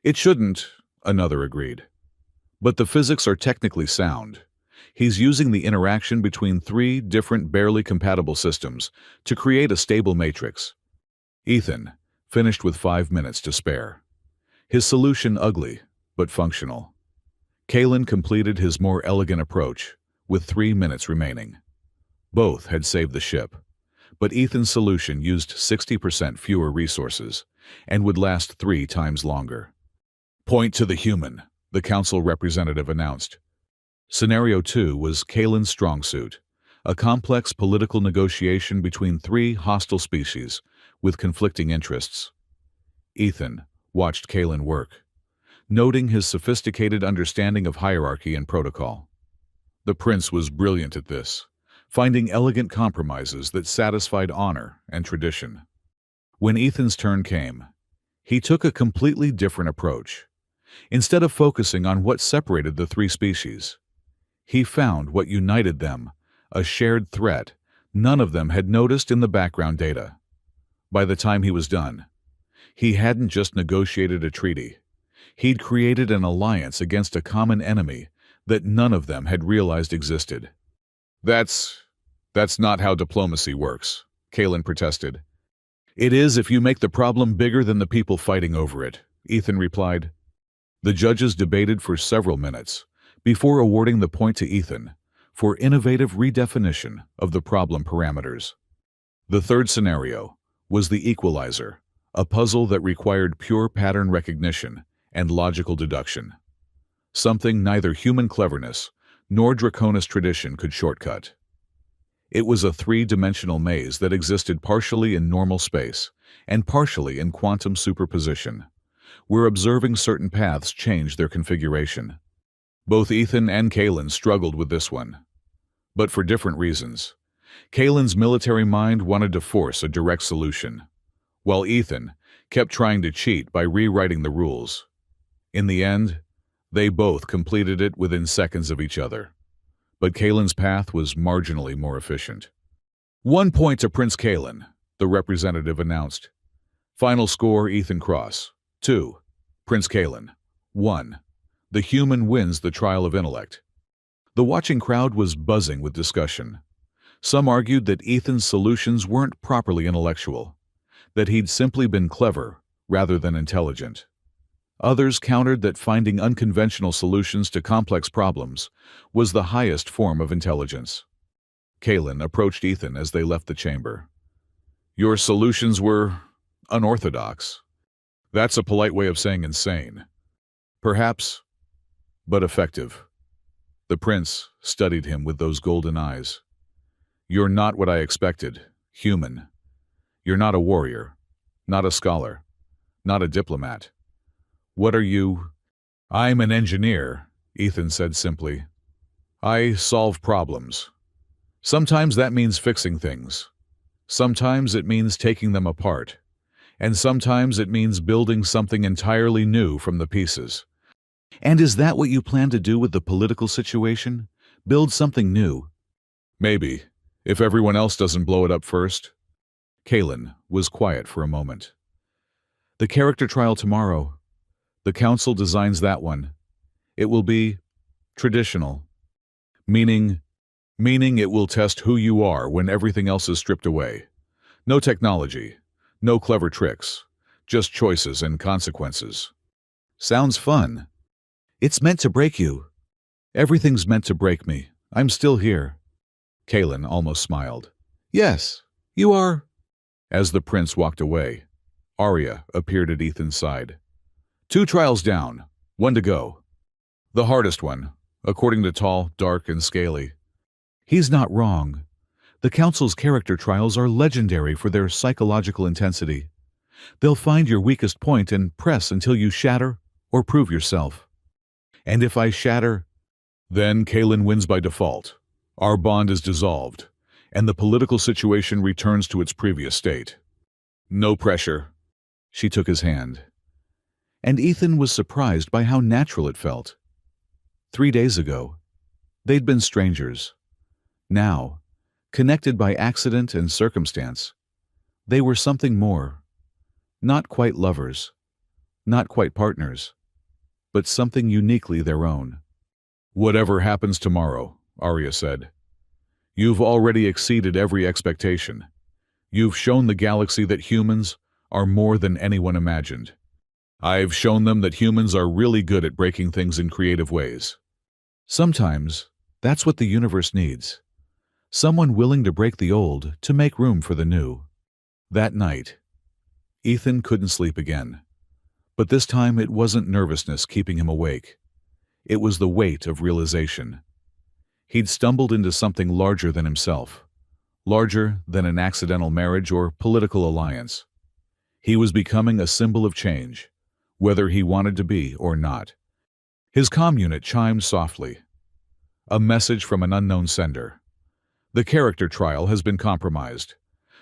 "It shouldn't," another agreed. "But the physics are technically sound." He's using the interaction between 3 different barely compatible systems to create a stable matrix. Ethan finished with 5 minutes to spare. His solution ugly, but functional. Kalen completed his more elegant approach, with 3 minutes remaining. Both had saved the ship, but Ethan's solution used 60% fewer resources and would last 3 times longer. "Point to the human," the council representative announced. Scenario 2 was Kalen's strong suit, a complex political negotiation between 3 hostile species with conflicting interests. Ethan watched Kalen work, noting his sophisticated understanding of hierarchy and protocol. The prince was brilliant at this, finding elegant compromises that satisfied honor and tradition. When Ethan's turn came, he took a completely different approach. Instead of focusing on what separated the 3 species, he found what united them, a shared threat none of them had noticed in the background data. By the time he was done, he hadn't just negotiated a treaty. He'd created an alliance against a common enemy that none of them had realized existed. That's not how diplomacy works," Kalen protested. "It is if you make the problem bigger than the people fighting over it," Ethan replied. The judges debated for several minutes before awarding the point to Ethan for innovative redefinition of the problem parameters. The third scenario was the equalizer, a puzzle that required pure pattern recognition and logical deduction, something neither human cleverness nor Draconis tradition could shortcut. It was a 3-dimensional maze that existed partially in normal space and partially in quantum superposition, where observing certain paths changed their configuration. Both Ethan and Kalen struggled with this one, but for different reasons. Kalen's military mind wanted to force a direct solution, while Ethan kept trying to cheat by rewriting the rules. In the end, they both completed it within seconds of each other, but Kalen's path was marginally more efficient. 1 point to Prince Kalen, the representative announced. Final score, Ethan Cross. 2. Prince Kalen. 1. The human wins the trial of intellect. The watching crowd was buzzing with discussion. Some argued that Ethan's solutions weren't properly intellectual, that he'd simply been clever rather than intelligent. Others countered that finding unconventional solutions to complex problems was the highest form of intelligence. Kalen approached Ethan as they left the chamber. Your solutions were unorthodox. That's a polite way of saying insane. Perhaps, but effective. The prince studied him with those golden eyes. You're not what I expected, human. You're not a warrior, not a scholar, not a diplomat. What are you? I'm an engineer, Ethan said simply. I solve problems. Sometimes that means fixing things. Sometimes it means taking them apart. And sometimes it means building something entirely new from the pieces. And is that what you plan to do with the political situation? Build something new? Maybe, if everyone else doesn't blow it up first. Kalen was quiet for a moment. The character trial tomorrow. The council designs that one. It will be traditional. Meaning it will test who you are when everything else is stripped away. No technology, no clever tricks, just choices and consequences. Sounds fun. It's meant to break you. Everything's meant to break me. I'm still here. Kalen almost smiled. Yes, you are. As the prince walked away, Arya appeared at Ethan's side. 2 trials down, 1 to go. The hardest one, according to Tall, Dark, and Scaly. He's not wrong. The council's character trials are legendary for their psychological intensity. They'll find your weakest point and press until you shatter or prove yourself. And if I shatter, then Kalen wins by default. Our bond is dissolved, and the political situation returns to its previous state. No pressure. She took his hand. And Ethan was surprised by how natural it felt. 3 days ago, they'd been strangers. Now, connected by accident and circumstance, they were something more. Not quite lovers, not quite partners, but something uniquely their own. Whatever happens tomorrow, Arya said, you've already exceeded every expectation. You've shown the galaxy that humans are more than anyone imagined. I've shown them that humans are really good at breaking things in creative ways. Sometimes, that's what the universe needs. Someone willing to break the old to make room for the new. That night, Ethan couldn't sleep again. But this time it wasn't nervousness keeping him awake. It was the weight of realization. He'd stumbled into something larger than himself, larger than an accidental marriage or political alliance. He was becoming a symbol of change, whether he wanted to be or not. His comm unit chimed softly. A message from an unknown sender. The character trial has been compromised.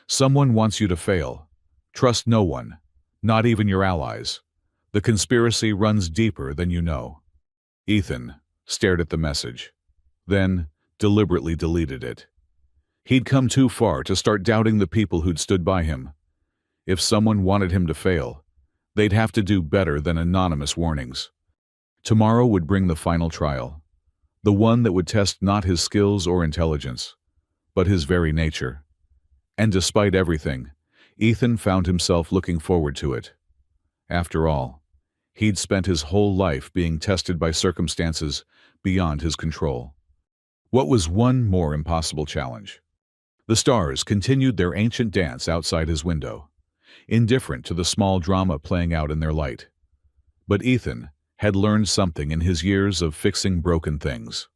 Someone wants you to fail. Trust no one, not even your allies. The conspiracy runs deeper than you know. Ethan stared at the message, then deliberately deleted it. He'd come too far to start doubting the people who'd stood by him. If someone wanted him to fail, they'd have to do better than anonymous warnings. Tomorrow would bring the final trial, the one that would test not his skills or intelligence, but his very nature. And despite everything, Ethan found himself looking forward to it. After all, he'd spent his whole life being tested by circumstances beyond his control. What was one more impossible challenge? The stars continued their ancient dance outside his window, indifferent to the small drama playing out in their light. But Ethan had learned something in his years of fixing broken things.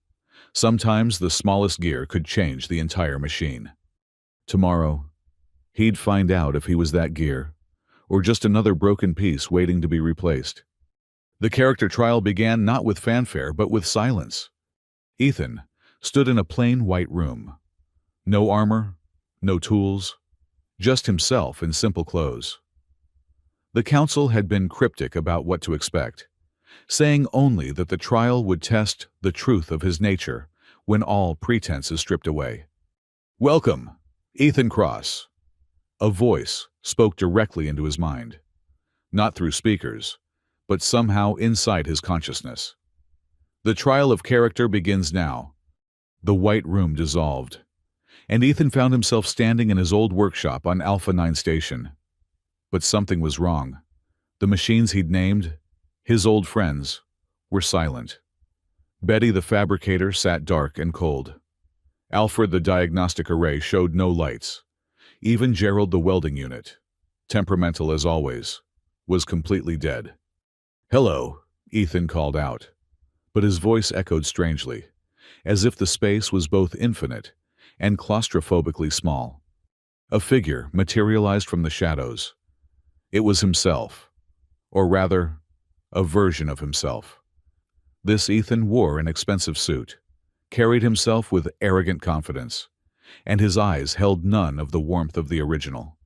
Sometimes the smallest gear could change the entire machine. Tomorrow, he'd find out if he was that gear, or just another broken piece waiting to be replaced. The character trial began not with fanfare, but with silence. Ethan stood in a plain white room. No armor, no tools, just himself in simple clothes. The council had been cryptic about what to expect, saying only that the trial would test the truth of his nature when all pretense is stripped away. "Welcome," Ethan Cross. A voice spoke directly into his mind, not through speakers, but somehow inside his consciousness. The trial of character begins now. The white room dissolved, and Ethan found himself standing in his old workshop on Alpha 9 Station. But something was wrong. The machines he'd named, his old friends, were silent. Betty the fabricator sat dark and cold. Alfred the diagnostic array showed no lights. Even Gerald the welding unit, temperamental as always, was completely dead. "Hello," Ethan called out, but his voice echoed strangely, as if the space was both infinite and claustrophobically small. A figure materialized from the shadows. It was himself, or rather, a version of himself. This Ethan wore an expensive suit, carried himself with arrogant confidence, and his eyes held none of the warmth of the original.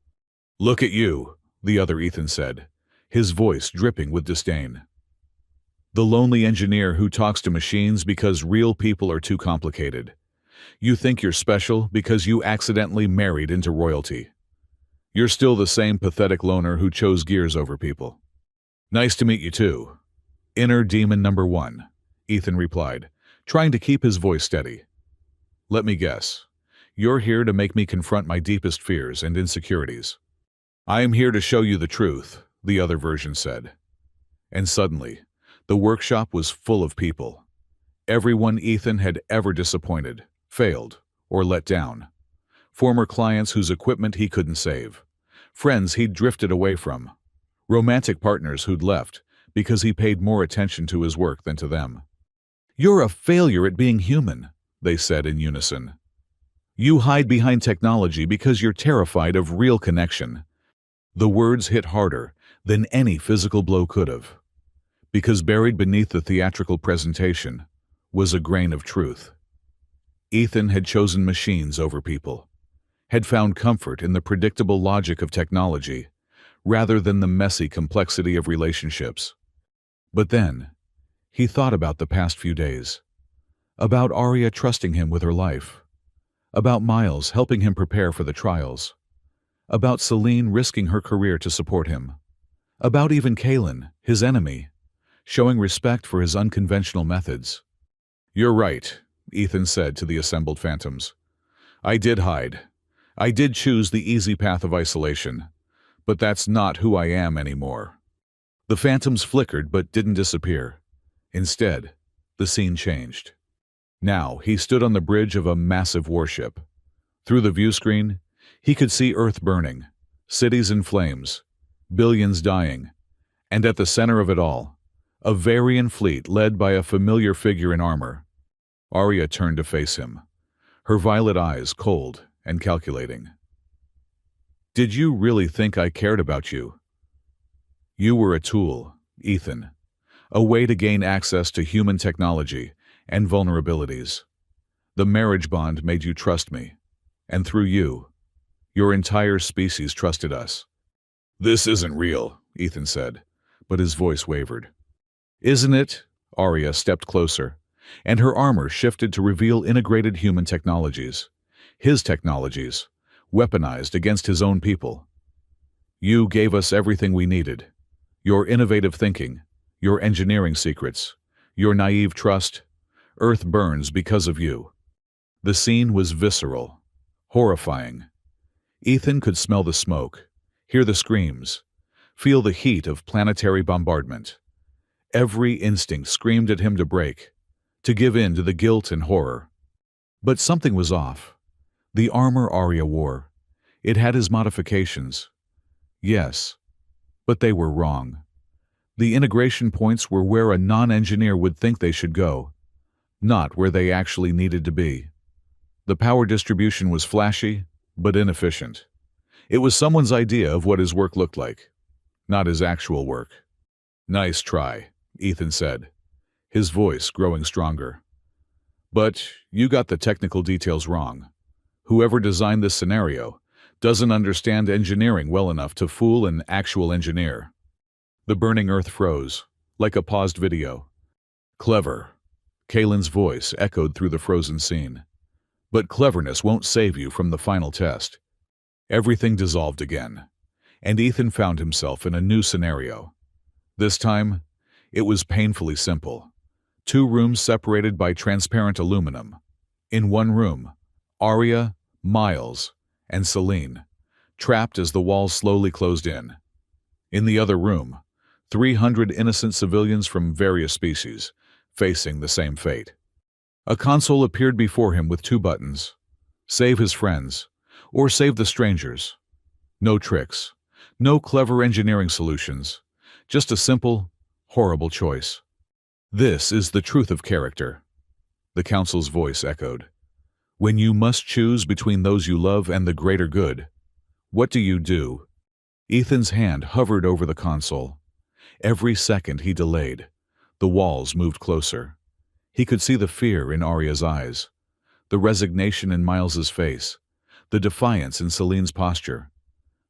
"Look at you," the other Ethan said, his voice dripping with disdain. "The lonely engineer who talks to machines because real people are too complicated. You think you're special because you accidentally married into royalty. You're still the same pathetic loner who chose gears over people." "Nice to meet you too. Inner demon number 1, Ethan replied, trying to keep his voice steady. "Let me guess. You're here to make me confront my deepest fears and insecurities." "I am here to show you the truth," the other version said. And suddenly, the workshop was full of people. Everyone Ethan had ever disappointed, failed, or let down. Former clients whose equipment he couldn't save. Friends he'd drifted away from. Romantic partners who'd left because he paid more attention to his work than to them. "You're a failure at being human," they said in unison. "You hide behind technology because you're terrified of real connection." The words hit harder than any physical blow could have, because buried beneath the theatrical presentation was a grain of truth. Ethan had chosen machines over people, had found comfort in the predictable logic of technology rather than the messy complexity of relationships. But then, he thought about the past few days, about Arya trusting him with her life, about Miles helping him prepare for the trials, about Celine risking her career to support him, about even Kalen, his enemy, showing respect for his unconventional methods. "You're right," Ethan said to the assembled phantoms. "I did hide. I did choose the easy path of isolation, but that's not who I am anymore." The phantoms flickered but didn't disappear. Instead, the scene changed. Now he stood on the bridge of a massive warship. Through the view screen, he could see Earth burning, cities in flames, billions dying, and at the center of it all, a Varian fleet led by a familiar figure in armor. Arya turned to face him, her violet eyes cold and calculating. "Did you really think I cared about you?" "You were a tool, Ethan, a way to gain access to human technology and vulnerabilities. The marriage bond made you trust me, and through you, your entire species trusted us." "This isn't real," Ethan said, but his voice wavered. "Isn't it?" Arya stepped closer, and her armor shifted to reveal integrated human technologies. His technologies, weaponized against his own people. "You gave us everything we needed. Your innovative thinking, your engineering secrets, your naive trust. Earth burns because of you." The scene was visceral, horrifying. Ethan could smell the smoke, hear the screams, feel the heat of planetary bombardment. Every instinct screamed at him to break, to give in to the guilt and horror. But something was off. The armor Arya wore, it had his modifications. Yes, but they were wrong. The integration points were where a non-engineer would think they should go, not where they actually needed to be. The power distribution was flashy, but inefficient. It was someone's idea of what his work looked like, not his actual work. "Nice try," Ethan said, his voice growing stronger. "But you got the technical details wrong. Whoever designed this scenario doesn't understand engineering well enough to fool an actual engineer." The burning earth froze, like a paused video. "Clever." Kalen's voice echoed through the frozen scene. But cleverness won't save you from the final test. Everything dissolved again, and Ethan found himself in a new scenario. This time, it was painfully simple. 2 rooms separated by transparent aluminum. In one room, Arya, Miles, and Celine, trapped as the walls slowly closed in. In the other room, 300 innocent civilians from various species, facing the same fate. A console appeared before him with 2 buttons: save his friends, or save the strangers. No tricks, no clever engineering solutions, just a simple, horrible choice. This is the truth of character, the council's voice echoed. When you must choose between those you love and the greater good, what do you do? Ethan's hand hovered over the console. Every second he delayed, the walls moved closer. He could see the fear in Arya's eyes, the resignation in Miles's face, the defiance in Celine's posture.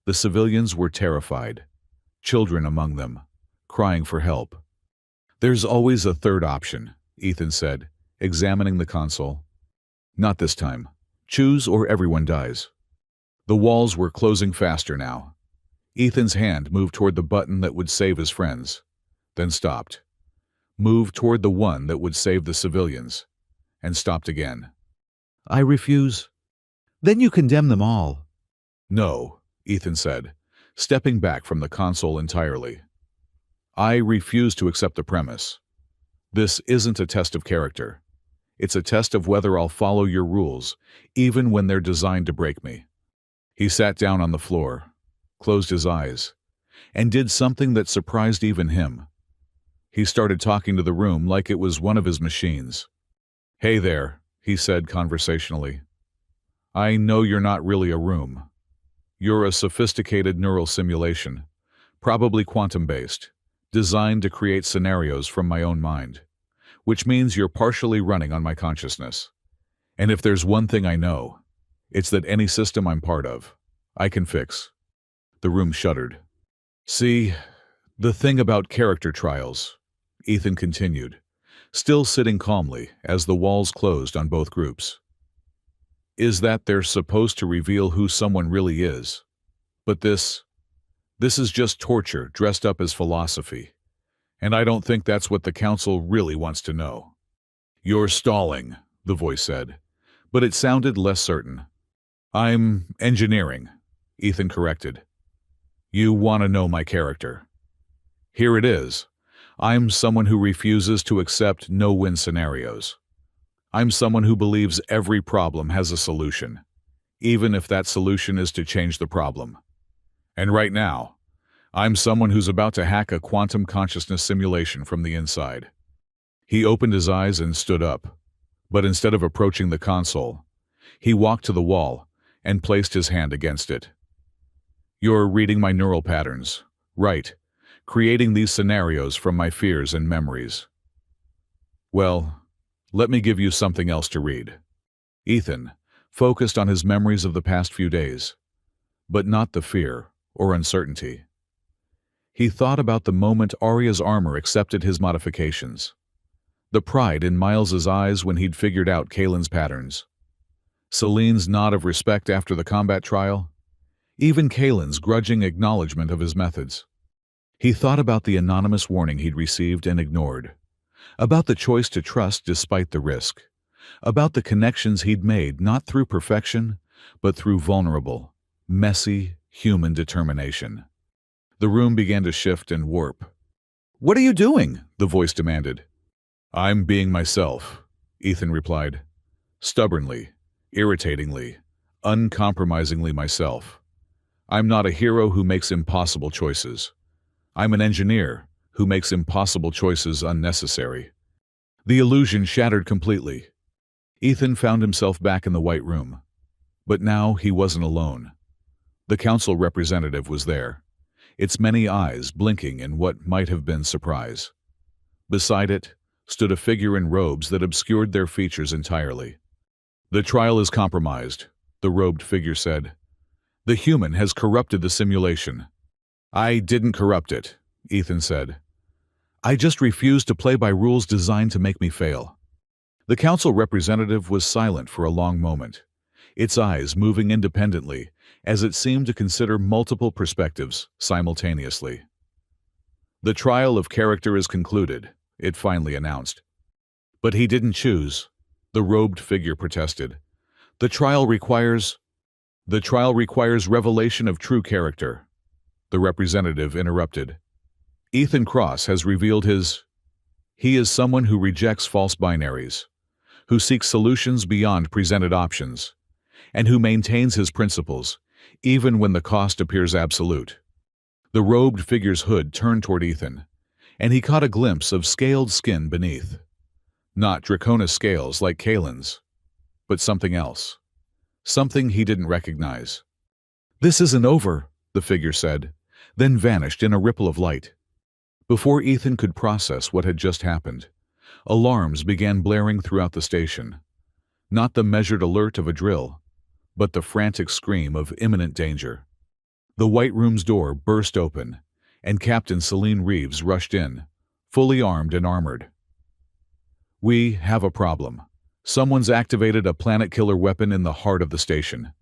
The civilians were terrified, children among them, crying for help. There's always a third option, Ethan said, examining the console. Not this time. Choose or everyone dies. The walls were closing faster now. Ethan's hand moved toward the button that would save his friends, then stopped. Moved toward the one that would save the civilians, and stopped again. I refuse. Then you condemn them all. No, Ethan said, stepping back from the console entirely. I refuse to accept the premise. This isn't a test of character. It's a test of whether I'll follow your rules, even when they're designed to break me. He sat down on the floor, closed his eyes, and did something that surprised even him. He started talking to the room like it was one of his machines. Hey there, he said conversationally. I know you're not really a room. You're a sophisticated neural simulation, probably quantum-based, designed to create scenarios from my own mind, which means you're partially running on my consciousness. And if there's one thing I know, it's that any system I'm part of, I can fix. The room shuddered. See, the thing about character trials, Ethan continued, still sitting calmly as the walls closed on both groups, is that they're supposed to reveal who someone really is. But this is just torture dressed up as philosophy, and I don't think that's what the council really wants to know. You're stalling, the voice said, but it sounded less certain. I'm engineering, Ethan corrected. You want to know my character. Here it is. I'm someone who refuses to accept no-win scenarios. I'm someone who believes every problem has a solution, even if that solution is to change the problem. And right now, I'm someone who's about to hack a quantum consciousness simulation from the inside. He opened his eyes and stood up, but instead of approaching the console, he walked to the wall and placed his hand against it. You're reading my neural patterns, right? Creating these scenarios from my fears and memories. Well, let me give you something else to read. Ethan focused on his memories of the past few days, but not the fear or uncertainty. He thought about the moment Arya's armor accepted his modifications, the pride in Miles's eyes when he'd figured out Kaylin's patterns, Celine's nod of respect after the combat trial, even Kaylin's grudging acknowledgement of his methods. He thought about the anonymous warning he'd received and ignored, about the choice to trust despite the risk, about the connections he'd made not through perfection, but through vulnerable, messy, human determination. The room began to shift and warp. What are you doing? The voice demanded. I'm being myself, Ethan replied. Stubbornly, irritatingly, uncompromisingly myself. I'm not a hero who makes impossible choices. I'm an engineer who makes impossible choices unnecessary. The illusion shattered completely. Ethan found himself back in the White Room. But now he wasn't alone. The council representative was there, its many eyes blinking in what might have been surprise. Beside it stood a figure in robes that obscured their features entirely. The trial is compromised, the robed figure said. The human has corrupted the simulation. I didn't corrupt it, Ethan said. I just refused to play by rules designed to make me fail. The council representative was silent for a long moment, its eyes moving independently as it seemed to consider multiple perspectives simultaneously. "The trial of character is concluded," it finally announced. "But he didn't choose," the robed figure protested. The trial requires revelation of true character," the representative interrupted. "Ethan Cross has revealed he is someone who rejects false binaries, who seeks solutions beyond presented options, and who maintains his principles, even when the cost appears absolute." The robed figure's hood turned toward Ethan, and he caught a glimpse of scaled skin beneath. Not draconis scales like Kalen's, but something else. Something he didn't recognize. "This isn't over," the figure said, then vanished in a ripple of light. Before Ethan could process what had just happened, alarms began blaring throughout the station. Not the measured alert of a drill, but the frantic scream of imminent danger. The White Room's door burst open, and Captain Celine Reeves rushed in, fully armed and armored. "We have a problem. Someone's activated a planet-killer weapon in the heart of the station.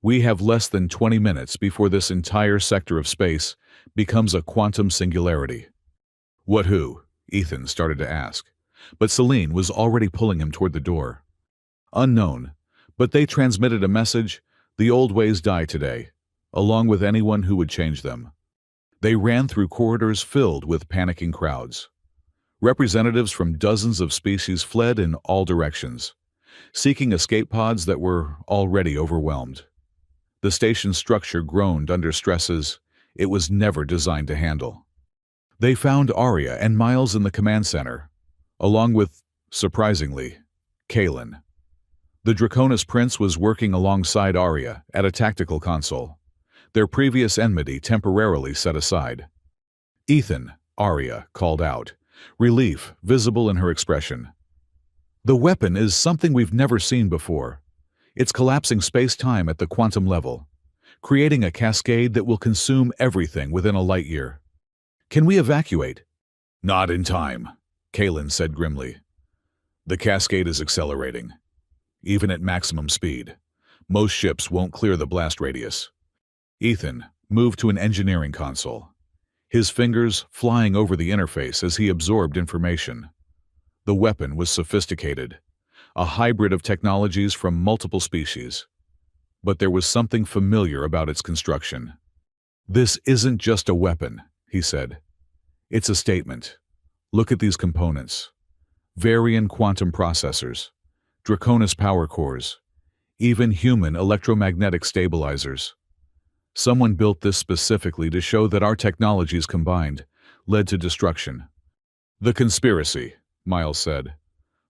We have less than 20 minutes before this entire sector of space becomes a quantum singularity." "What who?" Ethan started to ask, but Celine was already pulling him toward the door. "Unknown, but they transmitted a message: the old ways die today, along with anyone who would change them." They ran through corridors filled with panicking crowds. Representatives from dozens of species fled in all directions, seeking escape pods that were already overwhelmed. The station's structure groaned under stresses it was never designed to handle. They found Arya and Miles in the command center, along with, surprisingly, Kalen. The Draconis Prince was working alongside Arya at a tactical console, their previous enmity temporarily set aside. "Ethan," Arya called out, relief visible in her expression. "The weapon is something we've never seen before. It's collapsing space-time at the quantum level, creating a cascade that will consume everything within a light year. Can we evacuate?" "Not in time," Kalen said grimly. "The cascade is accelerating. Even at maximum speed, most ships won't clear the blast radius." Ethan moved to an engineering console, his fingers flying over the interface as he absorbed information. The weapon was sophisticated, a hybrid of technologies from multiple species. But there was something familiar about its construction. "This isn't just a weapon," he said. "It's a statement. Look at these components. Varian quantum processors, Draconis power cores, even human electromagnetic stabilizers. Someone built this specifically to show that our technologies combined led to destruction." "The conspiracy," Miles said,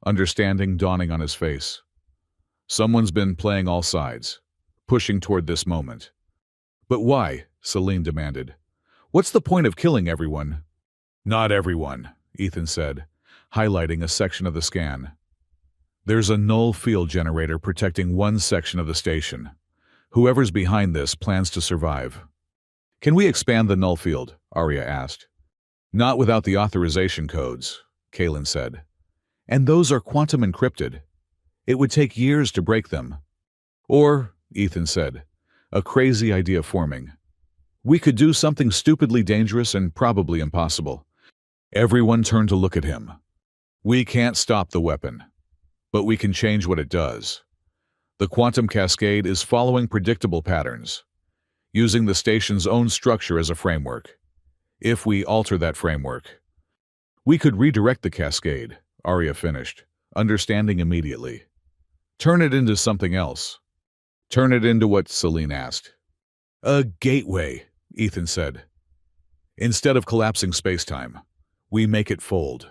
understanding dawning on his face. "Someone's been playing all sides, pushing toward this moment." "But why?" Celine demanded. "What's the point of killing everyone?" "Not everyone," Ethan said, highlighting a section of the scan. "There's a null field generator protecting one section of the station. Whoever's behind this plans to survive." "Can we expand the null field?" Arya asked. "Not without the authorization codes," Kalen said. "And those are quantum encrypted. It would take years to break them." "Or," Ethan said, a crazy idea forming, "we could do something stupidly dangerous and probably impossible." Everyone turned to look at him. "We can't stop the weapon, but we can change what it does. The quantum cascade is following predictable patterns, using the station's own structure as a framework. If we alter that framework, we could redirect the cascade," Arya finished, understanding immediately. "Turn it into something else." "Turn it into what?" Celine asked. "A gateway," Ethan said. "Instead of collapsing space-time, we make it fold,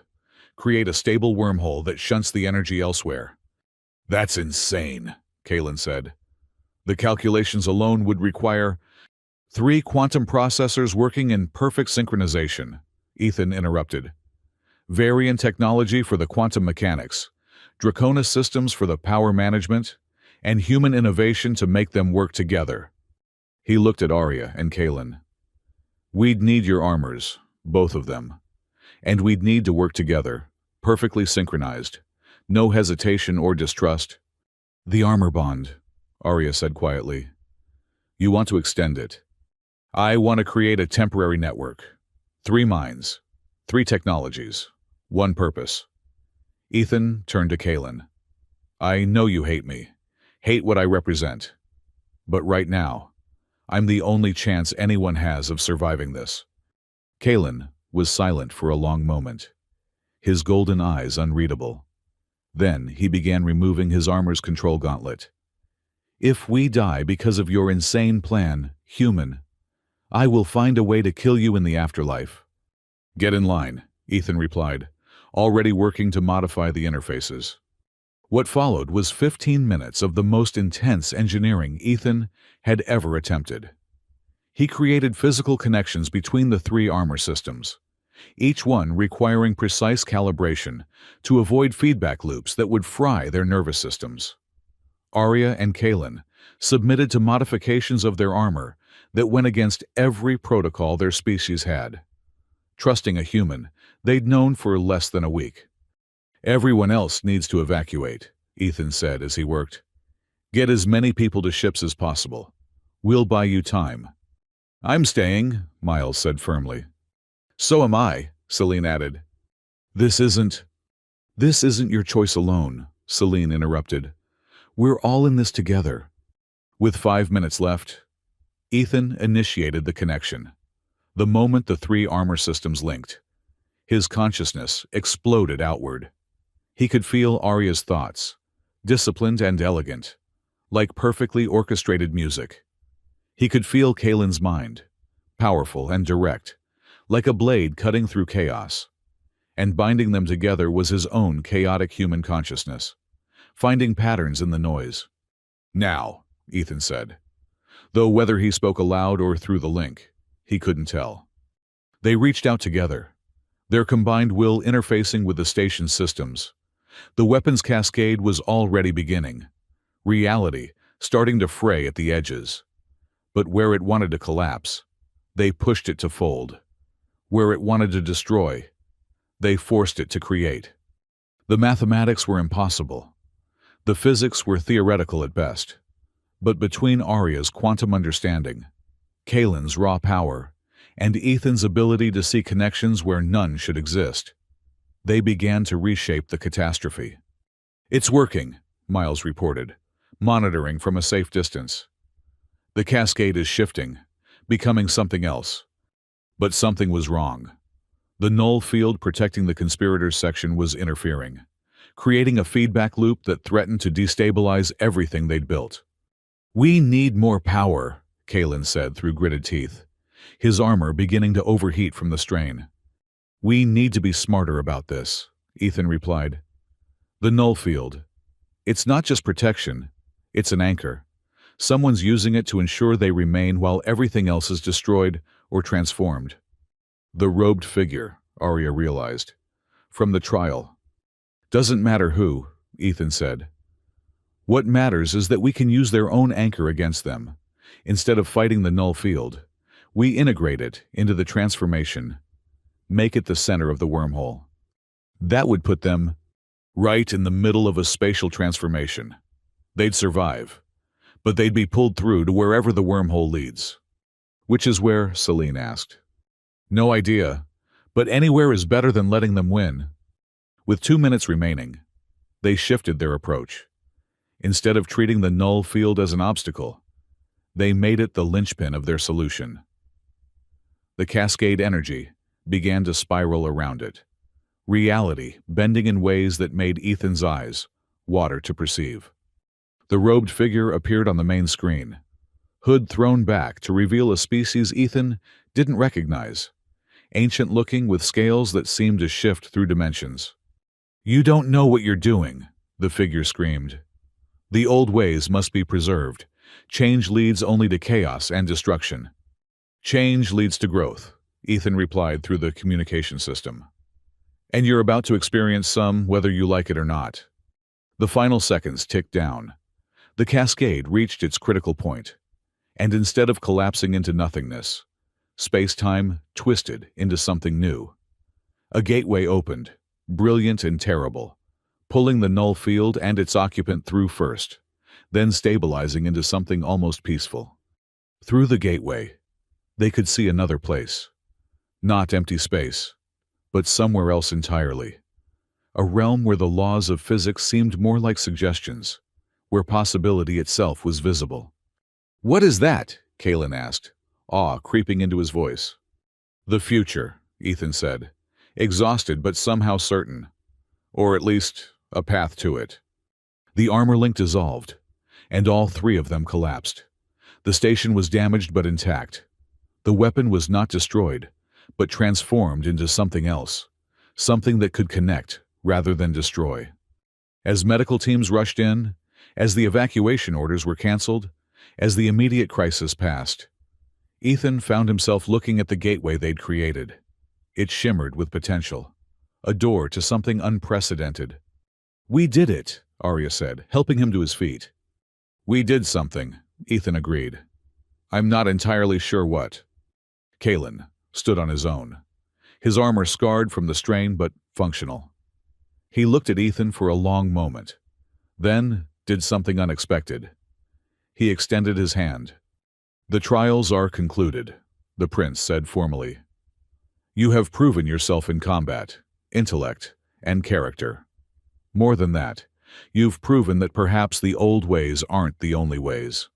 create a stable wormhole that shunts the energy elsewhere." "That's insane," Kalen said. "The calculations alone would require 3 quantum processors working in perfect synchronization," Ethan interrupted. "Varian technology for the quantum mechanics, Draconis systems for the power management, and human innovation to make them work together." He looked at Arya and Kalen. "We'd need your armors, both of them. And we'd need to work together, perfectly synchronized, No hesitation or distrust. "The armor bond," Arya said quietly. "You want to extend it. I want to create a temporary network. 3 minds, 3 technologies, 1 purpose." Ethan turned to Kaelin. "I know you hate me, hate what I represent. But right now, I'm the only chance anyone has of surviving this." Kaelin was silent for a long moment, his golden eyes unreadable. Then he began removing his armor's control gauntlet. "If we die because of your insane plan, human, I will find a way to kill you in the afterlife." "Get in line," Ethan replied, already working to modify the interfaces. What followed was 15 minutes of the most intense engineering Ethan had ever attempted. He created physical connections between the 3 armor systems, each one requiring precise calibration to avoid feedback loops that would fry their nervous systems. Arya and Kaelin submitted to modifications of their armor that went against every protocol their species had. Trusting a human they'd known for less than a week. "Everyone else needs to evacuate," Ethan said as he worked. "Get as many people to ships as possible. We'll buy you time." "I'm staying," Miles said firmly. "So am I," Celine added. This isn't your choice alone," Celine interrupted. "We're all in this together." With 5 minutes left, Ethan initiated the connection. The moment the 3 armor systems linked, his consciousness exploded outward. He could feel Arya's thoughts, disciplined and elegant, like perfectly orchestrated music. He could feel Kaelin's mind, powerful and direct, like a blade cutting through chaos. And binding them together was his own chaotic human consciousness, finding patterns in the noise. "Now," Ethan said, though whether he spoke aloud or through the link, he couldn't tell. They reached out together, their combined will interfacing with the station's systems. The weapons cascade was already beginning, reality starting to fray at the edges. But where it wanted to collapse, they pushed it to fold. Where it wanted to destroy, they forced it to create. The mathematics were impossible. The physics were theoretical at best. But between Arya's quantum understanding, Kaelin's raw power, and Ethan's ability to see connections where none should exist, they began to reshape the catastrophe. "It's working," Miles reported, monitoring from a safe distance. "The cascade is shifting, becoming something else." But something was wrong. The null field protecting the conspirators section was interfering, creating a feedback loop that threatened to destabilize everything they'd built. "We need more power," Kaelin said through gritted teeth, his armor beginning to overheat from the strain. "We need to be smarter about this," Ethan replied. "The null field. It's not just protection, it's an anchor. Someone's using it to ensure they remain while everything else is destroyed or transformed." The robed figure, Arya realized, from the trial. "Doesn't matter who," Ethan said. "What matters is that we can use their own anchor against them. Instead of fighting the null field, we integrate it into the transformation, make it the center of the wormhole. That would put them right in the middle of a spatial transformation. They'd survive, but they'd be pulled through to wherever the wormhole leads." "Which is where?" Celine asked. "No idea, but anywhere is better than letting them win." With 2 minutes remaining, they shifted their approach. Instead of treating the null field as an obstacle, they made it the linchpin of their solution. The cascade energy began to spiral around it, reality bending in ways that made Ethan's eyes water to perceive. The robed figure appeared on the main screen, hood thrown back to reveal a species Ethan didn't recognize, ancient-looking with scales that seemed to shift through dimensions. "You don't know what you're doing," the figure screamed. "The old ways must be preserved. Change leads only to chaos and destruction." "Change leads to growth," Ethan replied through the communication system. "And you're about to experience some, whether you like it or not." The final seconds ticked down. The cascade reached its critical point, and instead of collapsing into nothingness, space-time twisted into something new. A gateway opened, brilliant and terrible, pulling the null field and its occupant through first, then stabilizing into something almost peaceful. Through the gateway, they could see another place. Not empty space, but somewhere else entirely. A realm where the laws of physics seemed more like suggestions, where possibility itself was visible. "What is that?" Kalen asked, awe creeping into his voice. "The future," Ethan said, exhausted but somehow certain. Or at least, a path to it. The armor link dissolved, and all three of them collapsed. The station was damaged but intact. The weapon was not destroyed, but transformed into something else, something that could connect rather than destroy. As medical teams rushed in, as the evacuation orders were canceled, as the immediate crisis passed, Ethan found himself looking at the gateway they'd created. It shimmered with potential, a door to something unprecedented. "We did it," Arya said, helping him to his feet. "We did something," Ethan agreed. "I'm not entirely sure what." Kalen stood on his own, his armor scarred from the strain but functional. He looked at Ethan for a long moment, then did something unexpected. He extended his hand. "The trials are concluded," the prince said formally. "You have proven yourself in combat, intellect, and character. More than that, you've proven that perhaps the old ways aren't the only ways."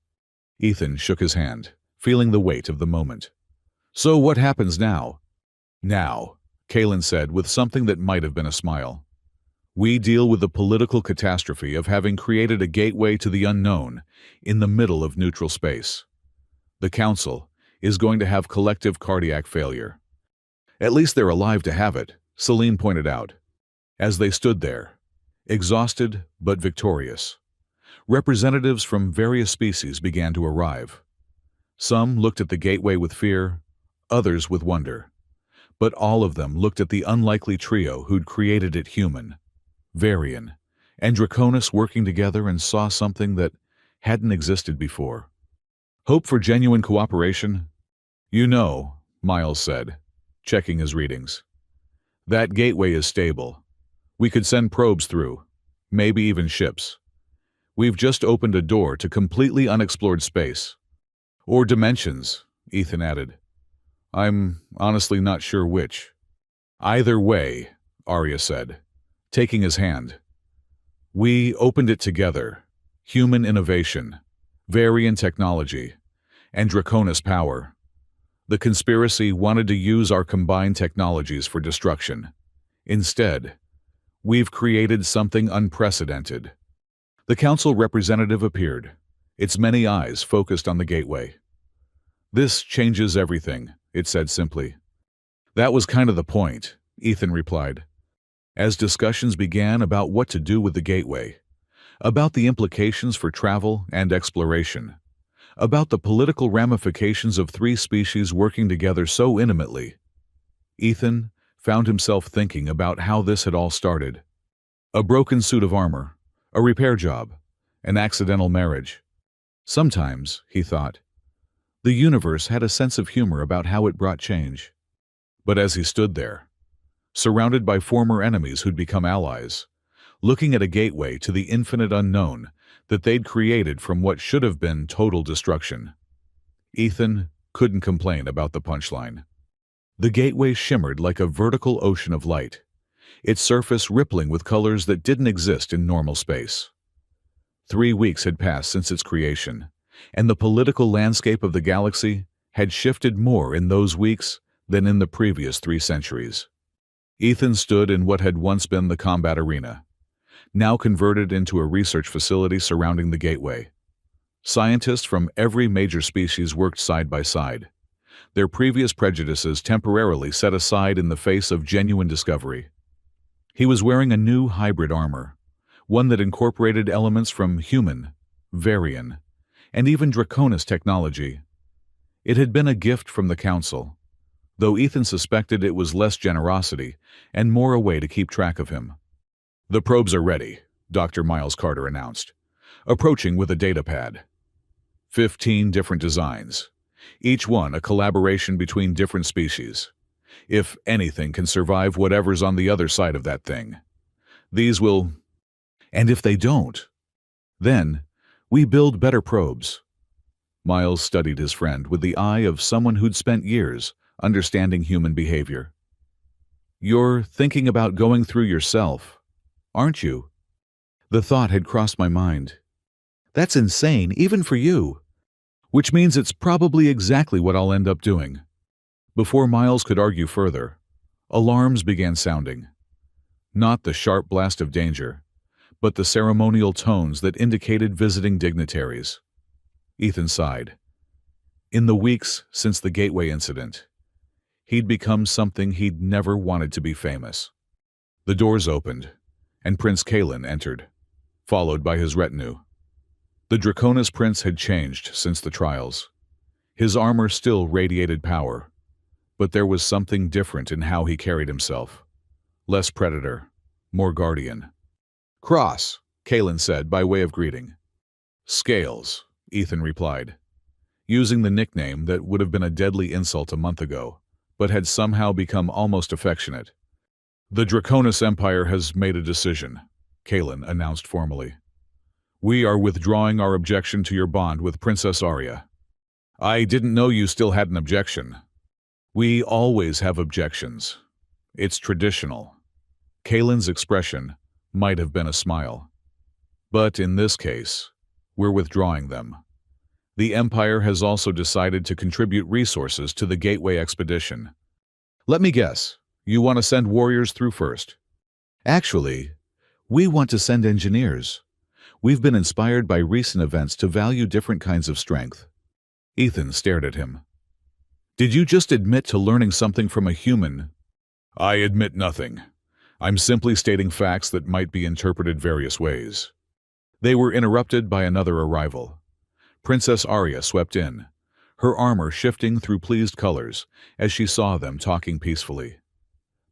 Ethan shook his hand, feeling the weight of the moment. "So what happens now?" "Now," Kalen said with something that might have been a smile, "we deal with the political catastrophe of having created a gateway to the unknown in the middle of neutral space. The Council is going to have collective cardiac failure. At least they're alive to have it," Celine pointed out. As they stood there, exhausted but victorious, representatives from various species began to arrive. Some looked at the gateway with fear, others with wonder. But all of them looked at the unlikely trio who'd created it human, Varian, and Draconis working together and saw something that hadn't existed before. "Hope for genuine cooperation?" "You know," Miles said, checking his readings. "That gateway is stable. We could send probes through, maybe even ships. We've just opened a door to completely unexplored space. Or dimensions," Ethan added. "I'm honestly not sure which." "Either way," Arya said, taking his hand. "We opened it together. Human innovation, Varian technology, and Draconis power. The conspiracy wanted to use our combined technologies for destruction. Instead, we've created something unprecedented." The council representative appeared, its many eyes focused on the gateway. "This changes everything," it said simply. "That was kind of the point," Ethan replied. As discussions began about what to do with the gateway, about the implications for travel and exploration, about the political ramifications of three species working together so intimately, Ethan found himself thinking about how this had all started. A broken suit of armor, a repair job, an accidental marriage. Sometimes, he thought, the universe had a sense of humor about how it brought change. But as he stood there, surrounded by former enemies who'd become allies, looking at a gateway to the infinite unknown that they'd created from what should have been total destruction, Ethan couldn't complain about the punchline. The gateway shimmered like a vertical ocean of light, its surface rippling with colors that didn't exist in normal space. 3 weeks had passed since its creation, and the political landscape of the galaxy had shifted more in those weeks than in the previous 3 centuries. Ethan stood in what had once been the combat arena, now converted into a research facility surrounding the gateway. Scientists from every major species worked side by side, their previous prejudices temporarily set aside in the face of genuine discovery. He was wearing a new hybrid armor, one that incorporated elements from human, Varian, and even Draconis technology. It had been a gift from the Council, though Ethan suspected it was less generosity and more a way to keep track of him. "The probes are ready," Dr. Miles Carter announced, approaching with a data pad. 15 different designs, each one a collaboration between different species. If anything can survive whatever's on the other side of that thing, these will And if they don't, then we build better probes. Miles studied his friend with the eye of someone who'd spent years understanding human behavior. You're thinking about going through yourself, aren't you? The thought had crossed my mind. That's insane, even for you. Which means it's probably exactly what I'll end up doing. Before Miles could argue further, alarms began sounding. Not the sharp blast of danger, but the ceremonial tones that indicated visiting dignitaries. Ethan sighed. In the weeks since the Gateway incident, he'd become something he'd never wanted to be famous. The doors opened, and Prince Kalen entered, followed by his retinue. The Draconis Prince had changed since the trials. His armor still radiated power, but there was something different in how he carried himself. Less predator, more guardian. "Cross," Kalen said by way of greeting. "Scales," Ethan replied, using the nickname that would have been a deadly insult a month ago, but had somehow become almost affectionate. "The Draconis Empire has made a decision," Kalen announced formally. "We are withdrawing our objection to your bond with Princess Arya." "I didn't know you still had an objection." "We always have objections. It's traditional." Kalen's expression might have been a smile. "But in this case, we're withdrawing them. The Empire has also decided to contribute resources to the Gateway expedition. Let me guess, you want to send warriors through first?" "Actually, we want to send engineers. We've been inspired by recent events to value different kinds of strength." Ethan stared at him. "Did you just admit to learning something from a human?" "I admit nothing. I'm simply stating facts that might be interpreted various ways." They were interrupted by another arrival. Princess Arya swept in, her armor shifting through pleased colors as she saw them talking peacefully.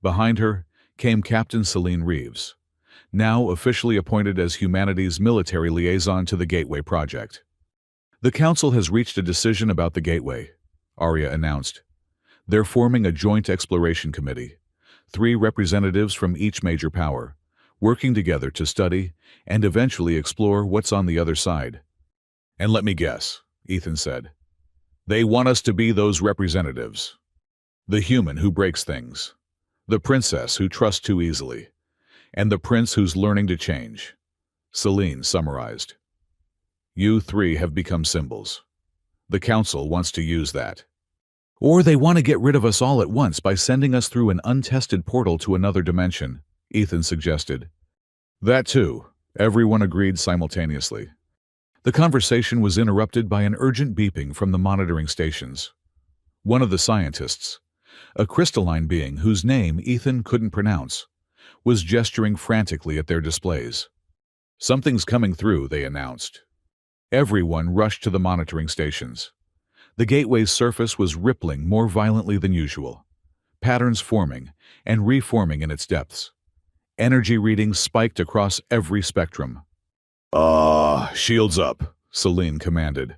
Behind her came Captain Celine Reeves, now officially appointed as humanity's military liaison to the Gateway project. "The Council has reached a decision about the Gateway," Arya announced. "They're forming a joint exploration committee, 3 representatives from each major power, working together to study and eventually explore what's on the other side." "And let me guess," Ethan said. "They want us to be those representatives. The human who breaks things, the princess who trusts too easily, and the prince who's learning to change," Celine summarized. "You 3 have become symbols. The Council wants to use that. Or they want to get rid of us all at once by sending us through an untested portal to another dimension," Ethan suggested. "That too," everyone agreed simultaneously. The conversation was interrupted by an urgent beeping from the monitoring stations. One of the scientists, a crystalline being whose name Ethan couldn't pronounce, was gesturing frantically at their displays. "Something's coming through," they announced. Everyone rushed to the monitoring stations. The Gateway's surface was rippling more violently than usual, patterns forming and reforming in its depths. Energy readings spiked across every spectrum. Shields up," Celine commanded,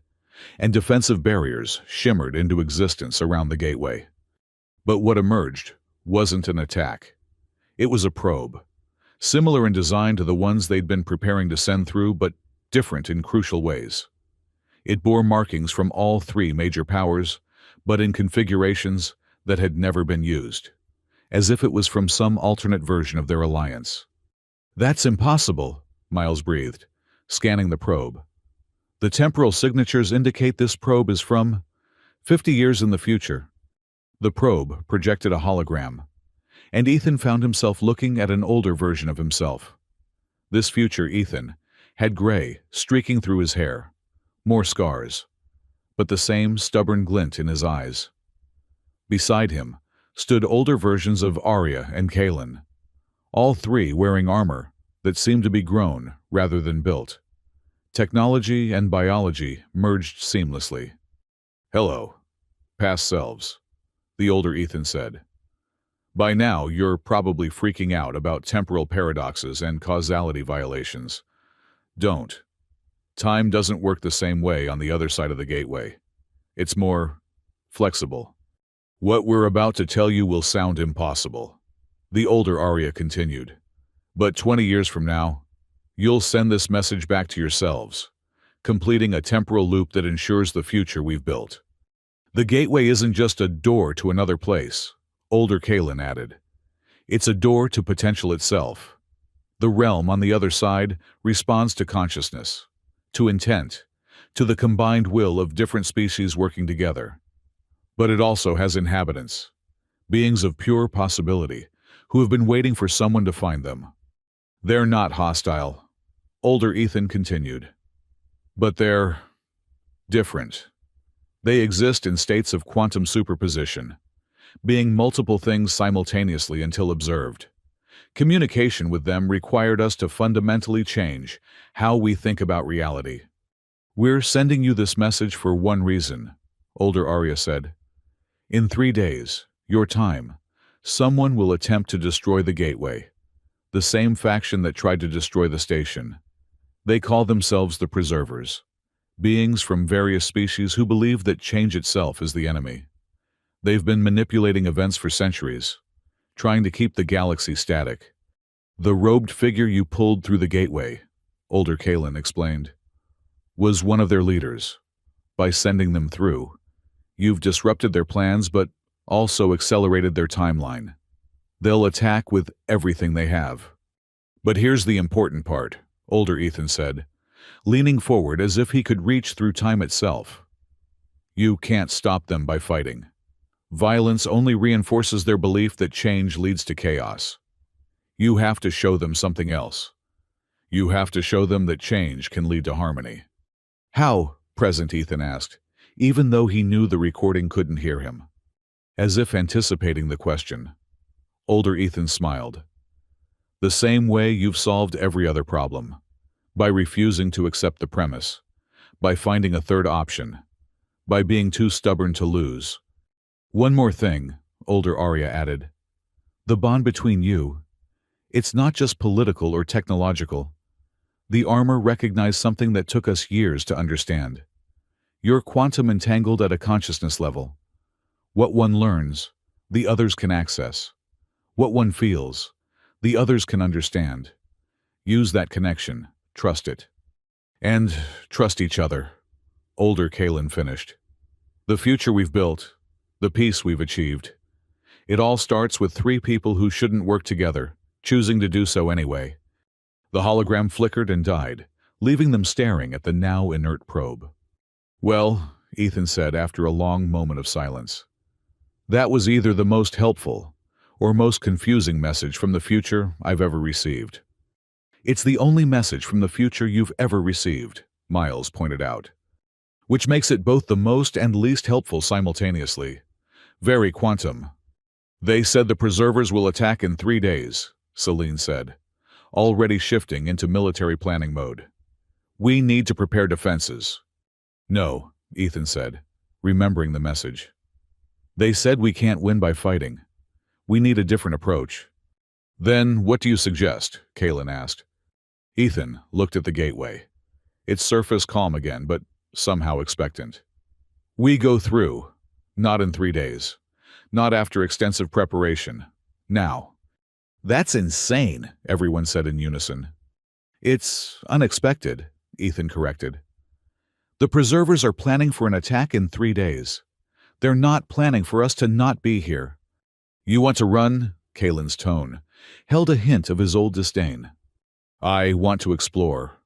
and defensive barriers shimmered into existence around the Gateway. But what emerged wasn't an attack. It was a probe, similar in design to the ones they'd been preparing to send through, but different in crucial ways. It bore markings from all 3 major powers, but in configurations that had never been used, as if it was from some alternate version of their alliance. "That's impossible," Miles breathed, scanning the probe. "The temporal signatures indicate this probe is from 50 years in the future." The probe projected a hologram, and Ethan found himself looking at an older version of himself. This future Ethan had gray streaking through his hair, more scars, but the same stubborn glint in his eyes. Beside him stood older versions of Arya and Kalen, all 3 wearing armor that seemed to be grown rather than built. Technology and biology merged seamlessly. "Hello, past selves," the older Ethan said. "By now, you're probably freaking out about temporal paradoxes and causality violations. Don't. Time doesn't work the same way on the other side of the Gateway. It's more flexible. What we're about to tell you will sound impossible," the older Arya continued. "But 20 years from now, You'll send this message back to yourselves, completing a temporal loop that ensures the future we've built. The gateway isn't just a door to another place, older Kalen added. It's a door to potential itself. The realm on the other side responds to consciousness, to intent, to the combined will of different species working together. But it also has inhabitants, beings of pure possibility, who have been waiting for someone to find them. They're not hostile, older Ethan continued. But they're different. They exist in states of quantum superposition, being multiple things simultaneously until observed. Communication with them required us to fundamentally change how we think about reality. We're sending you this message for one reason, older Arya said. In 3 days, your time, someone will attempt to destroy the gateway, the same faction that tried to destroy the station. They call themselves the Preservers, beings from various species who believe that change itself is the enemy. They've been manipulating events for centuries, trying to keep the galaxy static. The robed figure you pulled through the gateway, older Kalen explained, was one of their leaders. By sending them through, you've disrupted their plans but also accelerated their timeline. They'll attack with everything they have. But here's the important part, older Ethan said, leaning forward as if he could reach through time itself. You can't stop them by fighting. Violence only reinforces their belief that change leads to chaos. You have to show them something else. You have to show them that change can lead to harmony. How? Present Ethan asked, even though he knew the recording couldn't hear him. As if anticipating the question, older Ethan smiled. The same way you've solved every other problem, by refusing to accept the premise, by finding a third option, by being too stubborn to lose. One more thing, older Arya added. The bond between you, it's not just political or technological. The armor recognized something that took us years to understand. You're quantum entangled at a consciousness level. What one learns, the others can access. What one feels, the others can understand. Use that connection, trust it. And trust each other, older Kalen finished. The future we've built, the peace we've achieved, it all starts with 3 people who shouldn't work together, choosing to do so anyway. The hologram flickered and died, leaving them staring at the now inert probe. Well, Ethan said after a long moment of silence, that was either the most helpful or most confusing message from the future I've ever received. It's the only message from the future you've ever received, Miles pointed out, which makes it both the most and least helpful simultaneously. Very quantum. They said the Preservers will attack in 3 days, Celine said, already shifting into military planning mode. We need to prepare defenses. No, Ethan said, remembering the message. They said we can't win by fighting. We need a different approach. Then what do you suggest? Kalen asked. Ethan looked at the gateway, its surface calm again, but somehow expectant. We go through, not in 3 days, not after extensive preparation, now. That's insane, everyone said in unison. It's unexpected, Ethan corrected. The Preservers are planning for an attack in 3 days. They're not planning for us to not be here. You want to run? Kalen's tone held a hint of his old disdain. I want to explore.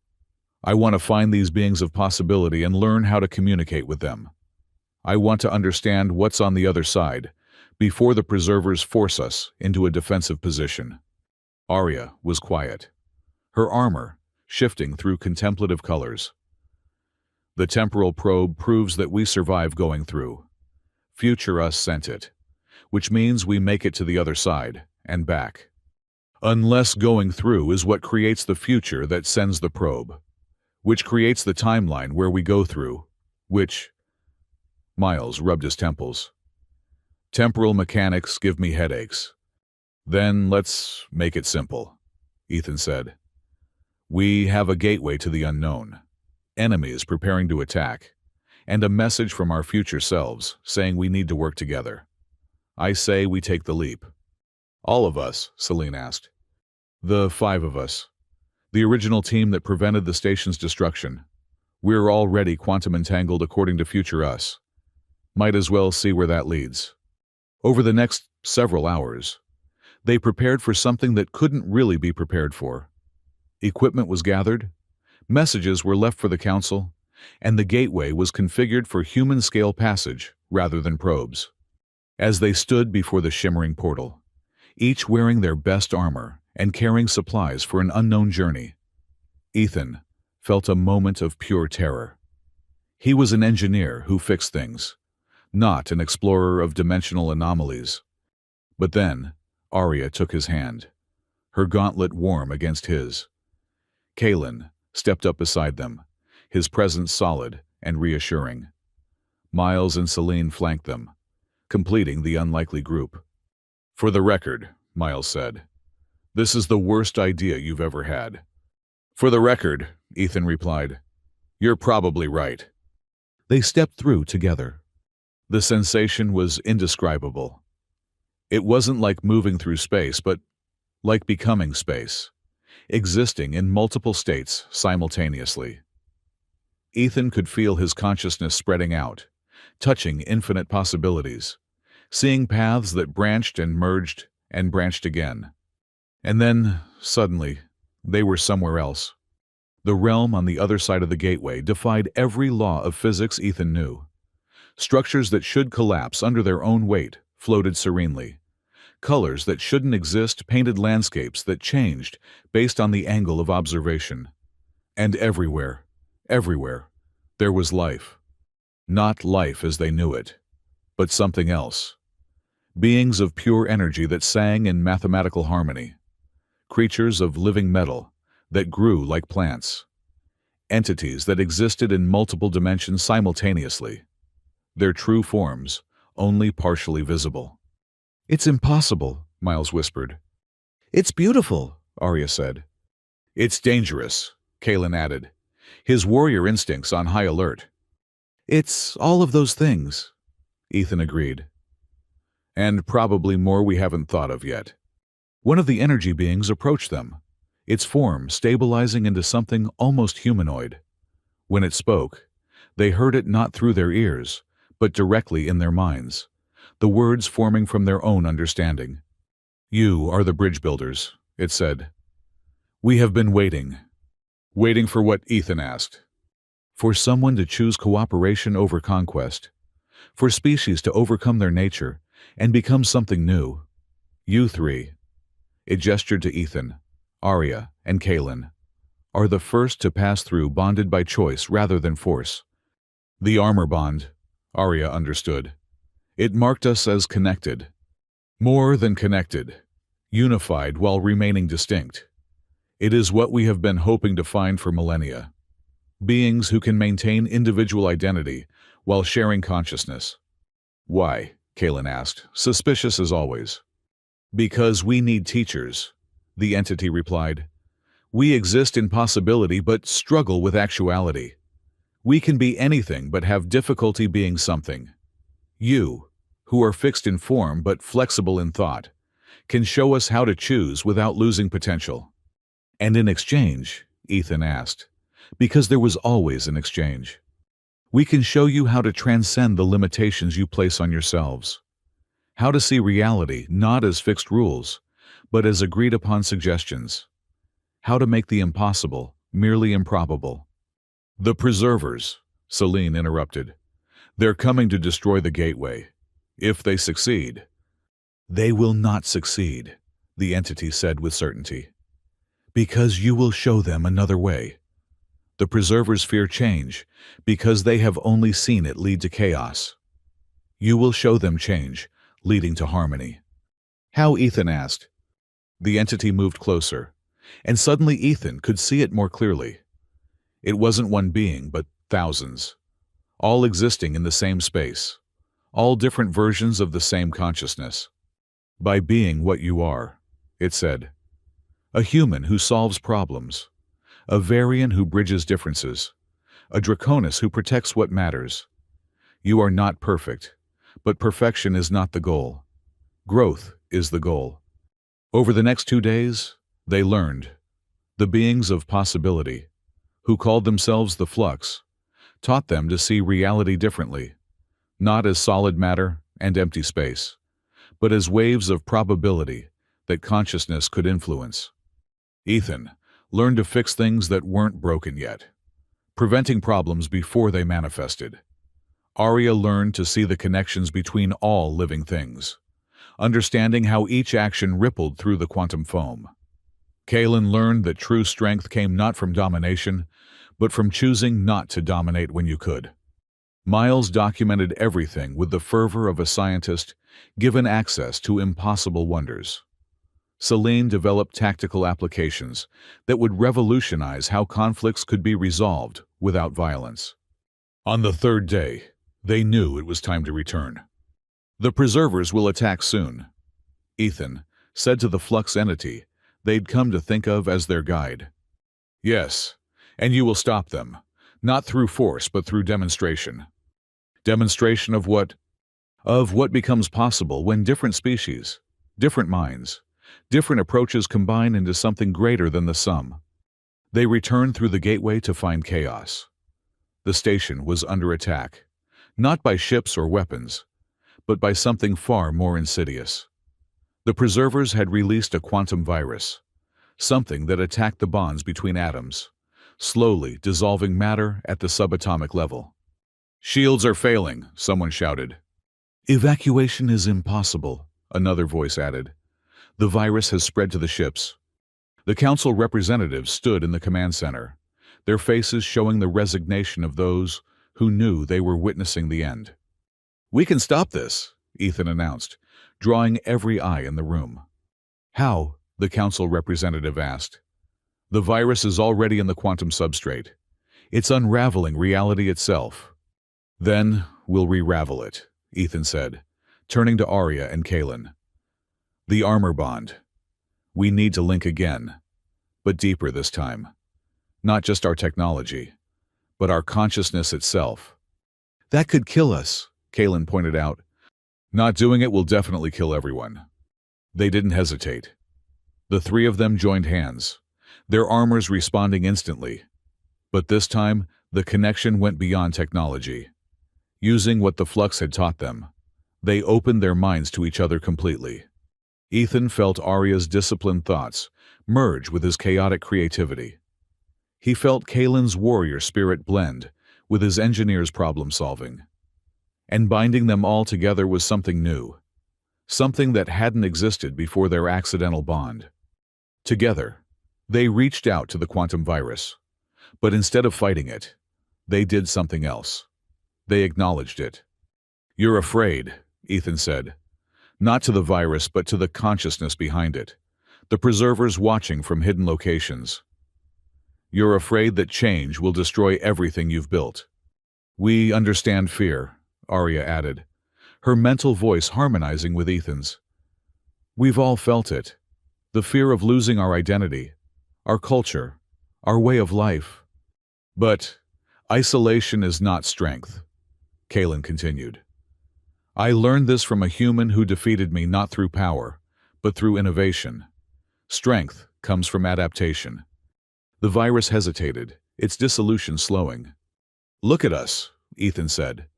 I want to find these beings of possibility and learn how to communicate with them. I want to understand what's on the other side before the Preservers force us into a defensive position. Arya was quiet, her armor shifting through contemplative colors. The temporal probe proves that we survive going through. Future us sent it, which means we make it to the other side and back. Unless going through is what creates the future that sends the probe, which creates the timeline where we go through, which... Miles rubbed his temples. Temporal mechanics give me headaches. Then let's make it simple, Ethan said. We have a gateway to the unknown, enemies preparing to attack, and a message from our future selves saying we need to work together. I say we take the leap. All of us, Celine asked. The 5 of us. The original team that prevented the station's destruction. We're already quantum entangled according to future us. Might as well see where that leads. Over the next several hours, they prepared for something that couldn't really be prepared for. Equipment was gathered, messages were left for the Council, and the gateway was configured for human-scale passage rather than probes. As they stood before the shimmering portal, each wearing their best armor and carrying supplies for an unknown journey, Ethan felt a moment of pure terror. He was an engineer who fixed things, not an explorer of dimensional anomalies. But then, Arya took his hand, her gauntlet warm against his. Kalen stepped up beside them, his presence solid and reassuring. Miles and Celine flanked them, completing the unlikely group. "For the record," Miles said, "this is the worst idea you've ever had." "For the record," Ethan replied, "you're probably right." They stepped through together. The sensation was indescribable. It wasn't like moving through space, but like becoming space, existing in multiple states simultaneously. Ethan could feel his consciousness spreading out, touching infinite possibilities, seeing paths that branched and branched again. And then, suddenly, they were somewhere else. The realm on the other side of the gateway defied every law of physics Ethan knew. Structures that should collapse under their own weight floated serenely. Colors that shouldn't exist painted landscapes that changed based on the angle of observation. And everywhere, there was life. Not life as they knew it, but something else. Beings of pure energy that sang in mathematical harmony. Creatures of living metal that grew like plants. Entities that existed in multiple dimensions simultaneously. Their true forms only partially visible. "It's impossible," Miles whispered. "It's beautiful," Arya said. "It's dangerous," Kalen added, his warrior instincts on high alert. "It's all of those things," Ethan agreed. "And probably more we haven't thought of yet." One of the energy beings approached them, its form stabilizing into something almost humanoid. When it spoke, they heard it not through their ears, but directly in their minds, the words forming from their own understanding. "You are the bridge builders," it said. "We have been waiting." Waiting for what, Ethan asked. For someone to choose cooperation over conquest. For species to overcome their nature and become something new. You three, it gestured to Ethan, Arya, and Kalen, are the first to pass through bonded by choice rather than force. The armor bond, Arya understood. It marked us as connected. More than connected. Unified while remaining distinct. It is what we have been hoping to find for millennia. Beings who can maintain individual identity while sharing consciousness. "Why?" Kalen asked, suspicious as always. "Because we need teachers," the entity replied. "We exist in possibility but struggle with actuality. We can be anything but have difficulty being something. You, who are fixed in form but flexible in thought, can show us how to choose without losing potential." "And in exchange," Ethan asked, because there was always an exchange, "we can show you how to transcend the limitations you place on yourselves. How to see reality not as fixed rules, but as agreed-upon suggestions. How to make the impossible merely improbable." "The Preservers," Celine interrupted. "They're coming to destroy the gateway. If they succeed." "They will not succeed," the entity said with certainty. "Because you will show them another way. The Preservers fear change because they have only seen it lead to chaos. You will show them change, leading to harmony." "How?" Ethan asked. The entity moved closer, and suddenly Ethan could see it more clearly. It wasn't one being, but thousands, all existing in the same space, all different versions of the same consciousness. "By being what you are," it said. "A human who solves problems, a Varian who bridges differences, a Draconis who protects what matters. You are not perfect, but perfection is not the goal. Growth is the goal." Over the next 2 days, they learned. The beings of possibility, who called themselves the Flux, taught them to see reality differently, not as solid matter and empty space, but as waves of probability that consciousness could influence. Ethan learned to fix things that weren't broken yet, preventing problems before they manifested. Arya learned to see the connections between all living things, understanding how each action rippled through the quantum foam. Kaelin learned that true strength came not from domination, but from choosing not to dominate when you could. Miles documented everything with the fervor of a scientist given access to impossible wonders. Celine developed tactical applications that would revolutionize how conflicts could be resolved without violence. On the third day, they knew it was time to return. The preservers will attack soon, Ethan said to the Flux entity they'd come to think of as their guide. Yes, and you will stop them, not through force but through demonstration. Demonstration of what? Of what becomes possible when different species, different minds, different approaches combine into something greater than the sum. They returned through the gateway to find chaos. The station was under attack, not by ships or weapons, but by something far more insidious. The preservers had released a quantum virus, something that attacked the bonds between atoms, slowly dissolving matter at the subatomic level. "Shields are failing," someone shouted. "Evacuation is impossible," another voice added. "The virus has spread to the ships." The council representatives stood in the command center, their faces showing the resignation of those who knew they were witnessing the end. "We can stop this," Ethan announced, drawing every eye in the room. "How?" the council representative asked. "The virus is already in the quantum substrate. It's unraveling reality itself." "Then we'll re-ravel it," Ethan said, turning to Arya and Kaelin. "The armor bond. We need to link again, but deeper this time. Not just our technology, but our consciousness itself." "That could kill us," Kaelin pointed out. "Not doing it will definitely kill everyone." They didn't hesitate. The three of them joined hands, their armors responding instantly. But this time, the connection went beyond technology. Using what the Flux had taught them, they opened their minds to each other completely. Ethan felt Arya's disciplined thoughts merge with his chaotic creativity. He felt Kaelin's warrior spirit blend with his engineer's problem-solving. And binding them all together was something new, something that hadn't existed before their accidental bond. Together, they reached out to the quantum virus, but instead of fighting it, they did something else. They acknowledged it. "You're afraid," Ethan said, not to the virus but to the consciousness behind it, the preservers watching from hidden locations. "You're afraid that change will destroy everything you've built." "We understand fear," Arya added, her mental voice harmonizing with Ethan's. "We've all felt it. The fear of losing our identity, our culture, our way of life. But isolation is not strength," Kaelin continued. "I learned this from a human who defeated me not through power, but through innovation. Strength comes from adaptation." The virus hesitated, its dissolution slowing. "Look at us," Ethan said,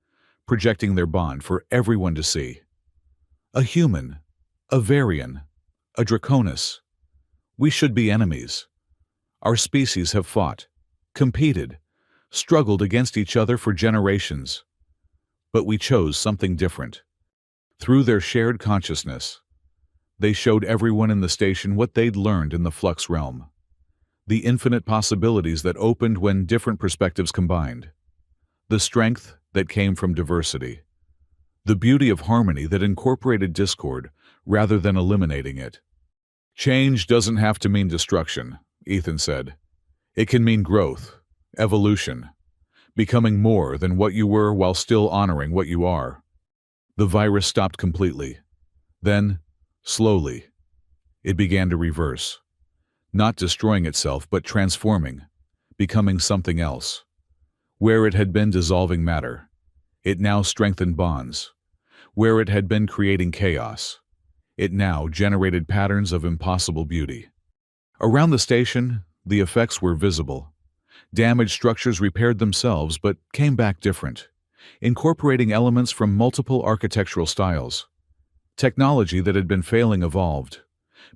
projecting their bond for everyone to see. "A human, a Varian, a Draconis. We should be enemies. Our species have fought, competed, struggled against each other for generations. But we chose something different. Through their shared consciousness, they showed everyone in the station what they'd learned in the Flux realm. The infinite possibilities that opened when different perspectives combined. The strength that came from diversity. The beauty of harmony that incorporated discord rather than eliminating it. "Change doesn't have to mean destruction," Ethan said. "It can mean growth, evolution, becoming more than what you were while still honoring what you are." The virus stopped completely. Then, slowly, it began to reverse. Not destroying itself, but transforming, becoming something else. Where it had been dissolving matter, it now strengthened bonds. Where it had been creating chaos, it now generated patterns of impossible beauty. Around the station, The effects were visible. Damaged structures repaired themselves but came back different, incorporating elements from multiple architectural styles. Technology that had been failing evolved,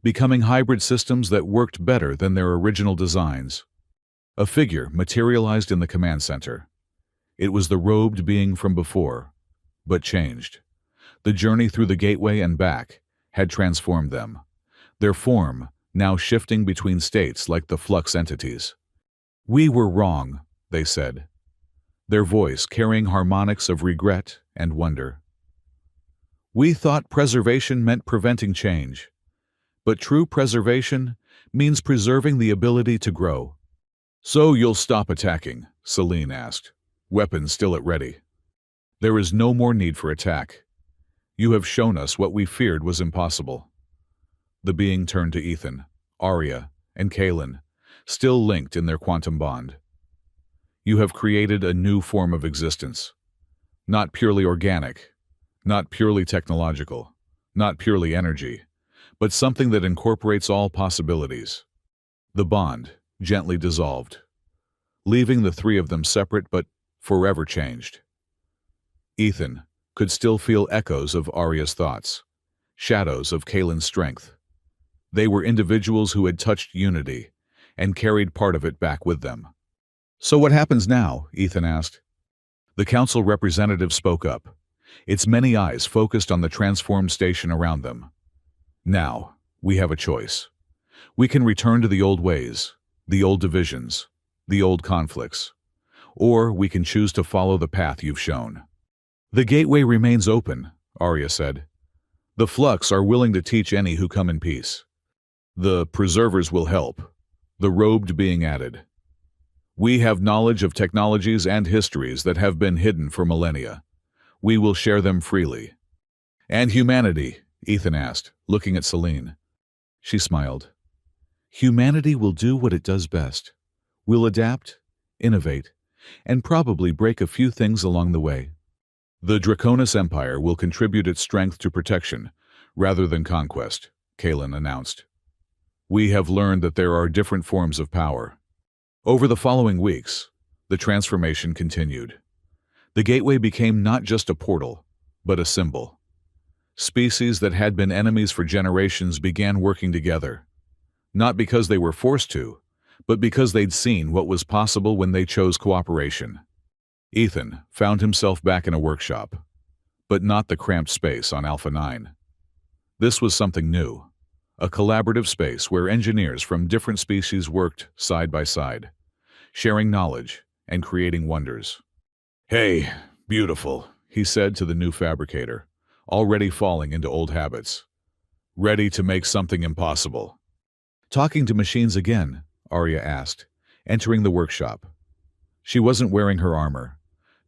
becoming hybrid systems that worked better than their original designs. A figure materialized in the command center. It was the robed being from before, but changed. The journey through the gateway and back had transformed them, their form now shifting between states like the flux entities. "We were wrong," they said, their voice carrying harmonics of regret and wonder. "We thought preservation meant preventing change, but true preservation means preserving the ability to grow." "So you'll stop attacking?" Celine asked, weapons still at ready. "There is no more need for attack. You have shown us what we feared was impossible." The being turned to Ethan, Arya, and Kaelin, still linked in their quantum bond. "You have created a new form of existence. Not purely organic, not purely technological, not purely energy, but something that incorporates all possibilities." The bond gently dissolved, leaving the three of them separate but forever changed. Ethan could still feel echoes of Arya's thoughts, shadows of Kaelin's strength. They were individuals who had touched unity and carried part of it back with them. "So what happens now?" Ethan asked. The council representative spoke up, its many eyes focused on the transformed station around them. "Now, we have a choice. We can return to the old ways, the old divisions, the old conflicts, or we can choose to follow the path you've shown." "The gateway remains open," Arya said. "The Flux are willing to teach any who come in peace. The Preservers will help," the robed being added. "We have knowledge of technologies and histories that have been hidden for millennia. We will share them freely." "And humanity?" Ethan asked, looking at Celine. She smiled. "Humanity will do what it does best. We'll adapt, innovate, and probably break a few things along the way. The Draconis Empire will contribute its strength to protection, rather than conquest," Kaelin announced. "We have learned that there are different forms of power." Over the following weeks, the transformation continued. The gateway became not just a portal, but a symbol. Species that had been enemies for generations began working together, not because they were forced to, but because they'd seen what was possible when they chose cooperation. Ethan found himself back in a workshop, but not the cramped space on Alpha 9. This was something new, a collaborative space where engineers from different species worked side by side, sharing knowledge and creating wonders. "Hey, beautiful," he said to the new fabricator, already falling into old habits. "Ready to make something impossible." "Talking to machines again?" Arya asked, entering the workshop. She wasn't wearing her armor,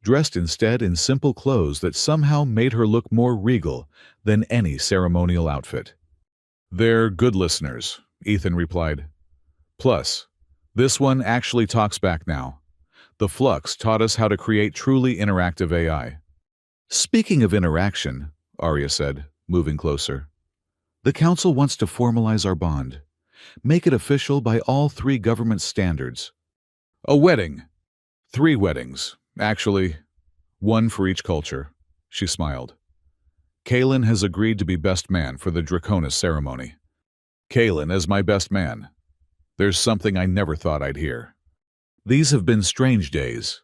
dressed instead in simple clothes that somehow made her look more regal than any ceremonial outfit. "They're good listeners," Ethan replied. "Plus, this one actually talks back now. The Flux taught us how to create truly interactive AI." "Speaking of interaction," Arya said, moving closer, "the Council wants to formalize our bond, make it official by all 3 government standards." "A wedding." 3 weddings, actually. 1 for each culture," she smiled. "Kaelin has agreed to be best man for the Draconis ceremony." "Kaelin as my best man. There's something I never thought I'd hear." "These have been strange days."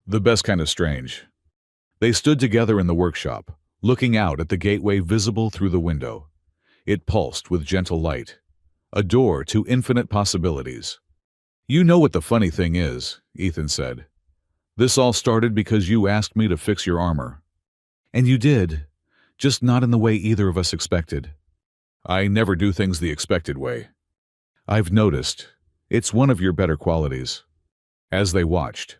"The best kind of strange." They stood together in the workshop, looking out at the gateway visible through the window. It pulsed with gentle light, a door to infinite possibilities. "You know what the funny thing is," Ethan said. "This all started because you asked me to fix your armor." "And you did, just not in the way either of us expected." "I never do things the expected way." "I've noticed. It's one of your better qualities." As they watched,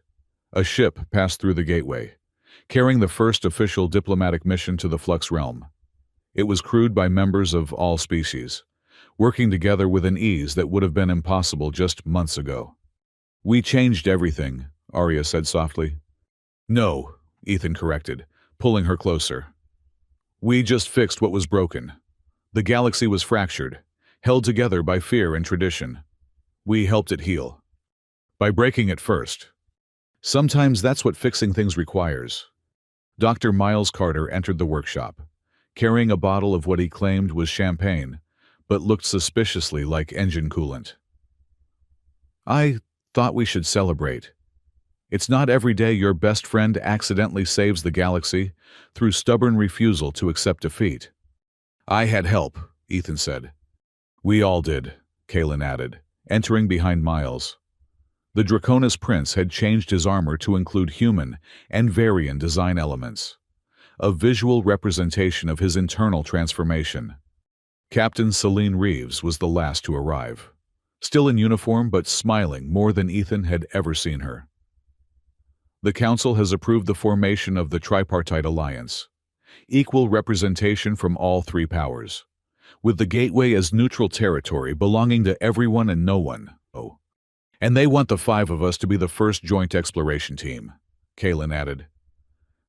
a ship passed through the gateway, carrying the first official diplomatic mission to the Flux realm. It was crewed by members of all species, working together with an ease that would have been impossible just months ago. "We changed everything," Arya said softly. "No," Ethan corrected, pulling her closer. "We just fixed what was broken. The galaxy was fractured, held together by fear and tradition. We helped it heal. By breaking it first. Sometimes that's what fixing things requires. Dr. Miles Carter entered the workshop, carrying a bottle of what he claimed was champagne, but looked suspiciously like engine coolant. I thought we should celebrate. It's not every day your best friend accidentally saves the galaxy through stubborn refusal to accept defeat. I had help, Ethan said. We all did, Kalen added, entering behind Miles. The Draconis Prince had changed his armor to include human and Varian design elements, a visual representation of his internal transformation. Captain Celine Reeves was the last to arrive, still in uniform but smiling more than Ethan had ever seen her. The Council has approved the formation of the Tripartite Alliance, equal representation from all three powers, with the Gateway as neutral territory belonging to everyone and no one. Oh. And they want the 5 of us to be the first joint exploration team, Kalen added,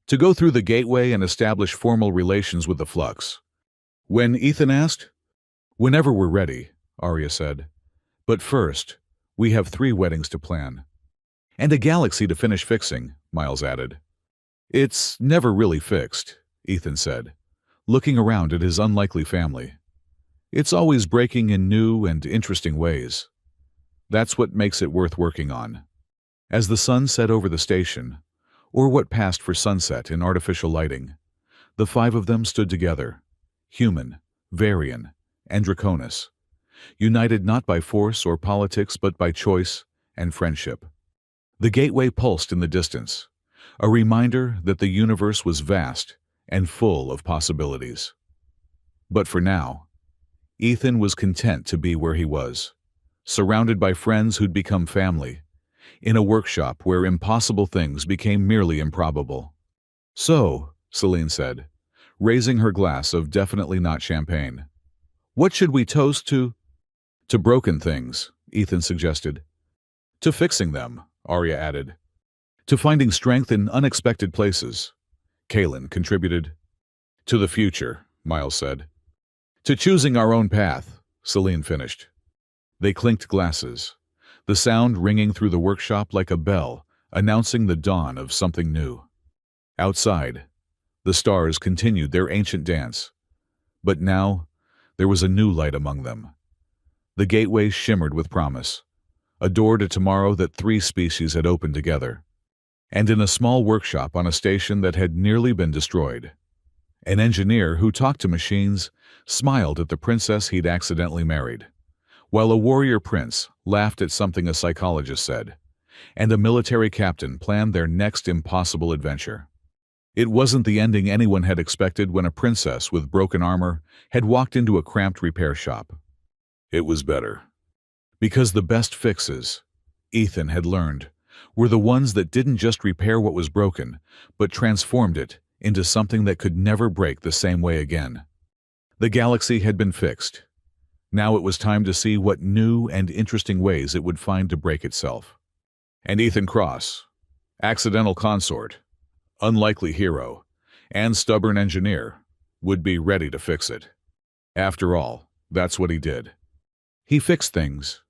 to go through the Gateway and establish formal relations with the Flux. When Ethan asked, "Whenever we're ready," Arya said. "But first, we have 3 weddings to plan. And a galaxy to finish fixing," Miles added. "It's never really fixed," Ethan said, looking around at his unlikely family. "It's always breaking in new and interesting ways. That's what makes it worth working on." As the sun set over the station, or what passed for sunset in artificial lighting, the 5 of them stood together, human, Varian, and Draconis, united not by force or politics but by choice and friendship. The Gateway pulsed in the distance, a reminder that the universe was vast and full of possibilities. But for now, Ethan was content to be where he was, surrounded by friends who'd become family, in a workshop where impossible things became merely improbable. "So," Celine said, raising her glass of definitely not champagne, "what should we toast to?" "To broken things," Ethan suggested. "To fixing them," Arya added. "To finding strength in unexpected places," Kalen contributed. "To the future," Miles said. "To choosing our own path," Celine finished. They clinked glasses, the sound ringing through the workshop like a bell, announcing the dawn of something new. Outside, the stars continued their ancient dance, but now there was a new light among them. The Gateway shimmered with promise, a door to tomorrow that 3 species had opened together. And in a small workshop on a station that had nearly been destroyed, an engineer who talked to machines smiled at the princess he'd accidentally married, while a warrior prince laughed at something a psychologist said, and a military captain planned their next impossible adventure. It wasn't the ending anyone had expected when a princess with broken armor had walked into a cramped repair shop. It was better. Because the best fixes, Ethan had learned, were the ones that didn't just repair what was broken, but transformed it into something that could never break the same way again. The galaxy had been fixed. Now it was time to see what new and interesting ways it would find to break itself. And Ethan Cross, accidental consort, unlikely hero, and stubborn engineer, would be ready to fix it. After all, that's what he did. He fixed things,